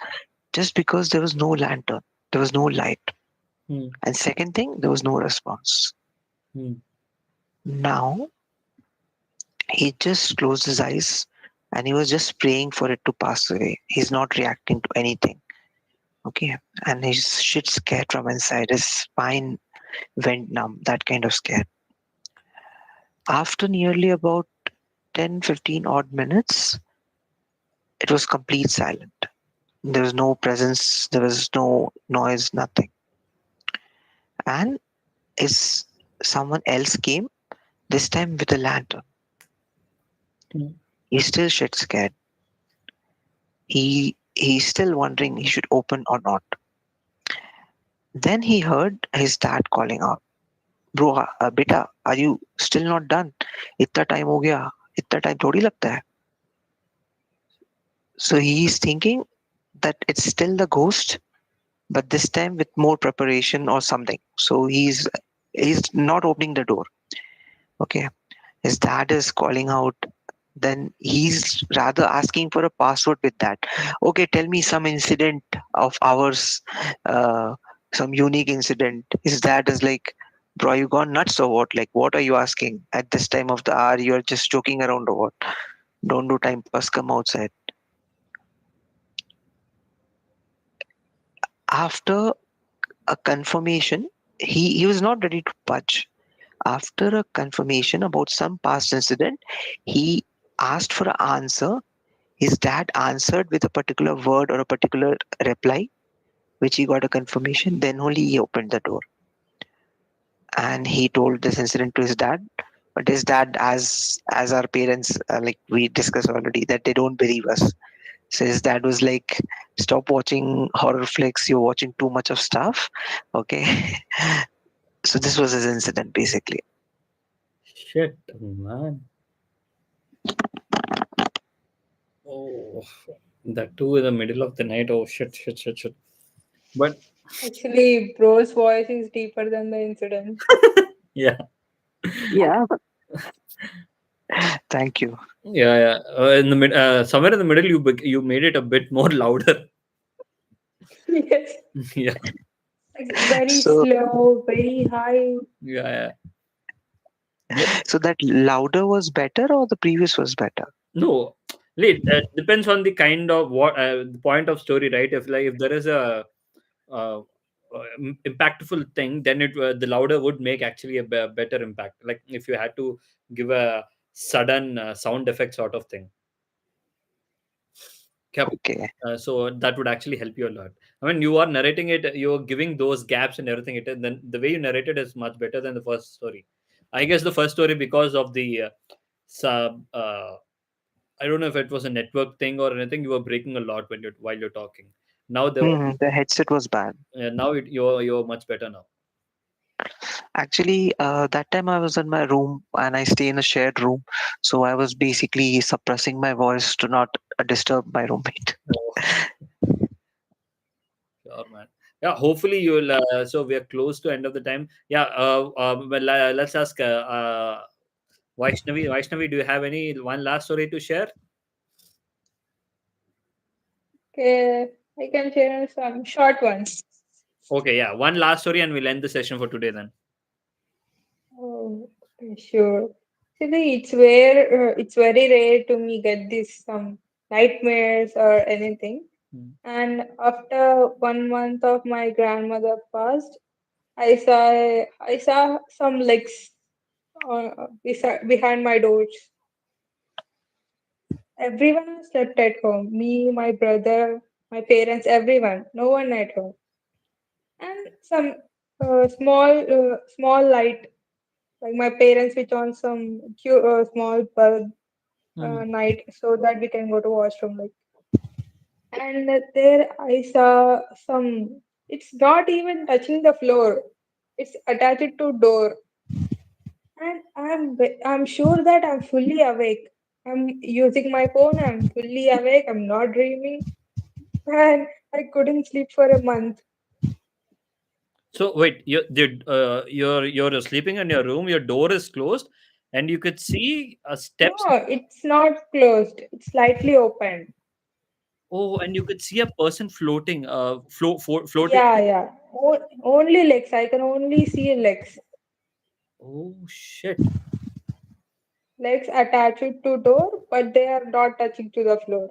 just because there was no lantern, there was no light. Hmm. And second thing, there was no response. Hmm. Now he just closed his eyes, and he was just praying for it to pass away. He's not reacting to anything. Okay. And he's shit scared from inside. His spine went numb, that kind of scare. After nearly about 10-15 odd minutes, it was complete silent. There was no presence, there was no noise, nothing. And is someone else came, this time with a lantern. Hmm. He's still shit scared. He's still wondering he should open or not. Then he heard his dad calling out, "Bro, beta, are you still not done? इतना time हो गया, इतना time थोड़ी लगता है." So he's thinking that it's still the ghost, but this time with more preparation or something. So he's not opening the door. Okay. His dad is calling out. Then he's rather asking for a password with that. Okay, tell me some incident of ours, some unique incident. His dad is like, "Bro, you gone nuts or what? Like, what are you asking at this time of the hour? You're just joking around or what? Don't do time pass, come outside." After a confirmation, he was not ready to budge. After a confirmation about some past incident, he asked for an answer. His dad answered with a particular word or a particular reply, which he got a confirmation. Then only he opened the door. And he told this incident to his dad. But his dad, as our parents, like we discussed already, that they don't believe us. So his dad was like, "Stop watching horror flicks. You're watching too much of stuff." Okay. So this was his incident basically. Shit, man. Oh, that too in the middle of the night. Oh shit, shit, shit, shit. But Actually, bro's voice is deeper than the incident. yeah, Yeah. Thank you. yeah. In the somewhere in the middle, you made it a bit more louder. Yes. Yeah, Like very So, slow, very high. yeah. But so that louder was better or the previous was better? no, wait. Depends on the kind of what the point of story, right? If there is a uh, impactful thing, then the louder would make actually a better impact. Like if you had to give a sudden sound effect sort of thing. Yep. Okay. So that would actually help you a lot. I mean, you are narrating it, you're giving those gaps and everything. Then the way you narrated is much better than the first story. I guess the first story because of the sub. I don't know if it was a network thing or anything. You were breaking a lot while you're talking. Now The headset was bad. now you're much better now. Actually, that time I was in my room and I stay in a shared room. So I was basically suppressing my voice to not disturb my roommate. Oh, sure, man. Yeah, hopefully you'll. So we are close to end of the time. Yeah. Well, let's ask. Vaishnavi. Vaishnavi, do you have any one last story to share? Okay, I can share some short ones. Okay, yeah. One last story and we'll end the session for today then. Oh, okay, sure. See, it's very rare to me get this some nightmares or anything. And after 1 month of my grandmother passed, I saw some legs behind my doors. Everyone slept at home. Me, my brother, my parents, everyone. No one at home. And some small light, like my parents switch on some small bulb night so that we can go to washroom. Like, and there I saw some. It's not even touching the floor. It's attached to door, and I'm sure that I'm fully awake. I'm using my phone. I'm fully awake. I'm not dreaming, and I couldn't sleep for a month. So wait, you're sleeping in your room. Your door is closed, and you could see steps. No, it's not closed. It's slightly open. Oh, and you could see a person floating. Floating. Yeah, yeah. Only legs. I can only see legs. Oh shit! Legs attached to door, but they are not touching to the floor.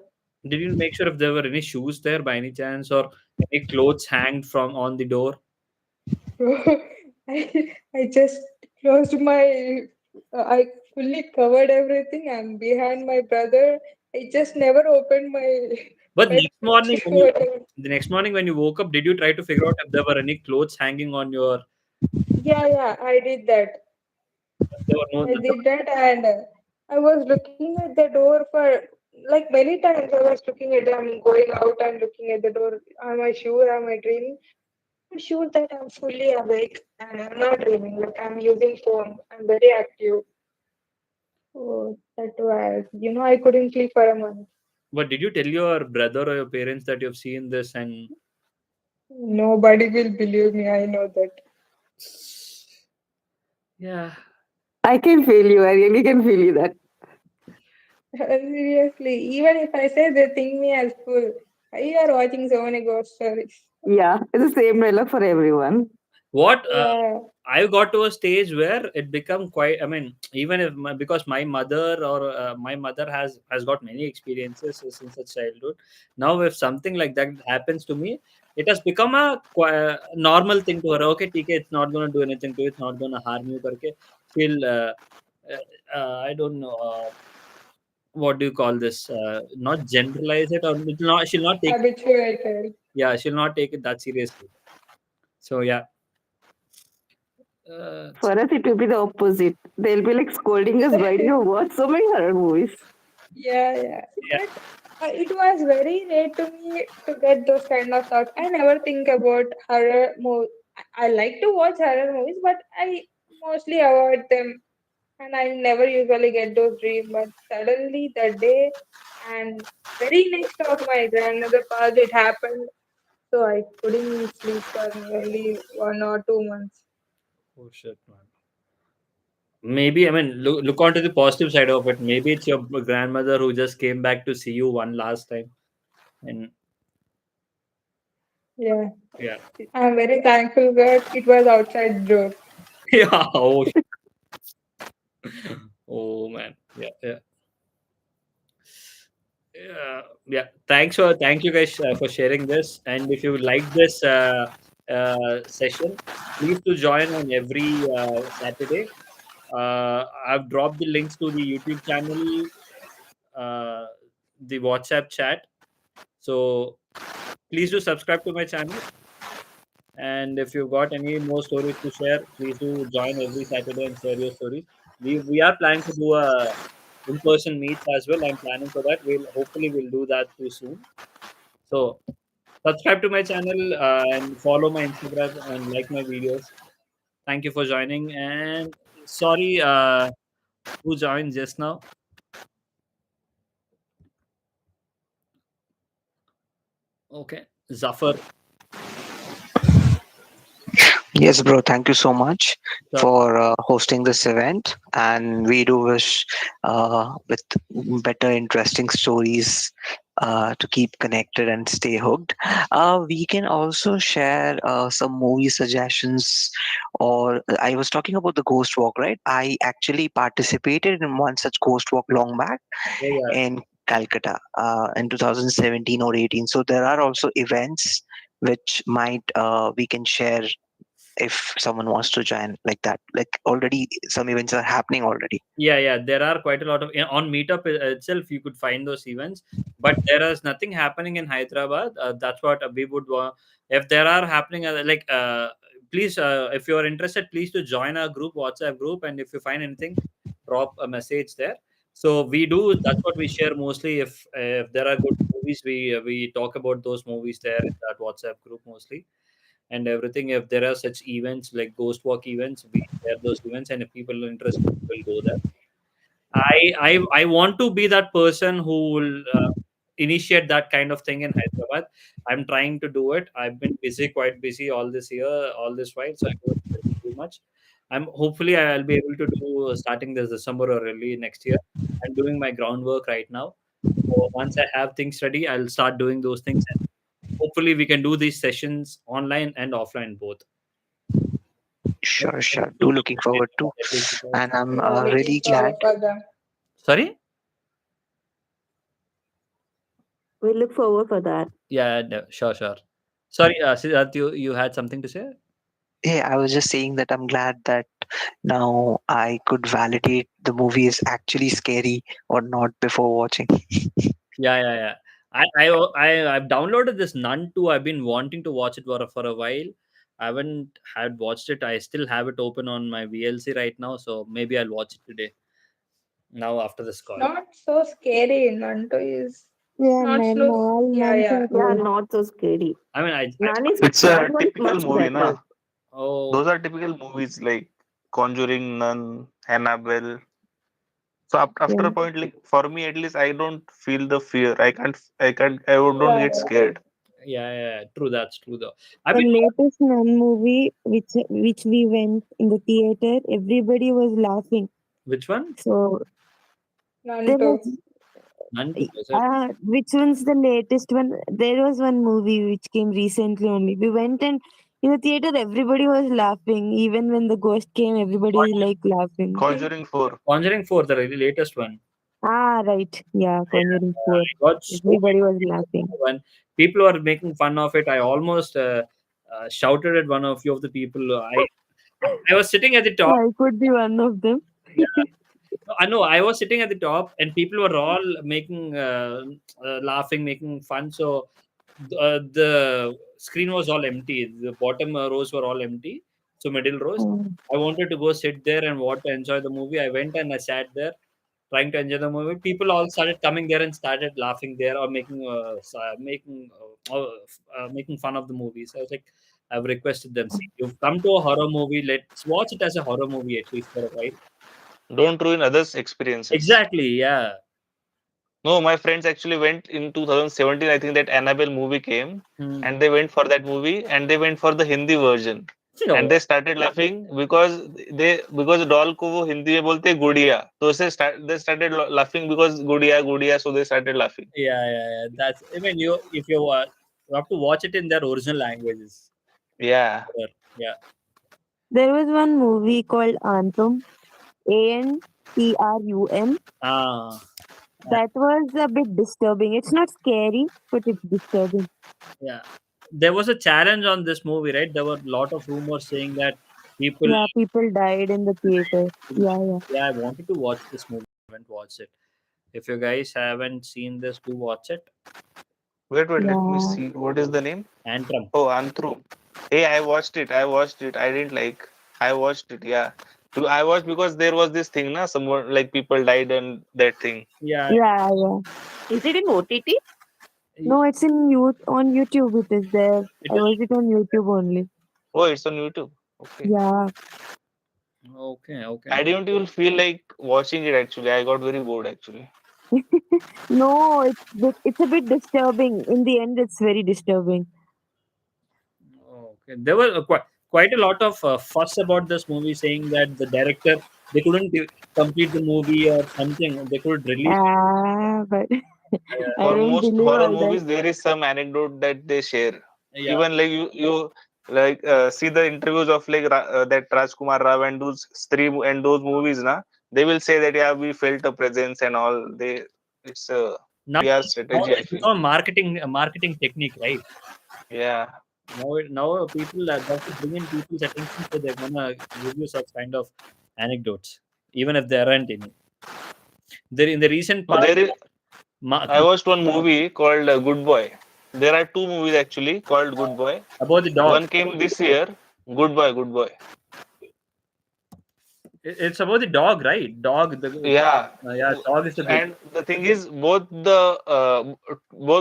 Did you make sure if there were any shoes there by any chance, or any clothes hanged from on the door? I just closed my. I fully covered everything. I'm behind my brother. I just never opened my But bed next morning, whatever. the next morning when you woke up, did you try to figure out if there were any clothes hanging on your? Yeah, yeah. I did that. There were no. I did that, and I was looking at the door for like many times. I was looking at them going out and looking at the door. Am I sure? Am I dreaming? I'm sure that I'm fully awake and I'm not dreaming. Like I'm using phone. I'm very active. Oh, that was, I couldn't sleep for a month. But did you tell your brother or your parents that you've seen this and? Nobody will believe me. I know that. Yeah. I can feel you. I really can feel you that. Seriously, even if I say they think me as fool, why you are watching so many ghost stories? Yeah, it's the same dialogue for everyone. What Yeah. I got to a stage where it become quite. I mean, even if because my mother or my mother has got many experiences since her childhood. Now, if something like that happens to me, it has become a normal thing to her. Okay, TK, it's not gonna do anything to you. It's not gonna harm you. Karke. She'll. I don't know. What do you call this? Not generalize it, or it'll not. She'll not take. Habituated. Yeah, she'll not take it that seriously. So yeah. For us, it will be the opposite. They'll be like scolding us, why do you watch so many horror movies? Yeah, yeah. Yeah. But it was very rare to me to get those kind of thoughts. I never think about horror movies. I like to watch horror movies, but I mostly avoid them. and I never usually get those dreams, but suddenly the day and very next of my grandmother passed, it happened. So I couldn't sleep for nearly 1 or 2 months. Oh shit, man. Maybe, I mean, look onto the positive side of it. Maybe it's your grandmother who just came back to see you one last time, and Yeah, yeah, I'm very thankful that it was outside door. yeah. Oh, oh man, yeah, yeah. Yeah. Thank you guys for sharing this. And if you like this session, please to join on every Saturday. I've dropped the links to the YouTube channel, uh, the WhatsApp chat. So please do subscribe to my channel. And if you've got any more stories to share, please do join every Saturday and share your stories. We are planning to do a in-person meets as well. I'm planning for that. We'll do that too soon. So subscribe to my channel and follow my Instagram and like my videos. Thank you for joining. And sorry, who joined just now? Okay, Zafar. Yes, bro. Thank you so much Sure. for hosting this event, and we do wish with better, interesting stories to keep connected and stay hooked. We can also share some movie suggestions. Or I was talking about the Ghost Walk, right? I actually participated in one such Ghost Walk long back Yeah, yeah. in Calcutta in 2017 or 18. So there are also events which might we can share if someone wants to join like that. Like already some events are happening already. Yeah. There are quite a lot of on Meetup itself. You could find those events, but there is nothing happening in Hyderabad. That's what we would want. If there are happening, please, if you are interested, please to join our group, WhatsApp group, and if you find anything, drop a message there. So we do. That's what we share mostly. If there are good movies, we talk about those movies there in that WhatsApp group mostly and everything. If there are such events like ghost walk events, we share those events, and if people are interested, will go there. I want to be that person who will initiate that kind of thing in Hyderabad. I'm trying to do it. I've been busy, quite busy all this year, all this while, so I don't do much. I'm hopefully I'll be able to do starting this December or early next year. I'm doing my groundwork right now. So once I have things ready, I'll start doing those things. And hopefully, we can do these sessions online and offline both. Sure. Do looking forward to, and I'm Yeah, looking really glad. forward for them. Sorry? We look forward for that. Yeah, no, sure. Sorry, Siddharth, you had something to say? Yeah, I was just saying that I'm glad that now I could validate the movie is actually scary or not before watching. Yeah. I've downloaded this Nun 2. I've been wanting to watch it for a while. I haven't had watched it. I still have it open on my VLC right now, so maybe I'll watch it today. Now after this It's call. not so scary. Nanto is Yeah, not man, slow. all Yeah, nuns yeah. are Yeah, good. not so scary. I mean, None is It's a much, typical much movie, better. na? oh Those are typical movies like Conjuring, Nun, Annabelle. So after Yeah. a point, like for me at least, I don't feel the fear. I don't Yeah, get scared. yeah. True, that's true though. I The mean, latest Nun movie, which we went in the theater, everybody was laughing. which one? So there Nanto. was, Nun 2, is it? which one's the latest one? There was one movie which came recently only. We went and in the theater, everybody was laughing. Even when the ghost came, everybody like laughing. Conjuring 4. Conjuring 4, the latest one. Right. Yeah, Yeah, Conjuring 4. I got so Everybody many was people laughing. when people were making fun of it. I almost shouted at one of few of the people. I was sitting at the top. I could be one of them. Yeah, no, I know. I was sitting at the top, and people were all making laughing, making fun. So the screen was all empty. The bottom rows were all empty. So middle rows. Mm. I wanted to go sit there and want to enjoy the movie. I went and I sat there trying to enjoy the movie. People all started coming there and started laughing there or making fun of the movies. I was like, I've requested them. See, you've come to a horror movie. Let's watch it as a horror movie at least for a while. Don't ruin others' experiences. Exactly. Yeah. No, my friends actually went in 2017. I think that Annabelle movie came, Hmm. and they went for that movie, and they went for the Hindi version, No. and they started laughing because doll को वो हिंदी में बोलते हैं गुड़िया, तो they started laughing because गुड़िया गुड़िया, so they started laughing. Yeah. That's, I mean, if you have to watch it in their original languages. Yeah. Yeah. There was one movie called Antrum, Antrum. Ah. That was a bit disturbing. It's not scary, but it's disturbing. Yeah. There was a challenge on this movie, right? There were a lot of rumors saying that people. Yeah, people died in the theater. Yeah. Yeah, I wanted to watch this movie. I haven't watched it. If you guys haven't seen this, do watch it. Wait, let me Yeah. see. What is the name? Antrum. Oh, Antrum. Hey, I watched it. I didn't like. I watched it. Yeah. I watched because there was this thing, na. Someone like people died and that thing. Yeah. Is it in OTT? No, it's on YouTube. It is there. I watched it on YouTube only. Oh, it's on YouTube. Okay. Yeah. Okay. I didn't even feel like watching it actually. I got very bored actually. No, it's a bit disturbing. In the end, it's very disturbing. Okay. There was quite a lot of fuss about this movie, saying that the director, they couldn't complete the movie or something. They could release. But I For don't most believe horror all that. movies, there is some anecdote that they share. Yeah. Even like you like see the interviews of like that Rajkumar Rao and those those movies, na. They will say that yeah, we felt a presence and all. It's a PR strategy. I feel. Marketing technique, right? Yeah. Now people have to bring in people's attention, so they're gonna give you such kind of anecdotes, even if there aren't any. In the recent past, I watched one movie called Good Boy. There are two movies actually called Good Boy. About the dog. One came this year. Good Boy. It's about the dog, right? Dog. Yeah. Dog is the big. And the thing is, both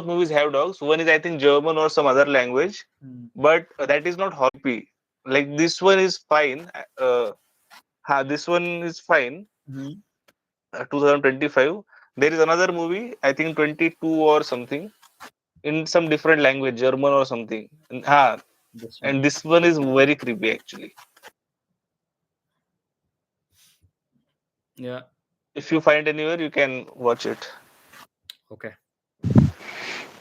movies have dogs. One is I think German or some other language, but that is not horror. Like this one is fine. This one is fine. 2025. There is another movie, I think 22 or something, in some different language, German or something. And this one is very creepy actually. Yeah. If you find anywhere, you can watch it. Okay.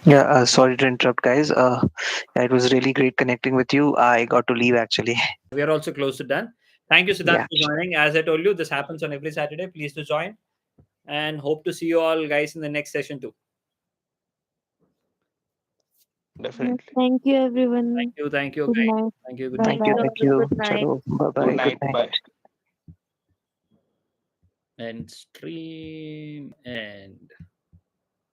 Yeah, sorry to interrupt, guys. It was really great connecting with you. I got to leave actually. We are also close to done. Thank you, Siddharth, Yeah. for joining. As I told you, this happens on every Saturday. Please do join, and hope to see you all guys in the next session too. Definitely. Thank you, everyone. Thank you, Good guys. night. Thank you. Good Bye night. bye. Thank you. Good night. Chalo. Bye-bye. Good night. Bye. And stream end.